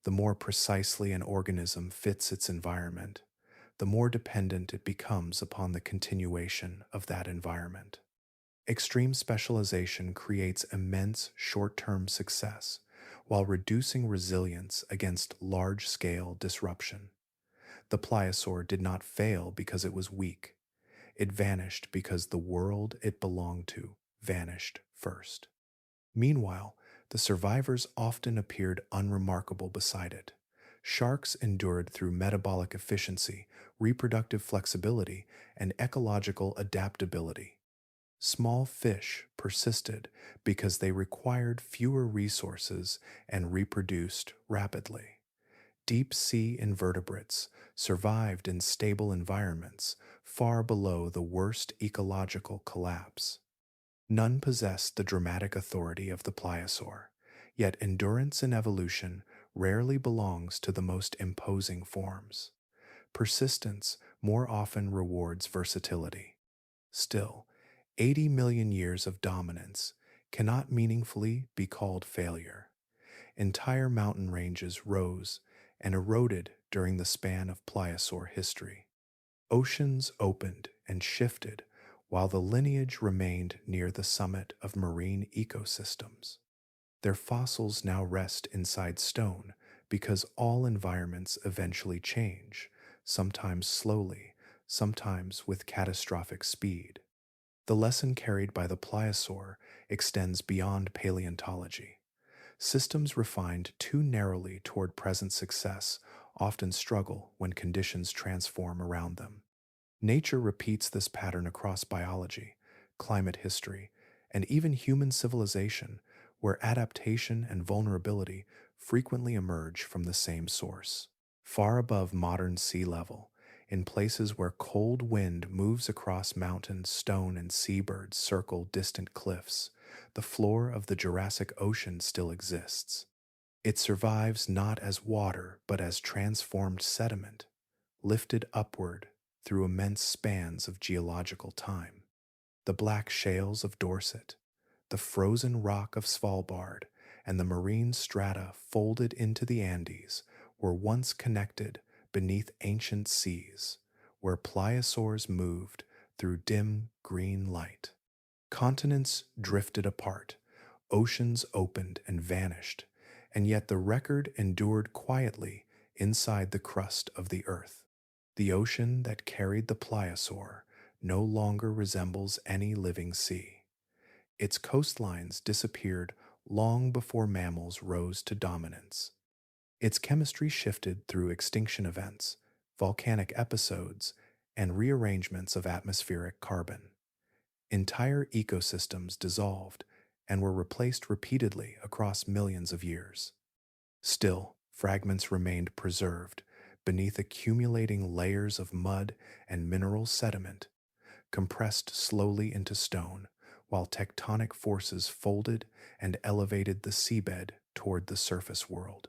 The more precisely an organism fits its environment, the more dependent it becomes upon the continuation of that environment. Extreme specialization creates immense short-term success while reducing resilience against large-scale disruption. The pliosaur did not fail because it was weak. It vanished because the world it belonged to vanished first. Meanwhile, the survivors often appeared unremarkable beside it. Sharks endured through metabolic efficiency, reproductive flexibility, and ecological adaptability. Small fish persisted because they required fewer resources and reproduced rapidly. Deep-sea invertebrates survived in stable environments far below the worst ecological collapse. None possessed the dramatic authority of the pliosaur, yet endurance in evolution rarely belongs to the most imposing forms. Persistence more often rewards versatility. Still, 80 million years of dominance cannot meaningfully be called failure. Entire mountain ranges rose and eroded during the span of pliosaur history. Oceans opened and shifted while the lineage remained near the summit of marine ecosystems. Their fossils now rest inside stone because all environments eventually change, sometimes slowly, sometimes with catastrophic speed. The lesson carried by the pliosaur extends beyond paleontology. Systems refined too narrowly toward present success often struggle when conditions transform around them. Nature repeats this pattern across biology, climate history, and even human civilization, where adaptation and vulnerability frequently emerge from the same source. Far above modern sea level, in places where cold wind moves across mountains, stone and seabirds circle distant cliffs, the floor of the Jurassic Ocean still exists. It survives not as water, but as transformed sediment, lifted upward through immense spans of geological time. The black shales of Dorset, the frozen rock of Svalbard, and the marine strata folded into the Andes were once connected beneath ancient seas, where pliosaurs moved through dim green light. Continents drifted apart, oceans opened and vanished, and yet the record endured quietly inside the crust of the earth. The ocean that carried the pliosaur no longer resembles any living sea. Its coastlines disappeared long before mammals rose to dominance. Its chemistry shifted through extinction events, volcanic episodes, and rearrangements of atmospheric carbon. Entire ecosystems dissolved and were replaced repeatedly across millions of years. Still, fragments remained preserved beneath accumulating layers of mud and mineral sediment, compressed slowly into stone, while tectonic forces folded and elevated the seabed toward the surface world.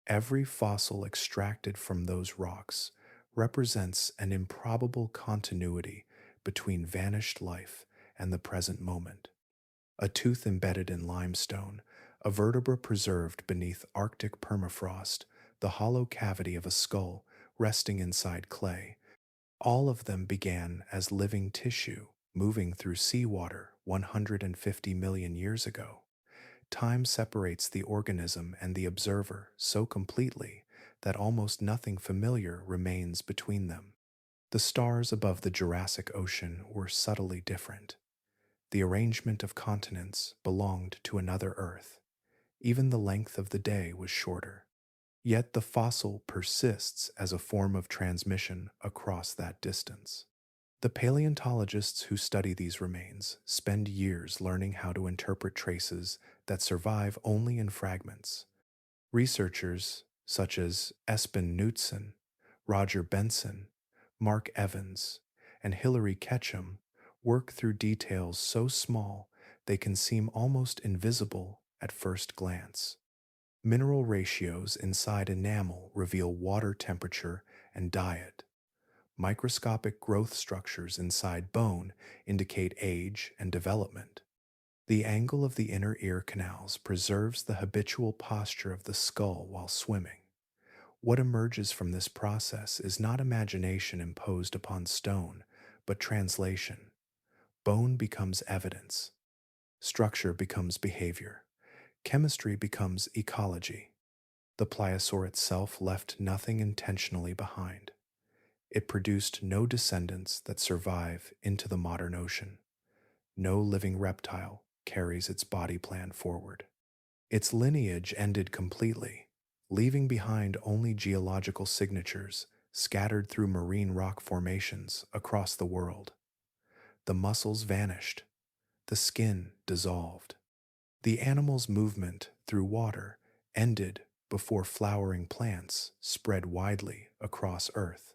Every fossil extracted from those rocks represents an improbable continuity between vanished life and the present moment. A tooth embedded in limestone, a vertebra preserved beneath Arctic permafrost, the hollow cavity of a skull resting inside clay. All of them began as living tissue moving through seawater 150 million years ago. Time separates the organism and the observer so completely that almost nothing familiar remains between them. The stars above the Jurassic Ocean were subtly different. The arrangement of continents belonged to another Earth. Even the length of the day was shorter. Yet the fossil persists as a form of transmission across that distance. The paleontologists who study these remains spend years learning how to interpret traces that survive only in fragments. Researchers such as Espen Knutson, Roger Benson, Mark Evans, and Hilary Ketchum work through details so small they can seem almost invisible at first glance. Mineral ratios inside enamel reveal water temperature and diet. Microscopic growth structures inside bone indicate age and development. The angle of the inner ear canals preserves the habitual posture of the skull while swimming. What emerges from this process is not imagination imposed upon stone, but translation. Bone becomes evidence. Structure becomes behavior. Chemistry becomes ecology. The pliosaur itself left nothing intentionally behind. It produced no descendants that survive into the modern ocean. No living reptile carries its body plan forward. Its lineage ended completely, leaving behind only geological signatures scattered through marine rock formations across the world. The muscles vanished. The skin dissolved. The animal's movement through water ended before flowering plants spread widely across Earth.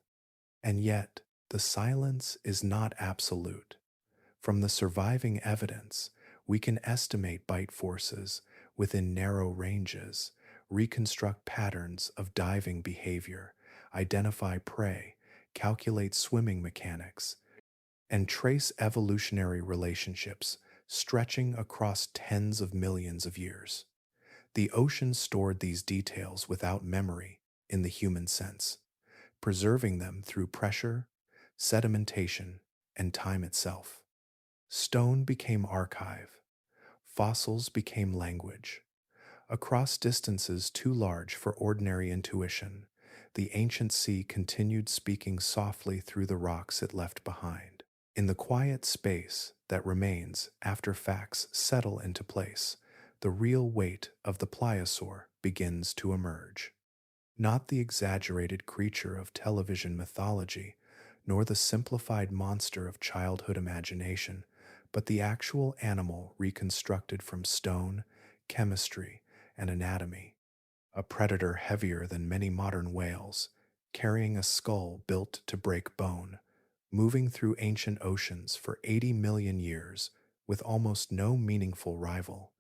And yet, the silence is not absolute. From the surviving evidence, we can estimate bite forces within narrow ranges, reconstruct patterns of diving behavior, identify prey, calculate swimming mechanics, and trace evolutionary relationships stretching across tens of millions of years. The ocean stored these details without memory in the human sense, preserving them through pressure, sedimentation, and time itself. Stone became archive. Fossils became language. Across distances too large for ordinary intuition, the ancient sea continued speaking softly through the rocks it left behind. In the quiet space that remains after facts settle into place, the real weight of the pliosaur begins to emerge. Not the exaggerated creature of television mythology, nor the simplified monster of childhood imagination, but the actual animal reconstructed from stone, chemistry, and anatomy. A predator heavier than many modern whales, carrying a skull built to break bone, moving through ancient oceans for 80 million years with almost no meaningful rival.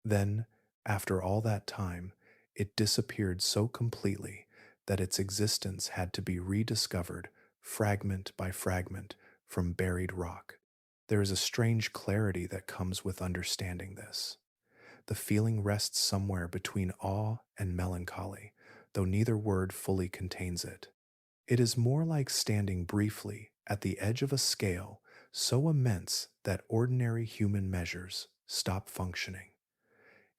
Then, after all that time, it disappeared so completely that its existence had to be rediscovered fragment by fragment from buried rock. There is a strange clarity that comes with understanding this. The feeling rests somewhere between awe and melancholy, though neither word fully contains it. It is more like standing briefly at the edge of a scale so immense that ordinary human measures stop functioning.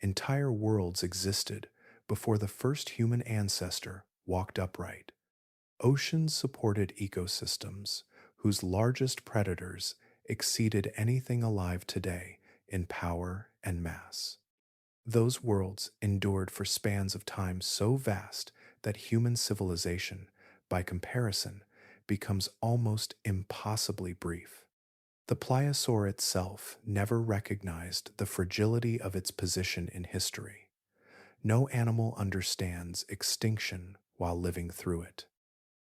Entire worlds existed before the first human ancestor walked upright. Oceans supported ecosystems whose largest predators exceeded anything alive today in power and mass. Those worlds endured for spans of time so vast that human civilization, by comparison, becomes almost impossibly brief. The pliosaur itself never recognized the fragility of its position in history. No animal understands extinction while living through it.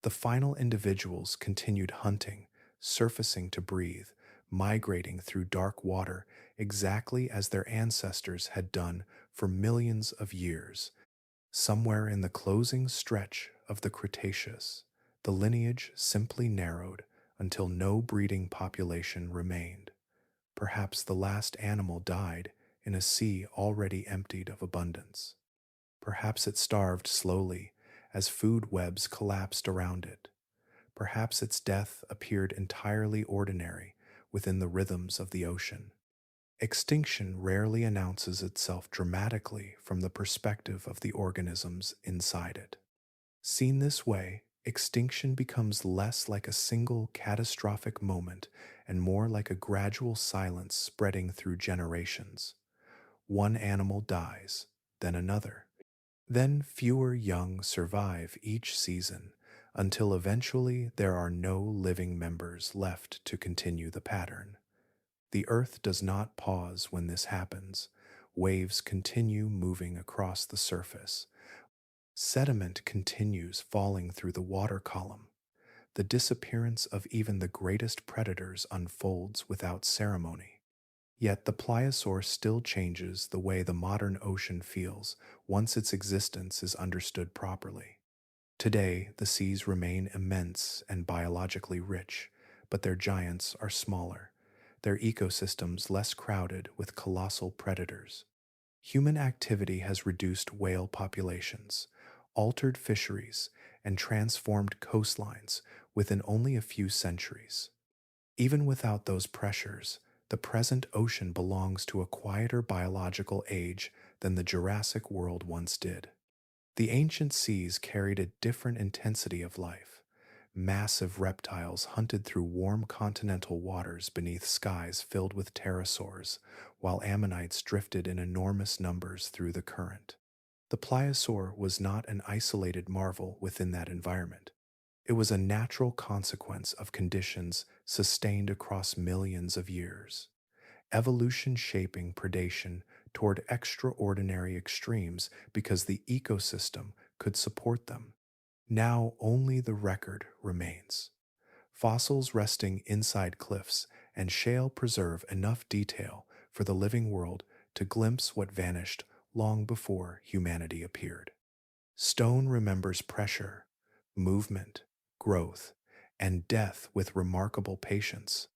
The final individuals continued hunting, surfacing to breathe, migrating through dark water exactly as their ancestors had done for millions of years. Somewhere in the closing stretch of the Cretaceous, the lineage simply narrowed until no breeding population remained. Perhaps the last animal died in a sea already emptied of abundance. Perhaps it starved slowly as food webs collapsed around it. Perhaps its death appeared entirely ordinary within the rhythms of the ocean. Extinction rarely announces itself dramatically from the perspective of the organisms inside it. Seen this way, extinction becomes less like a single catastrophic moment and more like a gradual silence spreading through generations. One animal dies, then another. Then fewer young survive each season until eventually there are no living members left to continue the pattern. The Earth does not pause when this happens. Waves continue moving across the surface. Sediment continues falling through the water column. The disappearance of even the greatest predators unfolds without ceremony. Yet the pliosaur still changes the way the modern ocean feels once its existence is understood properly. Today, the seas remain immense and biologically rich, but their giants are smaller, their ecosystems less crowded with colossal predators. Human activity has reduced whale populations, altered fisheries, and transformed coastlines within only a few centuries. Even without those pressures, the present ocean belongs to a quieter biological age than the Jurassic world once did. The ancient seas carried a different intensity of life. Massive reptiles hunted through warm continental waters beneath skies filled with pterosaurs, while ammonites drifted in enormous numbers through the current. The pliosaur was not an isolated marvel within that environment. It was a natural consequence of conditions sustained across millions of years. Evolution shaping predation toward extraordinary extremes because the ecosystem could support them. Now only the record remains. Fossils resting inside cliffs and shale preserve enough detail for the living world to glimpse what vanished long before humanity appeared. Stone remembers pressure, movement, growth, and death with remarkable patience.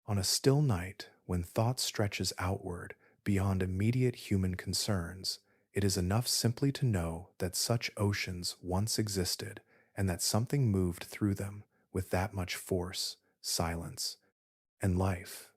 On a still night, when thought stretches outward beyond immediate human concerns, it is enough simply to know that such oceans once existed and that something moved through them with that much force, silence, and life.